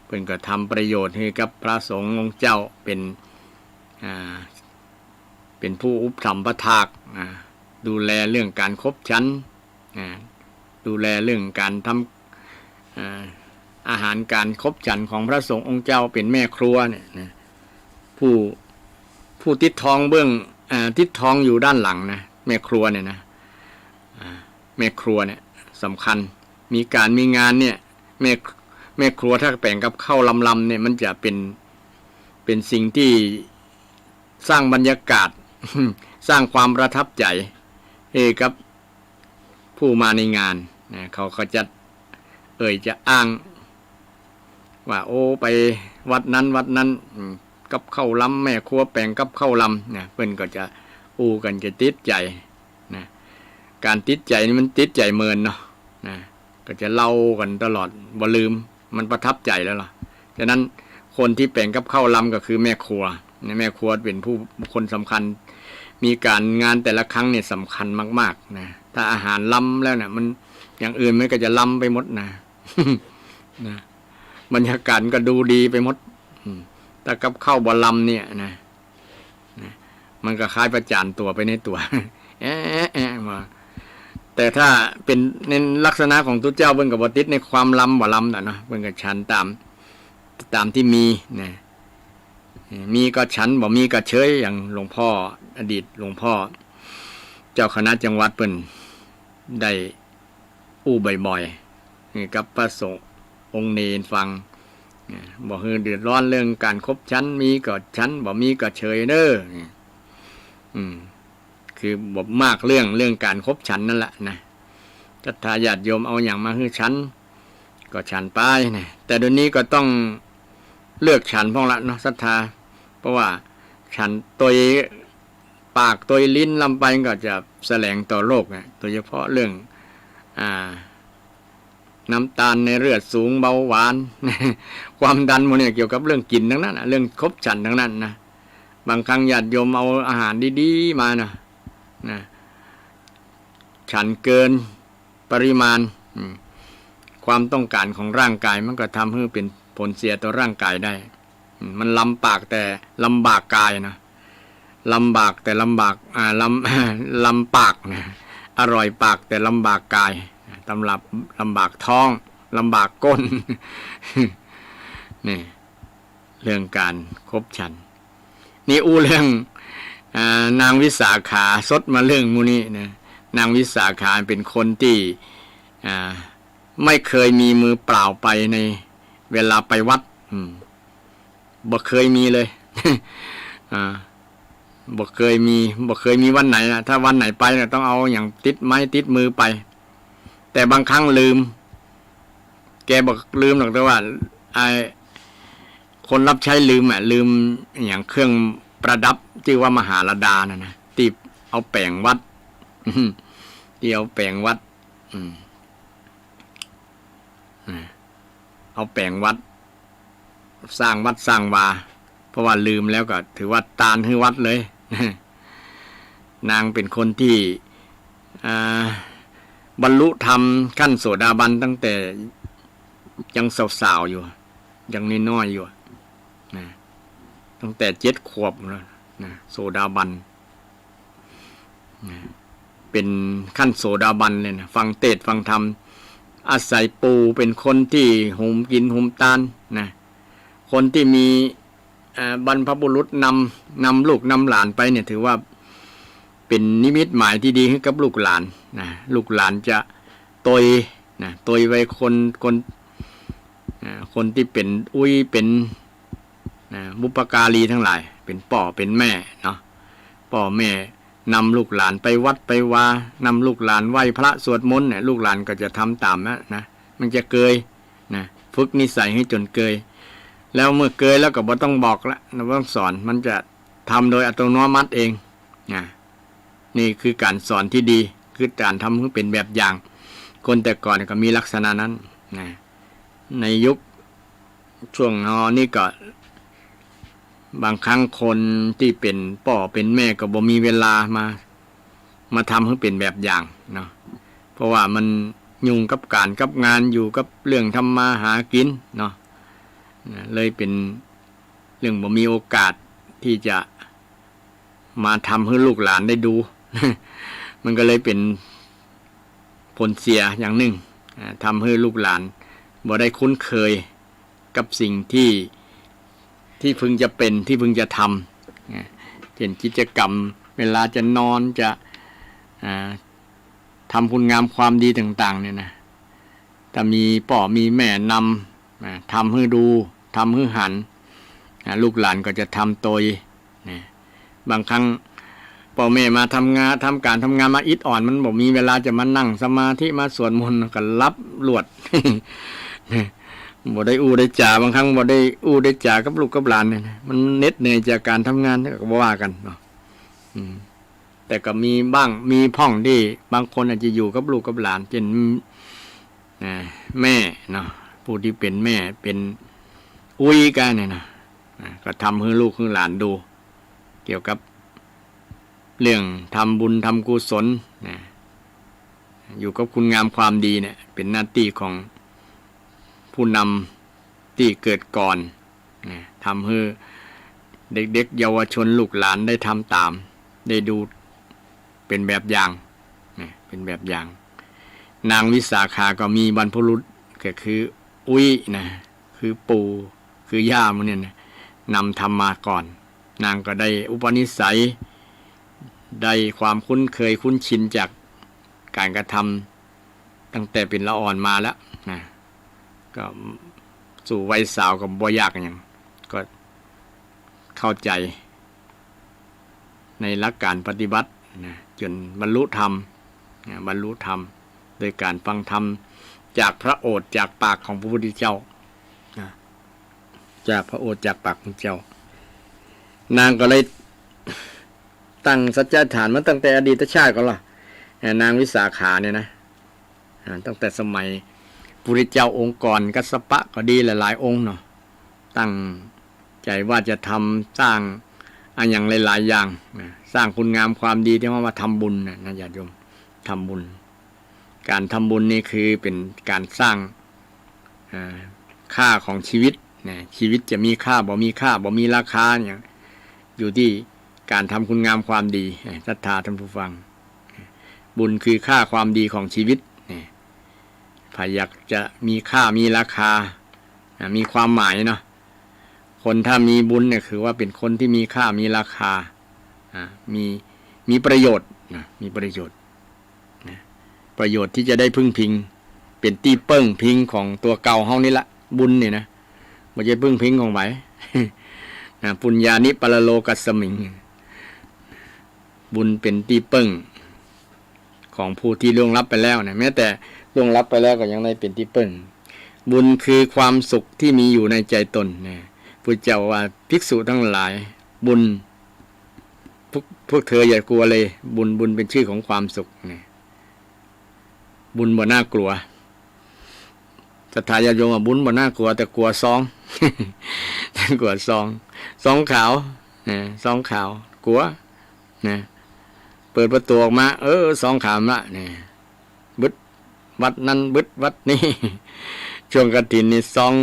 เปิ้นก็ทำประโยชน์ให้กับพระสงฆ์องค์เจ้าเป็นผู้อุปถัมภ์ประทากดูแลเรื่องการคบชั้นดูแลเรื่องการทำอาหารการคบฉันของพระสงฆ์องค์เจ้าเป็นแม่ครัวเนี่ยนะผู้ติดทองติดทองอยู่ด้านหลังนะแม่ครัวเนี่ยนะแม่ครัวเนี่ยสำคัญมีการมีงานเนี่ยแม่ครัวถ้าแป่งกับข้าวลำเนี่ยมันจะเป็นสิ่งที่สร้างบรรยากาศ สร้างความประทับใจให้กับผู้มาในงานนะเขาก็จะจะอ้างว่าโอ้ไปวัดนั้นกับข้าวลำแม่ครัวแป่งกับข้าวลำเนี่ยเพิ่นก็จะอู้กันจะติดใจนะการติดใจนี่มันติดใจเมินเนาะนะก็จะเล่ากันตลอดบ่ลืมมันประทับใจแล้วล่ะฉะนั้นคนที่แป่งกับข้าวลำก็คือแม่ครัวแม่ครัวเป็นผู้คนสำคัญมีการงานแต่ละครั้งเนี่ยสำคัญมากๆนะถ้าอาหารล้ำแล้วเนี่ยมันอย่างอื่นมันก็จะล้ำไปหมดนะ นะบรรยากาศก็ดูดีไปหมดแต่กับข้าวบ่ล้ำเนี่ยนะมันก็คล้ายประจานตัวไปในตัว มาแต่ถ้าเป็นในลักษณะของตุ๊เจ้าเบิ่งกับบ่ติดในความล้ำบ่ล้ำน่ะเนาะเบิ่งกับฉันตามที่มีนะมีก็ฉันบ่มีก็เฉยอย่างหลวงพ่ออดีตหลวงพ่อเจ้าคณะจังหวัดเพิ่นได้อู้บ่อยๆกับพระสงฆ์องค์เนรฟังบ่ฮือเดือดร้อนเรื่องการคบฉันมีก็ฉันบ่มีก็เฉยเด้อคือบ่มากเรื่องการคบฉันนั่นแหละนะศรัทธาญาติโยมเอาอย่างมาคือฉันก็ฉันไปนะแต่เดี๋ยวนี้ก็ต้องเลือกฉันพ้องละเนาะศรัทธาเพราะว่าฉันตัวปากตัวลิ้นลำไปก็จะแสลงต่อโรคนะโดยเฉพาะเรื่องน้ำตาลในเลือดสูงเบาหวาน ความดันพวกนี้เกี่ยวกับเรื่องกินทั้งนั้นเรื่องคบฉันทั้งนั้นนะบางครั้งญาติโยมเอาอาหารดีๆมานะ ฉันเกินปริมาณความต้องการของร่างกายมันก็ทำให้เป็นผลเสียต่อร่างกายได้มันลำบากแต่ลำบากกายนะลำบากแต่ลำบากลำปากนะอร่อยปากแต่ลำบากกายลำบากท้องลำบากก้น นี่เรื่องการคบฉันนี่เรื่องนางวิสาขาสดมาเรื่องมูนี้นะนางวิสาขาเป็นคนที่ไม่เคยมีมือเปล่าไปในเวลาไปวัดบ่เคยมีเลยบ่เคยมีวันไหนนะถ้าวันไหนไปนะต้องเอาอย่างติดไม้ติดมือไปแต่บางครั้งลืมแกบอกลืมหรอกแต่ว่าคนรับใช้ลืมอย่างเครื่องประดับชื่อว่ามหาลดานะที่เอาแป้งวัดที่เอาแป้งวัดเอาแป้งวัดสร้างวัดสร้างวาเพราะว่าลืมแล้วก็ถือว่าตานให้วัดเลย นางเป็นคนที่บรรลุธรรมขั้นโสดาบันตั้งแต่ยังสาวๆอยู่ยังน้อยๆอยู่นะตั้งแต่7 ขวบแล้วนะโสดาบันนะเป็นขั้นโสดาบันเลยนะฟังเทศน์ฟังธรรมอาศัยปูเป็นคนที่หุมกินหุมตาลนะคนที่มีบรรพบุรุษนำลูกนำหลานไปเนี่ยถือว่าเป็นนิมิตหมายที่ดีให้กับลูกหลานนะลูกหลานจะตยนะตยไว้คนที่เป็นเป็นบุปการีทั้งหลายเป็นพ่อเป็นแม่เนาะพ่อแม่นำลูกหลานไปวัดไปวานำลูกหลานไหว้พระสวดมนต์เนี่ยลูกหลานก็จะทำตามนะมันจะเกยนะฝึกนิสัยให้จนเกยแล้วเมื่อเกยแล้วก็บ่ต้องบอกละเราต้องสอนมันจะทำโดยอัตโนมัติเองนะนี่คือการสอนที่ดีคือการทำให้เป็นแบบอย่างคนแต่ก่อนก็มีลักษณะนั้นนะในยุคช่วงนี้ก็บางครั้งคนที่เป็นพ่อเป็นแม่ก็บ่มีเวลามาทำให้เป็นแบบอย่างเนาะเพราะว่ามันยุ่งกับการกับงานอยู่กับเรื่องทำมาหากินเนาะเลยเป็นเรื่องบ่มีโอกาสที่จะมาทำให้ลูกหลานได้ดู มันก็เลยเป็นผลเสียอย่างหนึ่งทำให้ลูกหลานบ่ได้คุ้นเคยกับสิ่งที่พึงจะเป็นที่พึงจะทำเช่นกิจกรรมเวลาจะนอนจะทำคุณงามความดีต่างๆเนี่ยนะถ้ามีพ่อมีแม่นำทำให้ดูทำให้หันลูกหลานก็จะทำโดยบางครั้งพ่อแม่มาทำการทำงานมาอิดอ่อนมันบอกมีเวลาจะมานั่งสมาธิมาสวดมนต์ก็รับลวด บ่ได้ได้จ่าบางครั้งบ่ได้ได้จ่ากับลูกกับหลานเนี่ยมันเหน็ดเหนื่อยจากการทำงานก็บ่ว่ากันเนาะแต่ก็มีบ้างมีพ่องที่บางคนอาจจะอยู่กับลูกกับหลานเช่นแม่เนาะผู้ที่เป็นแม่เป็นกันเนี่ยนะก็ทำให้ลูกให้หลานดูเกี่ยวกับเรื่องทำบุญทำกุศลอยู่กับคุณงามความดีเนี่ยเป็นหน้าที่ของผู้นำที่เกิดก่อนทำให้เด็กๆเยาวชนลูกหลานได้ทำตามได้ดูเป็นแบบอย่างเป็นแบบอย่างนางวิสาขาก็มีบรรพบุรุษก็คือนะคือปู่คือย่ามันเนี่ยนำทำมาก่อนนางก็ได้อุปนิสัยได้ความคุ้นเคยคุ้นชินจากการกระทำตั้งแต่เป็นละอ่อนมาแล้วนะก็สู่วัยสาวกับบ่ยากอย่างก็เข้าใจในหลักการปฏิบัตินะจนบรรลุธรรมโดยการฟังธรรมจากพระโอษฐ์จากปากของพระพุทธเจ้าจากพระโอษฐ์จากปากของเจ้านางก็เลยตั้งสัจฐานมาตั้งแต่อดีตชาติก็ล่ะนางวิสาขาเนี่ยนะตั้งแต่สมัยพระพุทธเจ้าองค์ก่อนกัสสปะก็ดีหลายๆองค์เนาะตั้งใจว่าจะทำสร้างอย่างหลายๆอย่างสร้างคุณงามความดีที่ว่ามาทำบุญนะญาติโยม ทำบุญการทำบุญนี่คือเป็นการสร้างค่าของชีวิตนะชีวิตจะมีค่าบ่มีค่าบ่มีราคาเนี่ยอยู่ที่การทำคุณงามความดีศรัทธาท่านผู้ฟังบุญคือค่าความดีของชีวิตถ้าอยากจะมีค่ามีราคามีความหมายเนาะคนถ้ามีบุญเนี่ยคือว่าเป็นคนที่มีค่ามีราคามีประโยชน์มีประโยชน์ประโยชน์ที่จะได้พึ่งพิงเป็นตีเปิ้งพิงของตัวเก่าเฮานี่ละบุญเนี่ยนะไม่ใช่พึ่งพิงของไหนปุญญานิปรโลกัสสมิงบุญเป็นตีเปิ้งของผู้ที่ล่วงลับไปแล้วนะแม้แต่ล่วงลับไปแล้วก็ยังได้เป็นตีเปิ้งบุญคือความสุขที่มีอยู่ในใจตนนะพุทธเจ้าว่าภิกษุทั้งหลายบุญพวกเธออย่ากลัวเลยบุญเป็นชื่อของความสุขนะบุญบ่น่ากลัวศรัทธาญาติโยมบุญบ่น่ากลัวแต่กลัวซอง กลัวซองขาวนะซองขาวกลัวนะเปิดประตูออกมาซองขาวละนี่บึดวัดนั้นบึดวัดนี้ ช่วงกฐินนี่ซอง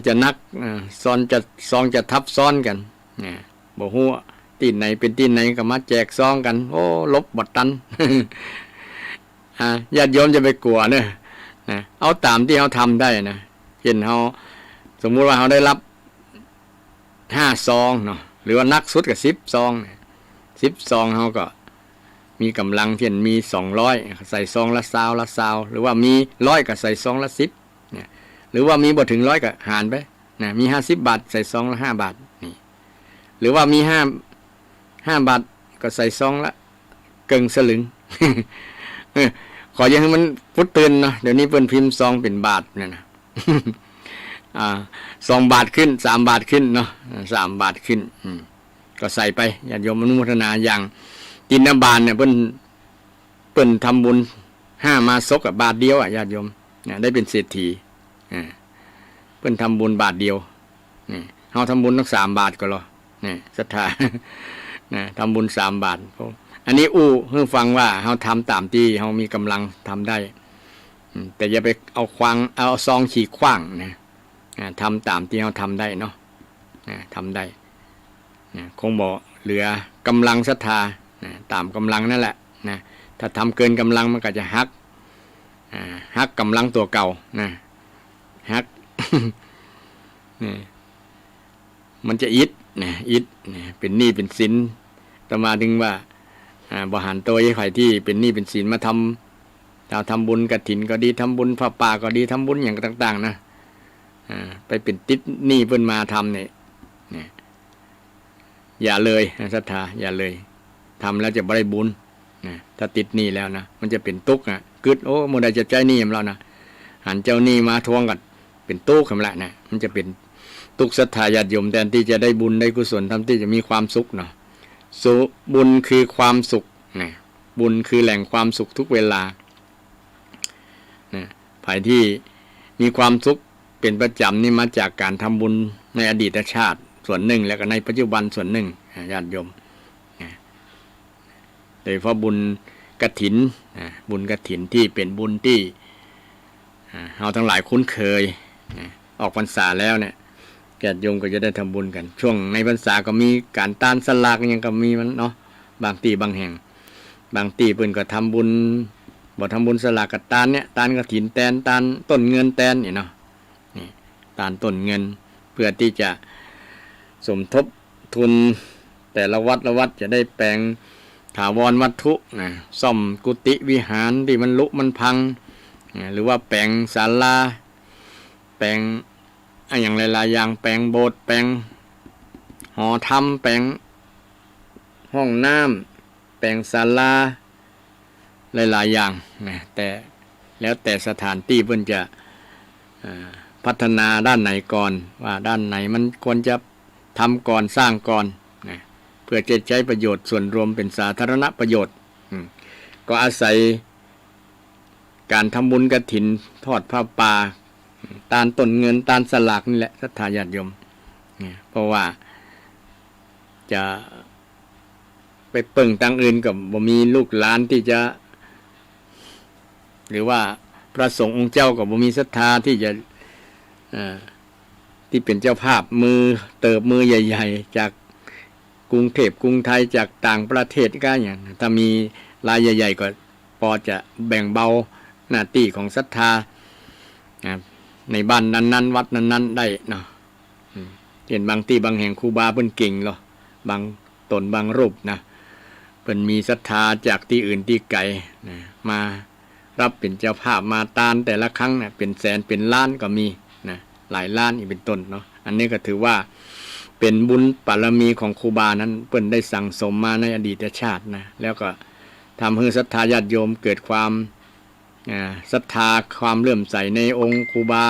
จะนักซองจะทับซ้อนกันบ่ฮู้ตีนไหนเป็นตีนไหนก็มาแจกซองกันโอ้ลบบัดตัน ญาติโยมจะไปกลัวเนี่ยนะเอาตามที่เขาทำได้นะเช่นเขาสมมุติว่าเขาได้รับ5 ซองเนาะหรือว่านักสุดกับ10 ซอง10 ซองเขาก็มีกำลังเช่นมี200ใส่ซองละ20หรือว่ามี100ก็ใส่ซองละ10เนี่ยหรือว่ามีบ่ถึง100ก็หารไปนะมี50 บาทใส่ซองละ5 บาทนี่หรือว่ามี5 บาทก็ใส่ซองละกึ่งสลึง ขออย่างให้มันพุทธตื่นเนาะเดี๋ยวนี้เพิ่นพิมพ์ซองเป็นบาทเนี่ยนะ 2 บาทขึ้น3 บาทขึ้นเนาะ3 บาทขึ้นก็ใส่ไปญาติโยมอนุโมทนาอย่างตินบาลเนี่ยเพิ่นทำบุญ5 มาซกบาทเดียวญาติโยมเนี่ยได้เป็นเศรษฐีเพิ่นทำบุญบาทเดียวนี่เฮาทำบุญตั้ง3 บาทก็รอนี่ศรัทธาทำบุญ3 บาทอันนี้ให้ฟังว่าเฮาทำตามที่เฮามีกำลังทำได้แต่อย่าไปเอาซองฉีกขว้างนะทำตามที่เฮาทำได้เนาะทำได้คงบอกเหลือกำลังศรัทธาตามกำลังนั่นแหละนะถ้าทำเกินกำลังมันก็จะฮักกำลังตัวเก่านะฮัก มันจะอิดเป็นหนี้เป็นสินต่อมาถึงว่าบริหารตัวใครที่เป็นหนี้เป็นสินมาทำบุญกฐินก็ดีทำบุญพระป่าก็ดีทำบุญอย่างต่างๆนะไปเป็นติดหนี้เพิ่นมาทำเนี่ยอย่าเลยศรัทธาอย่าเลยทำแล้วจะบ่ได้บุญถ้าติดหนี้แล้วนะมันจะเป็นทุกข์กึดโอ้เมื่อใดจะจ่ายหนี้ของเรานะหันเจ้าหนี้มาทวงกันเป็นทุกข์คำละนะมันจะเป็นทุกข์ศรัทธาญาติโยมแทนที่จะได้บุญได้กุศลทำที่จะมีความสุขเนาะบุญคือความสุขนะบุญคือแหล่งความสุขทุกเวลาฝ่ายที่มีความสุขเป็นประจำนี่มาจากการทำบุญในอดีตชาติส่วนหนึ่งแล้วก็ในปัจจุบันส่วนหนึ่งญาติโยมโดยเฉพาะบุญกฐินบุญกฐินที่เป็นบุญที่เราทั้งหลายคุ้นเคยออกพรรษาแล้วเนี่ยญาติโยมก็จะได้ทำบุญกันช่วงในพรรษาก็มีการตานสลากยังก็มีมันเนาะบางที่บางแห่งบางที่เพิ่นก็ทำบุญบ่ทำบุญสลากกับตานเนี่ยตานกฐินแตนตานต้นเงินแตนนี่เนาะนี่ตานต้นเงินเพื่อที่จะสมทบทุนแต่ละวัดจะได้แปลงถาวรวัตถุซ่อมกุฏิวิหารที่มันลุมันพังหรือว่าแปลงศาลาแปลงอย่างหลายๆอย่างแปลงโบสถ์แปลงหอธรรมแปลงห้องน้ำแปลงศาลาหลายๆอย่างนะแต่แล้วแต่สถานที่เพิ่นจะพัฒนาด้านไหนก่อนว่าด้านไหนมันควรจะทำก่อนสร้างก่อนนะเพื่อจะใช้ประโยชน์ส่วนรวมเป็นสาธารณประโยชน์ก็อาศัยการทำบุญกฐินทอดผ้าป่าตานต้นเงินตานสลากนี่แหละศรัทธาญาติโยมเพราะว่าจะ ไปเปิ่งตังอื่นกับบ่มีลูกหลานที่จะหรือว่าพระสงฆ์องค์เจ้ากับบ่มีศรัทธาที่จะที่เป็นเจ้าภาพมือเติบมือใหญ่ๆจากกรุงเทพกรุงไทยจากต่างประเทศก็อย่างถ้ามีรายใหญ่ๆก็พอจะแบ่งเบาหน้าที่ของศรัทธาในบ้านนั้นๆวัดนั้นๆได้เนาะเห็นบางที่บางแห่งครูบาเพิ่นเก่งหรอบางตนบางรูปนะเพิ่นมีศรัทธาจากที่อื่นที่ไกลนะมารับเป็นเจ้าภาพมาตานแต่ละครั้งนะเป็นแสนเป็นล้านก็มีนะหลายล้านอีกเป็นต้นเนาะอันนี้ก็ถือว่าเป็นบุญบารมีของครูบานั้นเพิ่นได้สั่งสมมาในอดีตชาตินะแล้วก็ทำให้ศรัทธาญาติโยมเกิดความศรัทธาความเลื่อมใสในองค์ครูบา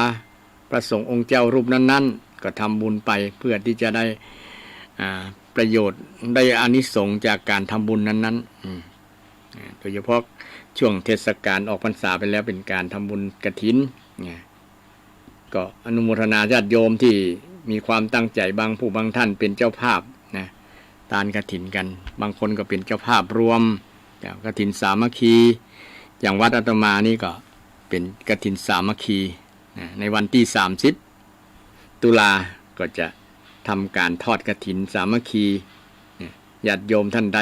พระสงฆ์องค์เจ้ารูปนั้นๆก็ทำบุญไปเพื่อที่จะได้ประโยชน์ได้อานิสงส์จากการทำบุญนั้นๆโดยเฉพาะช่วงเทศกาลออกพรรษาไปแล้วเป็นการทำบุญกฐินก็อนุโมทนาญาติโยมที่มีความตั้งใจบางผู้บางท่านเป็นเจ้าภาพนะทานกฐินกันบางคนก็เป็นเจ้าภาพรวมกฐินสามัคคีอย่างวัดอาตมานี่ก็เป็นกฐินสามัคคีในวันที่30 ตุลาก็จะทำการทอดกฐินสามัคคีญาติโยมท่านใด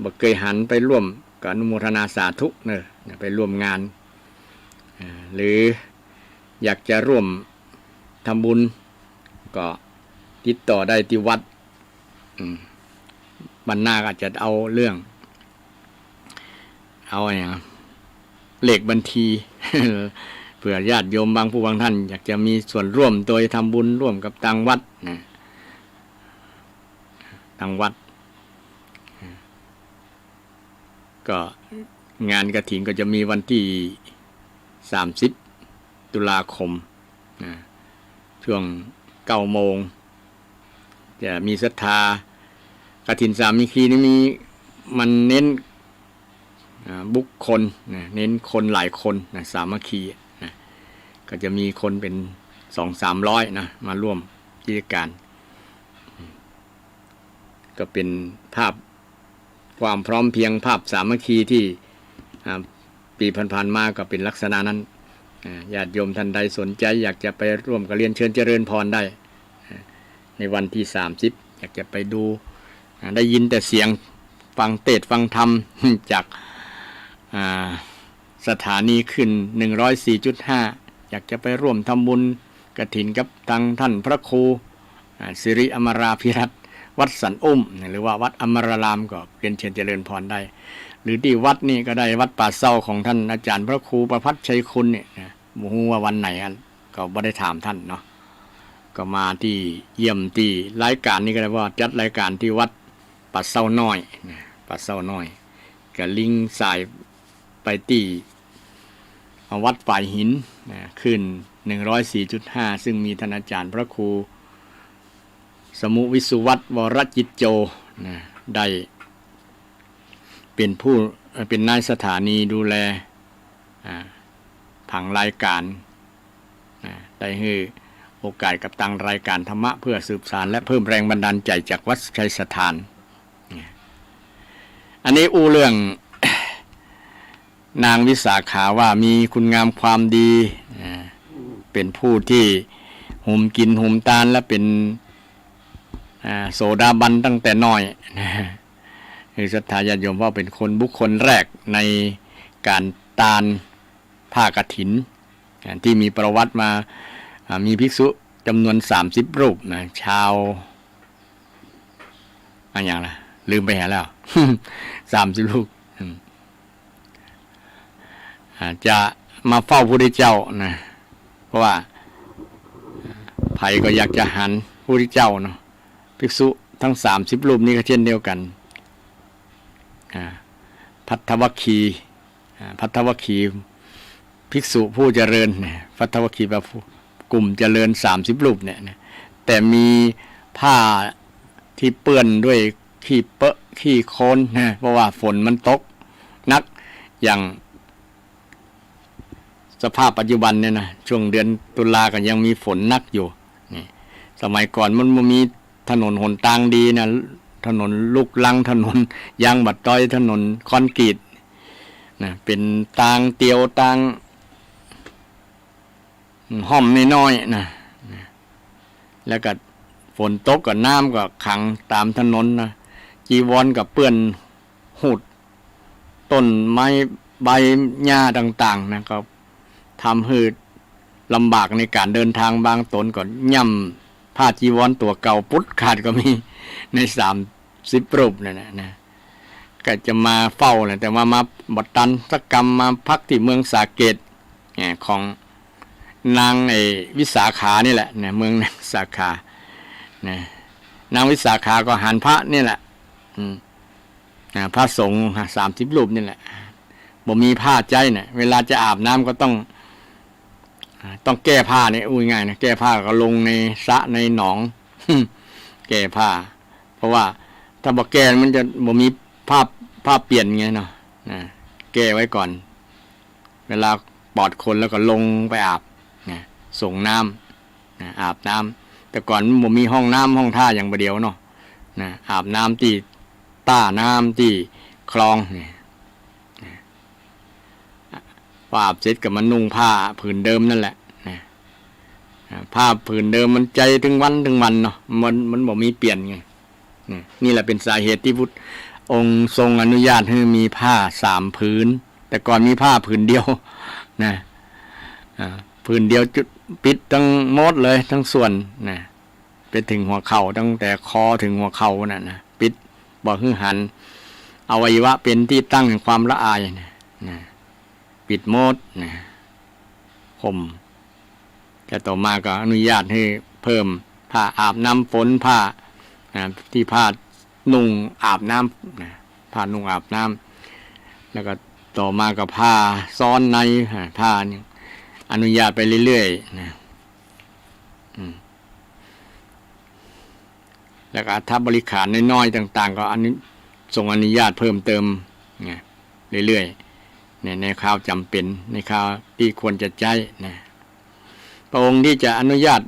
บ่เคยหันไปร่วมก็อนุโมทนาสาธุไปร่วมงานหรืออยากจะร่วมทำบุญก็ติดต่อได้ที่วัดบรรณาอาจจะเอาเรื่องอย่างเลขบัญชี เผื่อญาติโยมบางผู้บางท่านอยากจะมีส่วนร่วมโดยทำบุญร่วมกับทางวัดนะทางวัดก็งานกฐินก็จะมีวันที่30 ตุลาคมนะช่วง9 โมงจะมีศรัทธากฐินสามัคคีนี่มีมันเน้นบุคคลนะเน้นคนหลายคนนะสามัคคีนะก็จะมีคนเป็น200-300นะมาร่วมกิจการก็เป็นภาพความพร้อมเพียงภาพสามัคคีที่ปีผ่านๆมาก็เป็นลักษณะนั้นญาติโยมท่านใดสนใจอยากจะไปร่วมกับเรียนเชิญเจริญพรได้ในวันที่30อยากจะไปดูได้ยินแต่เสียงฟังเทศน์ฟังธรรมจากสถานีขึ้น 104.5 อยากจะไปร่วมทำบุญกฐินกับทางท่านพระครูสิริอมราภิรัตน์วัดสันอุ้มหรือว่าวัดอมรารามก็เรียนเชิญเจริญพรได้หรือที่วัดนี่ก็ได้วัดป่าเศร้าของท่านอาจารย์พระครูประภัสชัยคุณเนี่ยบ่ฮู้ว่าวันไหนก็บ่ได้ถามท่านเนาะก็มาที่เยี่ยมที่รายการนี้ก็ได้ว่าจัดรายการที่วัดป่าเศร้าน้อยป่าเศร้าน้อยก็ลิงสายไปที่วัดฝ่ายหินขึ้น 104.5 ซึ่งมีท่านอาจารย์พระครูสมุวิสุวัตรวรจิตโจได้เป็นนายสถานีดูแลผังรายการได้ให้โอกาสกับตังรายการธรรมะเพื่อสืบสานและเพิ่มแรงบันดาลใจจากวัดชัยสถานอันนี้เรื่อง นางวิสาขาว่ามีคุณงามความดีเป็นผู้ที่หุมกินหุมตาลและเป็นโสดาบันตั้งแต่น้อยคือศรัทธาญาติโยมว่าเป็นบุคคลแรกในการตานผ้ากฐินที่มีประวัติมามีภิกษุจำนวน30 รูปนะชาวอะไรอย่างละลืมไปแล้ว 30 รูปจะมาเฝ้าพระพุทธเจ้านะเพราะว่าไผก็อยากจะหันพระพุทธเจ้าเนาะภิกษุทั้ง30 รูปนี้ก็เช่นเดียวกันภัททวัคคีภิกษุผู้เจริญภัททวัคคีแบบกลุ่มเจริญ30 รูปเนี่ยแต่มีผ้าที่เปื้อนด้วยขี้โคลนนะเพราะว่าฝนมันตกนักอย่างสภาพปัจจุบันเนี่ยนะช่วงเดือนตุลาก็ยังมีฝนนักอยู่นี่สมัยก่อนมันมีถนนหนทางดีนะ ถนนลูกลังถนนยางบัดต้อยถนนคอนกรีตนะเป็นตางเตียวตางห้อมน้อยๆนะแล้วก็ฝนตกกับน้ำก็ขังตามถนนนะจีวรกับเปื้อนหูดต้นไม้ใบหญ้าต่างๆนะก็ทำให้ลำบากในการเดินทางบางตนก่อนย่ำผ้าจีวรตัวเก่าพุดขาดก็มีใน30 รูปนะก็จะมาเฝ้าแหละแต่ว่ามาบัดตันสักกรรมมาพักที่เมืองสาเกตของนางวิสาขานี่แหละเนี่ยเมืองนางวิสาขานะนางวิสาขาก็หันพระนี่แหละพระสงฆ์30 รูปนี่แหละบ่มีผ้าใจเนี่ยเวลาจะอาบน้ำก็ต้องแก้ผ้าเนี่ยอุ้ยง่ายนะแก้ผ้าก็ลงในสระในหนอง แก้ผ้าเพราะว่าถ้าบ่แก้มันจะบ่มีผ้าเปลี่ยนไงเนาะแก้ไว้ก่อนเวลาปลอดคนแล้วก็ลงไปอาบส่งน้ำอาบน้ำแต่ก่อนมันบ่มีห้องน้ำห้องท่าอย่างเดียวเนาะอาบน้ำที่ต้าน้ำที่คลองเนี่ยพออาบเสร็จก็มานุ่งผ้าผืนเดิมนั่นแหละผ้าผืนเดิมมันใจถึงวันเนาะมันบ่มีเปลี่ยนไงนี่แหละเป็นสาเหตุที่พุทธองค์ทรงอนุญาตให้มีผ้า3 ผืนแต่ก่อนมีผ้าผืนเดียวนะผืนเดียวจุดปิดทั้งหมดเลยทั้งส่วนนะไปถึงหัวเข่าตั้งแต่คอถึงหัวเข่านะปิดบ่ให้หันอวัยวะเป็นที่ตั้งแห่งความละอายนะปิดหมดนะห่มแต่ต่อมาก็อนุญาตให้เพิ่มผ้าอาบน้ำฝนผ้าที่ผ้านุ่งอาบน้ำนะผ้านุ่งอาบน้ำแล้วก็ต่อมาก็ผ้าซ้อนในผ้านี่อนุญาตไปเรื่อยๆนะแล้วก็ถ้าบริขารน้อยๆต่างๆก็อันนี้ส่งอนุญาตเพิ่มเติมเรื่อยๆในข้าวจำเป็นในข้าวที่ควรจะใช้นะพระองค์ที่จะอนุญาต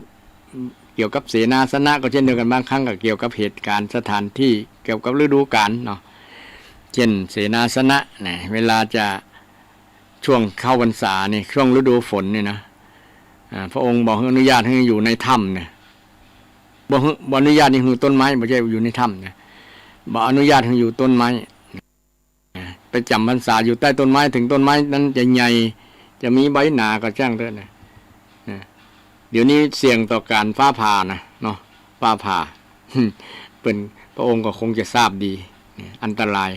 เกี่ยวกับเสนาสนะก็เช่นเดียวกันบางครั้งก็เกี่ยวกับเหตุการณ์สถานที่เกี่ยวกับฤดูกาลเนาะเช่นเสนาสนะเนี่ยเวลาจะช่วงเข้าพรรษาเนี่ยช่วงฤดูฝนเนี่ยนะพระองค์บอกให้อนุญาตให้อยู่ในถ้ำเนี่ยบ่อนุญาตให้อยู่ต้นไม้ไม่ใช่อยู่ในถ้ำนะบ่อนุญาตให้อยู่ต้นไม้ไปจำพรรษาอยู่ใต้ต้นไม้ถึงต้นไม้นั้นจะใหญ่จะมีใบหนาก็ช่างเถอะนะเดี๋ยวนี้เสี่ยงต่อการฟ้าผ่านะเนาะฟ้าผ่าเป็นพระองค์ก็คงจะทราบดีอันตราย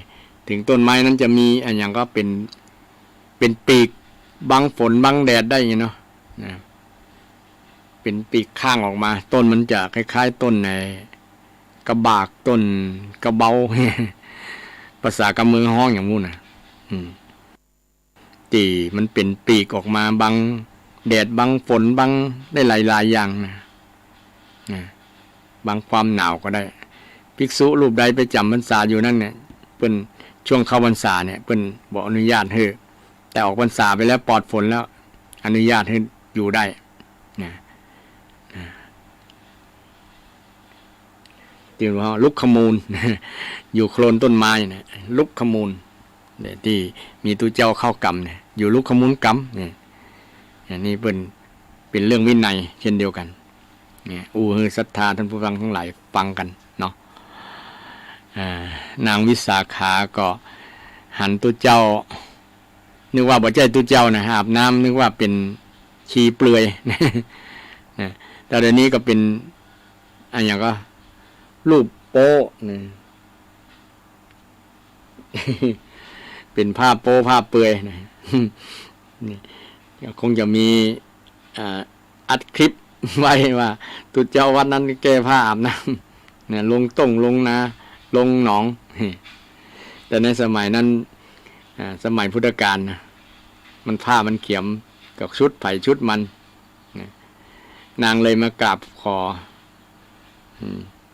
ถึงต้นไม้นั้นจะมีอันอย่างก็เป็นปีกบังฝนบังแดดได้เนาะเป็นปีกข้างออกมาต้นมันจะคล้ายๆต้นกระบากต้นกระเบาภาษากำเมืองห้องอย่างงู้นนะตีมันเป็นปีกออกมาบังแดดบังฝนบังได้หลายๆอย่างนะบังความหนาวก็ได้ภิกษุรูปใดไปจำพรรษาอยู่นั่นเนี่ยเป็นช่วงเข้าพรรษาเนี่ยเป็นบอกอนุญาตให้แต่ออกพรรษาไปแล้วปลอดฝนแล้วอนุญาตให้อยู่ได้นะที่ว่าลุกขมูล อยู่โคลนต้นไม้เนี่ยลุกขมูลเนี่ยที่มีตัวเจ้าเข้ากรรมเนี่ยอยู่ลุกขมูลกรรมเนี่ยอย่างนี้เป็นเรื่องวินัยเช่นเดียวกันเนี่ยฮือศรัทธาท่านผู้ฟังทั้งหลายฟังกันเนาะนางวิสาขาก็หันตัวเจ้านึกว่าบ่ใช่ตัวเจ้านะอาบน้ำนึกว่าเป็นชีเปลือยแต่เดี๋ยวนี้ก็เป็นอันอย่างก็รูปโป๊นะเป็นผ้าโป๊ผ้าเปลือยนะนี่คงจะมีอัดคลิปไว้ว่าตุเจ้าวัดนั้นแก้ผ้าอาบน้ำเนี่ยลงต้งลงนาลงหนองแต่ในสมัยนั้นสมัยพุทธกาลนะมันผ้ามันเขียมกับชุดไผ่ชุดมันนางเลยมากราบขอ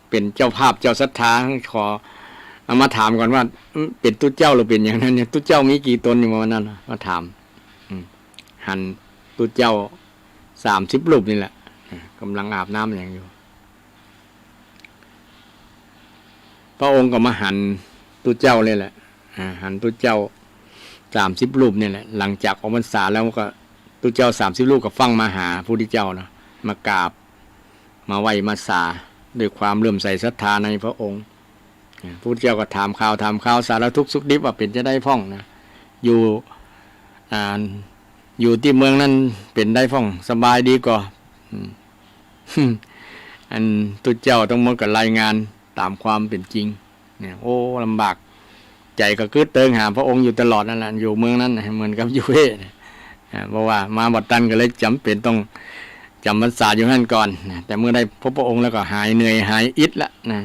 เป็นเจ้าภาพเจ้าศรัทธาขอเอามาถามก่อนว่าเป็นตุเจ้าหรือเป็นอย่างนั้นเนี่ยตุเจ้ามีกี่ตนอยู่วันนั้นมาถามหันตุเจ้า30 รูปนี่แหละกำลังอาบน้ำอย่างอยู่ พระองค์ก็มาหันตุเจ้าเลยแหละหันตุเจ้า30 รูปเนี่ยแหละหลังจากออกพรรษาแล้วก็ตุเจ้า30 รูปก็ฟังมาหาพระพุทธเจ้าเนาะมากราบมาไหว้มาสาด้วยความเลื่อมใสศรัทธาในพระองค์พระพุทธเจ้าก็ถามข่าวสารทุกข์สุขดิบว่าเป็นจะได้พ่องนะอยู่ที่เมืองนั้นเป็นได้พ่องสบายดีกว่าอันตุเจ้าต้องมากับรายงานตามความเป็นจริงเนี่ยโอ้ลำบากใจก็คือเติงหาพระองค์อยู่ตลอดนั่นแหละอยู่เมืองนั้นเหมือนกับอยู่เพราะว่ามาบัดตันก็เลยจำเป็นต้องจำพรรษาอยู่นั่นก่อนนะแต่เมื่อได้พบพระองค์แล้วก็หายเหนื่อยหายอิดละนะ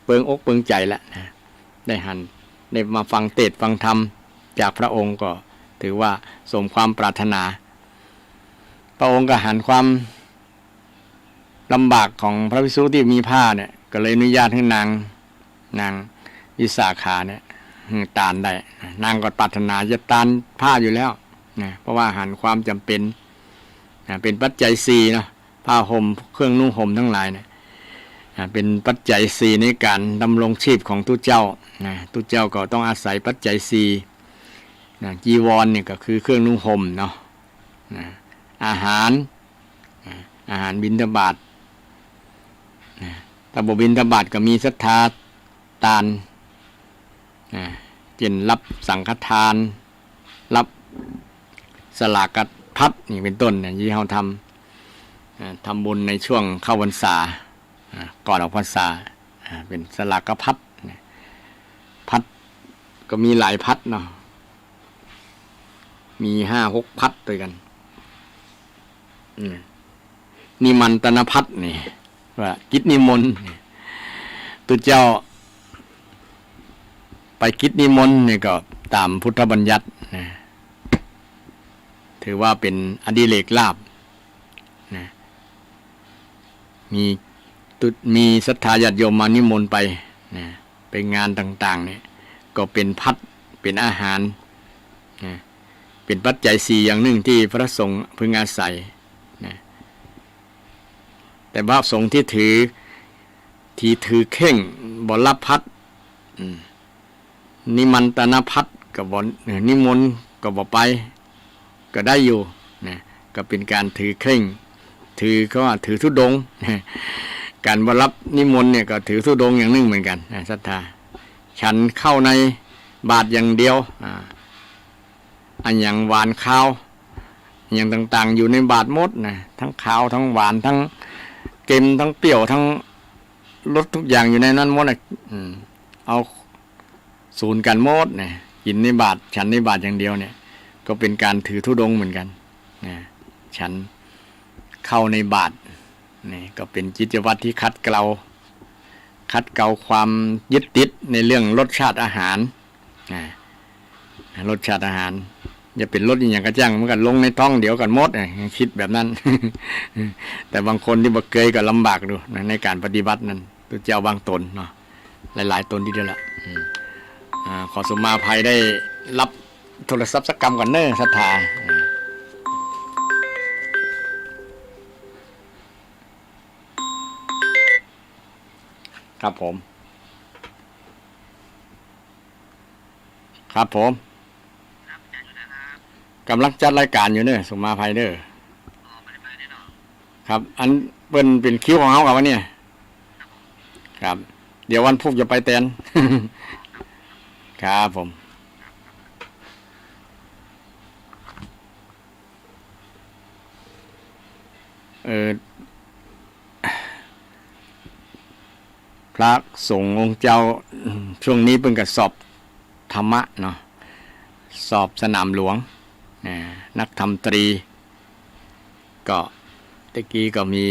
เปิงอกเปิงใจละนะได้มาฟังเทศน์ฟังธรรมจากพระองค์ก็ถือว่าสมความปรารถนาพระองค์ก็หันความลำบากของพระภิกษุที่มีผ้าเนี่ยก็เลยอนุญาตให้นางวิสาขาเนี่ยตานได้นางก็ปรารถนาจะตานผ้าอยู่แล้วนะเพราะว่าหันความจำเป็นเป็นปัจจัย4นะผ้าห่มเครื่องนุ่งห่มทั้งหลายเนี่ยเป็นปัจจัย4ในการดำรงชีพของทุเจ้าทุเจ้าก็ต้องอาศัยปัจจัย4จีวรเนี่ยก็คือเครื่องนุ่งห่มเนาะอาหารบิณฑบาตถ้าบ่บิณฑบาตก็มีศรัทธาทานเช่นรับสังฆทานรับสลากพัดนี่เป็นต้นเนี่ยที่เราทำบุญในช่วงเข้าพรรษาก่อนออกพรรษาเป็นสลากพัดพัดก็มีหลายพัดเนาะมี5-6 พัดด้วยกันนิมันตนพัดนี่ว่ากิจนิมนต์ตุเจ้าไปกิจนิมนต์นี่ก็ตามพุทธบัญญัตินะถือว่าเป็นอดิเรกลาภนะมีศรัทธาญาติโยมมานิมนต์ไปนะไปงานต่างๆเนี่ยก็เป็นพัดเป็นอาหารนะเป็นปัจจัย4อย่างหนึ่งที่พระสงฆ์พึงอาศัยนะแต่พระสงฆ์ที่ถือเข่งบ่รับพัดนิมันตนพัดก็บ่นิมนต์ก็บ่ไปก็ได้อยู่นะก็เป็นการถือเคร่งเขาว่าถือธุดงค์การบ่รับนิมนต์เนี่ยก็ถือธุดงค์อย่างหนึ่งเหมือนกันศรัทธาฉันเข้าในบาตรอย่างเดียวอันอย่างหวานข้าวอย่างต่างๆอยู่ในบาตรหมดนะทั้งข้าวทั้งหวานทั้งเค็มทั้งเปรี้ยวทั้งรสทุกอย่างอยู่ในนั้นหมดนะเอาศูนย์กันหมดนะกินในบาตรฉันในบาตรอย่างเดียวเนี่ยก็เป็นการถือธุดงค์เหมือนกันนะฉันเข้าในบาตรนี่ก็เป็นกิจวัตรที่ขัดเกลาความยึดติดในเรื่องรสชาติอาหารรสชาติอาหารอย่าเป็นรสอย่างกระจังมันก็ลงในท้องเดี๋ยวกันหมดคิดแบบนั้น แต่บางคนที่บ่เคยก็ลำบากดูในการปฏิบัตินั้นตัวเจ้าบางตนเนาะหลายๆตนที่เดียวละขอสมมาภัยได้รับโทรศัพท์สักกรรมก่อนเน้อศรัทธาครับผมกำลังจัดรายการอยู่เน้อสมมาภัยเด้อครับอันเป็นคิวของเขากับวันนี้ครับเดี๋ยววันพุธจะไปแตน ครับผมพระสงฆ์องค์เจ้าช่วงนี้เพิ่งกับสอบธรรมะเนาะสอบสนามหลวงนักธรรมตรีก็ตะกี้ก็มี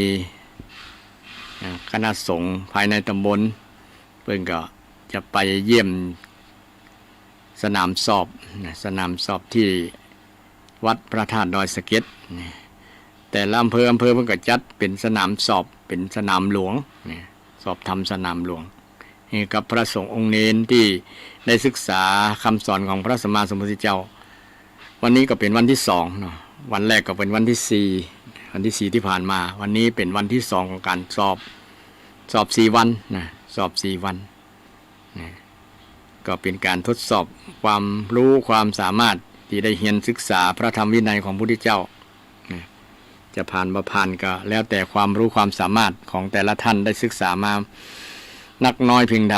คณะสงฆ์ภายในตำบลเพิ่งก็จะไปเยี่ยมสนามสอบที่วัดพระธาตุดอยสะเก็ดแต่ละอำเภอเพิ่งก็จัดเป็นสนามสอบเป็นสนามหลวงสอบทำสนามหลวงให้กับพระสงฆ์องค์เนรที่ได้ศึกษาคำสอนของพระสัมมาสัมพุทธเจ้าวันนี้ก็เป็นวันที่2เนาะวันแรกก็เป็นวันที่4ที่ผ่านมาวันนี้เป็นวันที่2ของการสอบ4 วันนะสอบ4 วัน นะก็เป็นการทดสอบความรู้ความสามารถที่ได้เรียนศึกษาพระธรรมวินัยของพระพุทธเจ้านะจะผ่านบ่ผ่านก็แล้วแต่ความรู้ความสามารถของแต่ละท่านได้ศึกษามานักน้อยเพียงใด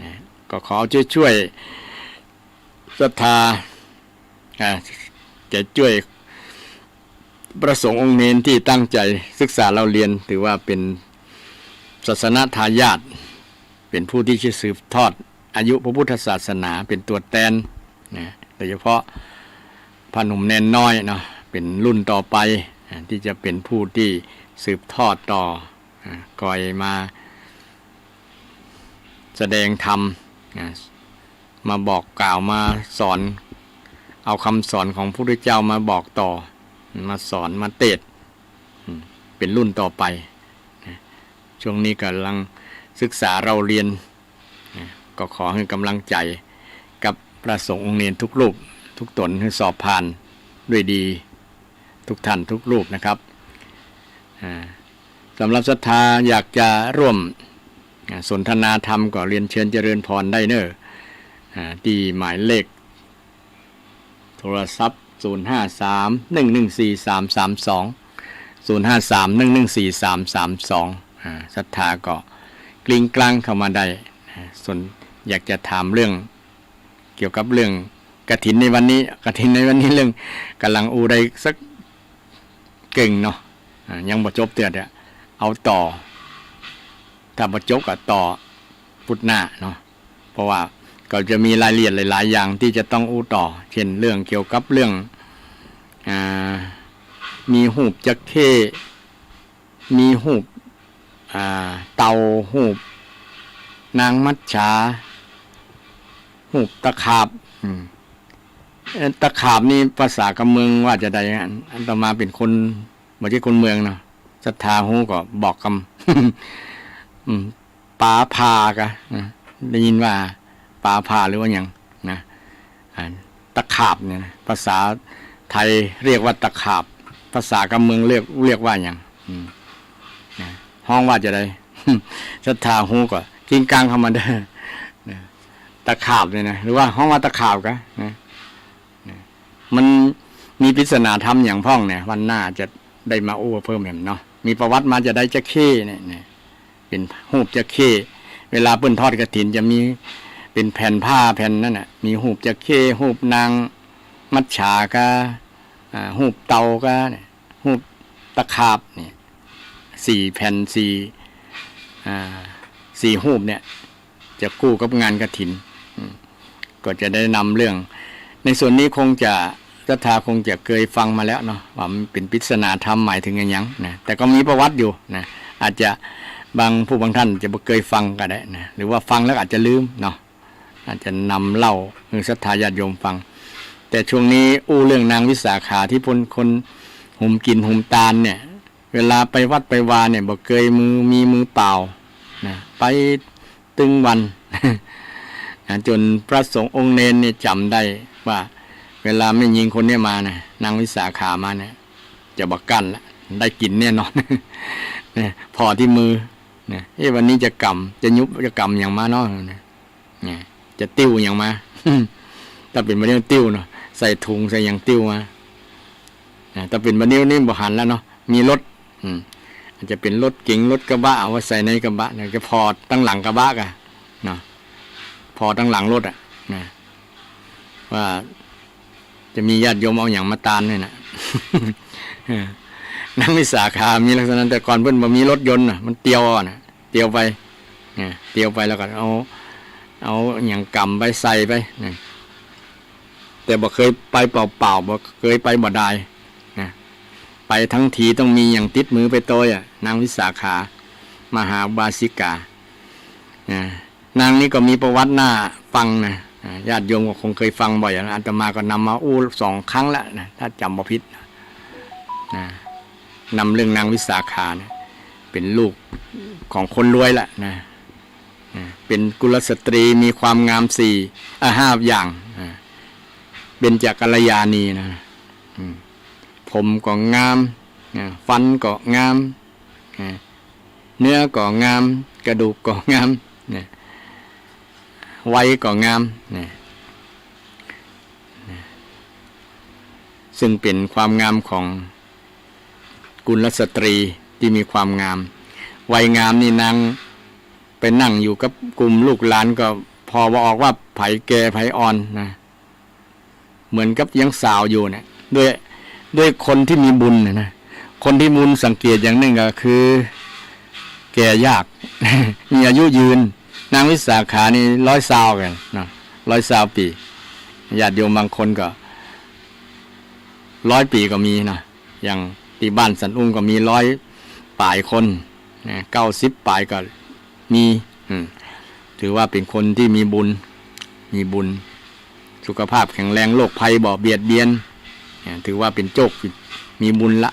นะก็ขอช่วยศรัทธาจะช่วยประสงค์องค์เนรที่ตั้งใจศึกษาเราเรียนถือว่าเป็นศาสนทายาทเป็นผู้ที่จะสืบทอดอายุพระพุทธศาสนาเป็นตัวแทนนะโดยเฉพาะพระหนุ่มเนนน้อยเนาะเป็นรุ่นต่อไปที่จะเป็นผู้ที่สืบทอดต่อก่อยมาแสดงธรรมมาบอกกล่าวมาสอนเอาคำสอนของพระพุทธเจ้ามาบอกต่อมาสอนมาเทศเป็นรุ่นต่อไปช่วงนี้กำลังศึกษาเราเรียนก็ขอให้กำลังใจกับพระสงฆ์องค์เนรทุกรูปทุกตนให้สอบผ่านด้วยดีทุกท่านทุกรูปนะครับสำหรับศรัทธาอยากจะร่วมสนทนาธรรมก็เรียนเชิญเจริญพรได้เนอะที่หมายเลขโทรศัพท์053-114-332 ศรัทธาก็กลิ้งกลางเข้ามาได้ส่วนอยากจะถามเรื่องเกี่ยวกับเรื่องกฐินในวันนี้เรื่องกำลังอูได้สักเก่งเนาะยังบ่จบเตือนเนี่ยเอาต่อถ้าบ่จบก็ต่อพุทธหน้าเนาะเพราะว่าก็จะมีรายละเอียดหลายๆอย่างที่จะต้องอู้ต่อเช่นเรื่องเกี่ยวกับเรื่องมีหูบจักเข้มีหูบเตาหูบนางมัจฉาหูบตะขาบตะขาบนี่ภาษากำเมืองว่าจะได้อันต่อมาเป็นคนไม่ใช่คนเมืองเนาะศรัทธาหูก็บอกคำป่าพากะได้ยินว่าป่าพาหรือว่าอย่างนะตะขาบเนี่ยภาษาไทยเรียกว่าตะขาบภาษากำเมืองเรียกว่าอย่างห้องว่าจะได้ศรัทธาหูก็กิ้งกลางเข้ามาได้ตะขาบเนี่ยนะหรือว่าห้องว่าตะขาบกะนะมันมีปริศนาธรรมอย่างพ่องเนี่ยวันหน้าจะได้มาอู้เพิ่มเห็นเนาะมีประวัติมาจะได้จะเข้เนี่ยเป็นหูบจะเข้เวลาเปิ้นทอดกฐินจะมีเป็นแผ่นผ้าแผ่นนั่นน่ะมีหูบจะเข้หูบนางมัจฉากะหูบเตากะหูบตะขาบเนี่ย4 แผ่น4หูบเนี่ยจะกู้กับงานกฐินก็จะได้นำเรื่องในส่วนนี้คงจะศรัทธาคงจะเคยฟังมาแล้วเนาะว่ามันเป็นปริศนาธรรมหมายถึงอย่างยังนะแต่ก็มีประวัติอยู่นะอาจจะบางท่านจะบ่เคยฟังก็ได้นะหรือว่าฟังแล้วอาจจะลืมเนาะอาจจะนำเล่าให้ศรัทธาญาติโยมฟังแต่ช่วงนี้อู้เรื่องนางวิสาขาที่พลคนหุ่มกินหุ่มตาลเนี่ยเวลาไปวัดไปวาเนี่ยบ่เคยมีมือเปล่านะไปตึงวัน จนพระสงฆ์องค์เนรเนี่ยจำได้ว่าเวลาไม่ยิงคนเนี่ยมานะนางวิสาขามาเนี่ยจะบักกั้นละได้กินแน่นอน เนี่ยพอที่มือเนี่ยวันนี้จะกำจะยุบจะกำอย่างมาเนาะเนี่ยจะติ้วอย่างมา ถ้าเป็นวันนี้ติ้วเนาะใส่ถุงใส่อย่างติ้วมาถ้าเป็นวันนี้นี่บ่หันแล้วเนาะมีรถอาจจะเป็นรถเก๋งรถกระบะเอาไว้ใส่ในกระบะเนี่ยจะพอตั้งหลังกระบะกันเนาะพอตั้งหลังรถอ่ะนะว่าจะมีญาติโยมเอาอย่างมาตานเนี่ยนะ นางวิสาขามีลักษณะแต่ก่อนเพิ่นบ่มีรถยนต์น่ะมันเตียวอ่ะนะเตียวไปเนี่ยเตียวไปแล้วก็เอาอย่างกำไปใส่ไปนะแต่บ่เคยไปเปล่าๆบ่เคยไปบ่ได้นะไปทั้งทีต้องมีอย่างติดมือไปโตยอ่ะนางวิสาขามหาบาสิกานะนางนี้ก็มีประวัติหน้าฟังนะญาติโยมก็คงเคยฟังบ่อยนะอาตมาก็นำมาอู้2 ครั้งแล้วนะถ้าจำบ่ผิดนะนำเรื่องนางวิสาขานะเป็นลูกของคนรวยละนะเป็นกุลสตรีมีความงาม5 อย่างเบญจกัลยาณีนะผมก็งามฟันก็งามเนื้อก็งามกระดูกก็งาม วัยก็งามนะซึ่งเป็นความงามของกุลสตรีที่มีความงามวัยงามนี่นางไปนั่งอยู่กับกลุ่มลูกหลานก็พอว่าออกว่าไผแก่ไผอ่อนนะเหมือนกับยังสาวอยู่เนี่ยด้วยคนที่มีบุญนะคนที่บุญสังเกตอย่างหนึ่งก็คือแก่ยาก มีอายุยืนนางวิสาขานี่120กันนะ120 ปีญาติโยมบางคนก็100 ปีก็มีนะอย่างที่บ้านสันอุ้มก็มี100 ปลายคนนะ90 ปลายก็มีถือว่าเป็นคนที่มีบุญสุขภาพแข็งแรงโรคภัยบ่เบียดเบียนถือว่าเป็นโชคมีบุญละ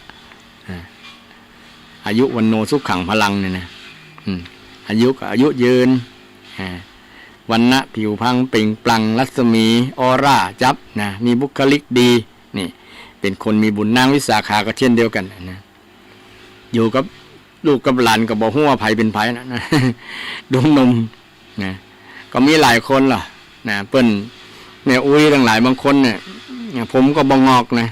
อายุวันโนสุขขังพลังเนี่ยนะอายุก็อายุยืนวันนะผิวพรรณเปล่งปลั่งรัศมีออร่าจับนะมีบุคลิกดีนี่เป็นคนมีบุญนางวิสาขาก็เช่นเดียวกันนะอยู่กับลูกกับหลานก็บอกว่าไผเป็นไผนะดูนมนะก็มีหลายคนล่ะนะเปิ้นแม่อุ้ยทั้งหลายบางคนเนี่ยผมก็บ่งอกนะ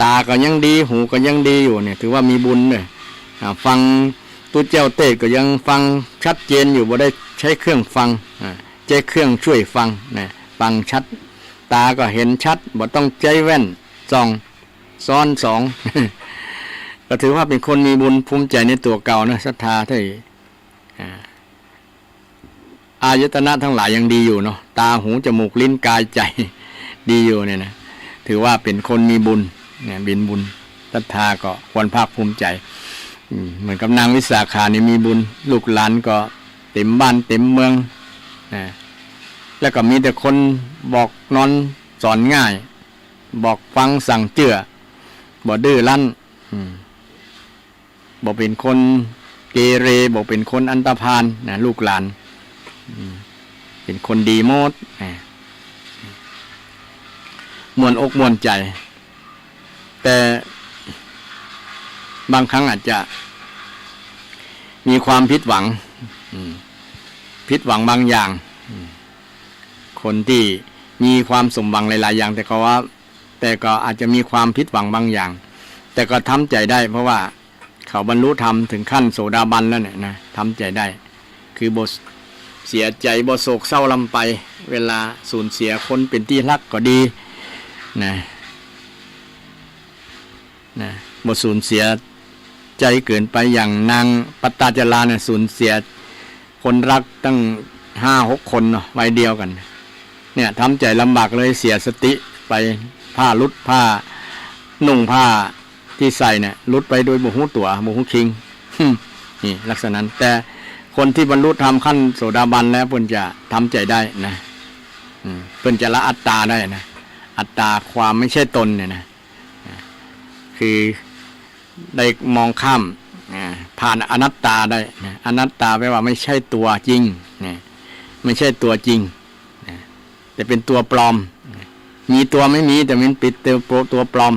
ตาก็ยังดีหูก็ยังดีอยู่เนี่ยถือว่ามีบุญเลยฟังตู้เจ้าเต้ก็ยังฟังชัดเจนอยู่บ่ได้ใช้เครื่องฟังใช้เครื่องช่วยฟังนะฟังชัดตาก็เห็นชัดบ่ต้องใจแว่นส่องซ้อนสอง ก็ถือว่าเป็นคนมีบุญภูมิใจในตัวเก่านะศรัทธาที่อายตนะทั้งหลายยังดีอยู่เนาะตาหูจมูกลิ้นกายใจดีอยู่เนี่ยนะถือว่าเป็นคนมีบุญเนี่ยบินบุญศรัทธาก็ควรภาคภูมิใจเหมือนกับนางวิสาขานี่มีบุญลูกหลานก็เต็มบ้านเต็มเมืองนะแล้วก็มีแต่คนบอกนอนสอนง่ายบอกฟังสั่งเจื่อบ่ดื้อรั้นบ่เป็นคนเกเรบ่เป็นคนอันตพาลนะลูกหลานเป็นคนดีโมดมวนอกมวนใจแต่บางครั้งอาจจะมีความผิดหวังบางอย่างคนที่มีความสมหวังหลายๆอย่างแต่ก็อาจจะมีความผิดหวังบางอย่างแต่ก็ทำใจได้เพราะว่าเขาบรรลุธรรมถึงขั้นโสดาบันแล้วเนี่ยนะทำใจได้คือบ่เสียใจบ่โศกเศร้าลำไปเวลาสูญเสียคนเป็นที่รักก็ดีนะบ่สูญเสียใจเกินไปอย่างนางปัตตาจาราเนี่ยสูญเสียคนรักตั้ง 5-6 คนเนาะวัยเดียวกันเนี่ยทำใจลำบากเลยเสียสติไปผ้าลุดผ้านุ่งผ้าที่ใส่เนี่ยลุดไปโดยบ่ฮู้ตัวบ่ฮู้คิงนี่ลักษณะนั้นแต่คนที่บรรลุธรรมขั้นโสดาบันแล้วเพิ่นจะทำใจได้นะเพิ่นจะละอัตตาได้นะอัตตาความไม่ใช่ตนเนี่ยนะคือได้มองข้ามผ่านอนัตตาได้นะอนัตตาแปลว่าไม่ใช่ตัวจริงนะไม่ใช่ตัวจริงนะแต่เป็นตัวปลอมมีตัวไม่มีแต่มันปิดตัวปลอม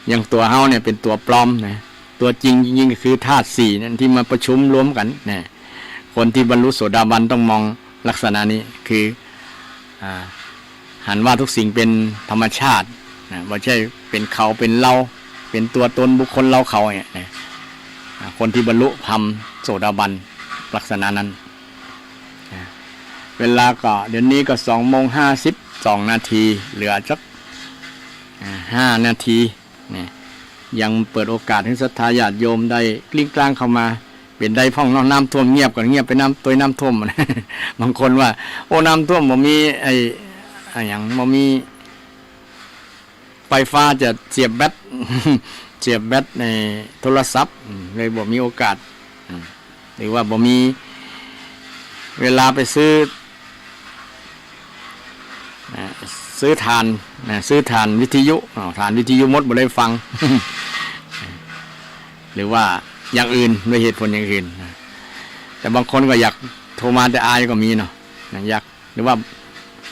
อย่างตัวเฮาเนี่ยเป็นตัวปลอมนะตัวจริงจริงก็คือธาตุสี่นั่นที่มาประชุมรวมกันนะคนที่บรรลุโสดาบันต้องมองลักษณะนี้คือหันว่าทุกสิ่งเป็นธรรมชาตินะไม่ใช่เป็นเขาเป็นเราเป็นตัวตนบุคคลเราเขาเนี่ยนะคนที่บรรลุธรรมโสดาบันลักษณะนั้นนะเวลาก็เดี๋ยวนี้ก็2:52 นาทีเหลือสัก5 นาทีนะยังเปิดโอกาสให้ศรัทธาญาติโยมได้กลิ้งกลางเข้ามาเป็นได้พ่องน้ำท่วมเงียบก่อนเงียบไปน้ำท่วม บางคนว่าโอ้น้ำท่วมบ่มีไอ้อย่างบ่มีไฟฟ้าจะเสียบแบตในโทรศัพท์เลยบ่มีโอกาสหรือว่าบ่มีเวลาไปซื้อทานวิทยุทานวิทยุมดบ่ได้ฟัง หรือว่าอย่างอื่นด้วยเหตุผลอย่างอื่นแต่บางคนก็อยากโทรมาแต่อายก็มีเนาะอยากหรือว่า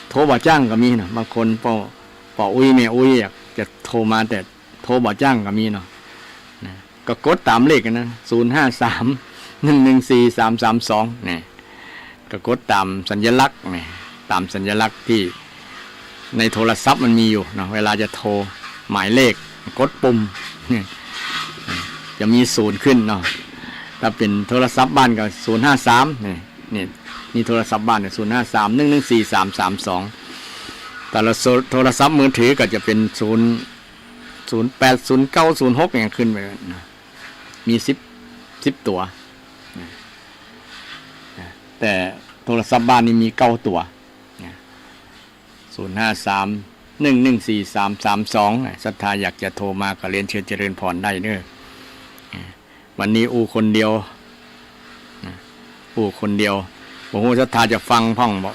โทรบ่จ้างก็มีเนาะบางคนป่ออุ้ยแม่อุ้ยอยากจะโทรมาแต่โทรบ่จ้างก็มีเนาะก็กดตามเลขกันนะ053-114-332เนี่ย ก็กดตามสัญลักษณ์นี่ตามสัญลักษณ์ที่ในโทรศัพท์มันมีอยู่เนาะเวลาจะโทรหมายเลขกดปุ่มจะมีศูนย์ขึ้นเนาะถ้าเป็นโทรศัพท์บ้านก็053นี่โทรศัพท์บ้านเนี่ย053114332แต่ละโทรศัพท์มือถือก็จะเป็น08 09 06อย่างขึ้นไปนะมี10ตัวแต่โทรศัพท์บ้านนี่มี9ตัว053114332ศรัทธาอยากจะโทรมาก็เรียนเชิญเจริญพรได้เด้อวันนี้อูคนเดียวบ่ฮู้ศรัทธาจะฟังพ่องบ่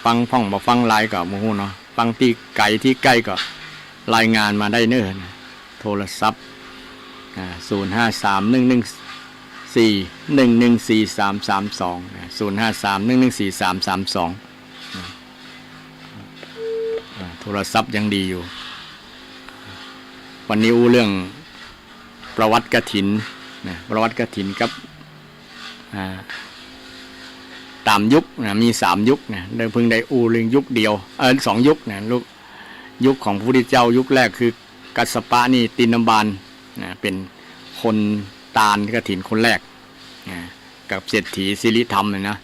ฟังไลน์ก็บ่ฮู้เนาะฟังที่ไกลที่ใกล้ก็รายงานมาได้เด้อโทรศัพท์053114114332053114332โทรศัพท์ยังดีอยู่วันนี้อู้เรื่องประวัติกฐินประวัติกฐินกับตามยุคมี3ยุคเดิมเพิ่งได้อู้เรื่องยุคเดียว2ยุคยุคของพระพุทธเจ้ายุคแรกคือกัสสปะนี่ตินบาลเป็นคนตาลกฐินคนแรกกับเศรษฐีสิริธรรมนะ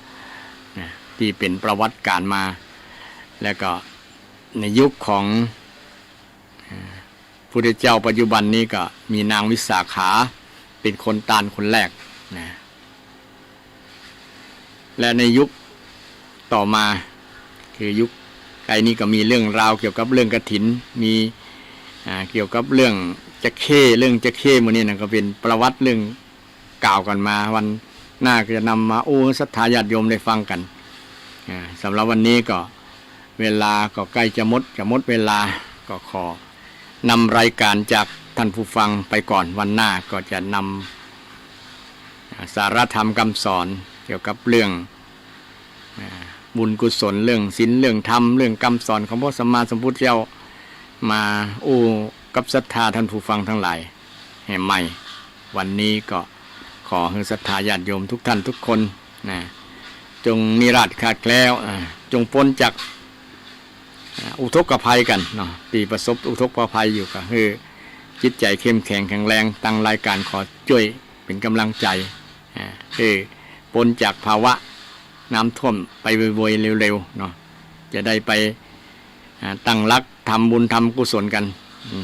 ที่เป็นประวัติการมาแล้วก็ในยุคของพุทธเจ้าปัจจุบันนี้ก็มีนางวิสาขาเป็นคนตาลคนแรกและในยุคต่อมาคือยุคไอ้นี้ก็มีเรื่องราวเกี่ยวกับเรื่องกฐินมีเกี่ยวกับเรื่องจะเข้มื้อนี้ก็เป็นประวัติเรื่องกล่าวกันมาวันหน้าก็จะนำมาศรัทธาญาติโยมได้ฟังกันสำหรับวันนี้ก็เวลาก็ใกล้จะหมดเวลาก็ขอนำรายการจากท่านผู้ฟังไปก่อนวันหน้าก็จะนำสาระธรรมคำสอนเกี่ยวกับเรื่องบุญกุศลเรื่องศีลเรื่องธรรมเรื่องคำสอนของพระสัมมาสัมพุทธเจ้ามากับศรัทธาท่านผู้ฟังทั้งหลายแห่ใหม่วันนี้ก็ขอให้ศรัทธาญาติโยมทุกท่านทุกคนจงนิราศขาดแคล้วจงพ้นจากอุทกภัยกันเนาะที่ประสบอุทกภัยอยู่ก็คือจิตใจเข้มแข็งแข็งแรงตั้งรายการขอช่วยเป็นกำลังใจคือพ้นจากภาวะน้ำท่วมไปไวๆเร็วๆเนาะจะได้ไปตั้งรักทำบุญทำกุศลกัน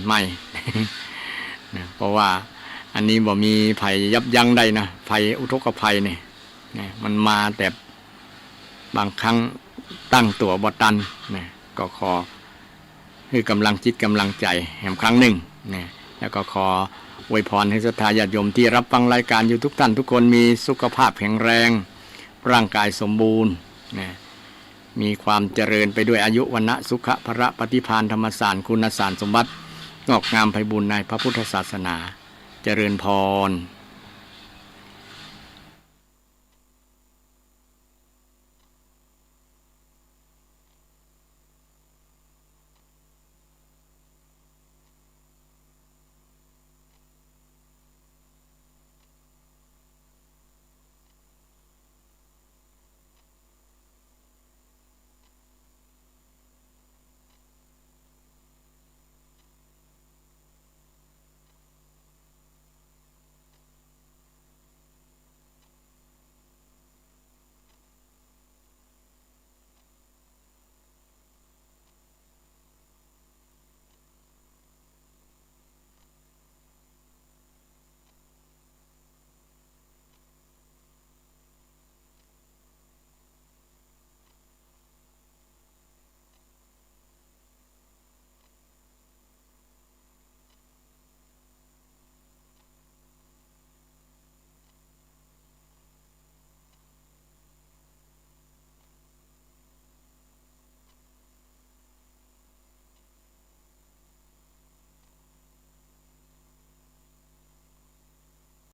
ไม่ เพราะว่าอันนี้บ่มีภัยยับยั้งได้นะภัยอุทกภัยเนี่ยมันมาแต่บางครั้งตั้งตัวบ่ตันก็ขอคือกำลังจิตกำลังใจแห่งครั้งหนึ่งแล้วก็ขออวยพรให้ศรัทธาญาติโยมที่รับฟังรายการอยู่ทุกท่านทุกคนมีสุขภาพแข็งแรงร่างกายสมบูรณ์มีความเจริญไปด้วยอายุวรรณะสุขภระปฏิภาณธรรมสารคุณสารสมบัติงอกงามไพบูลย์ในพระพุทธศาสนาเจริญพร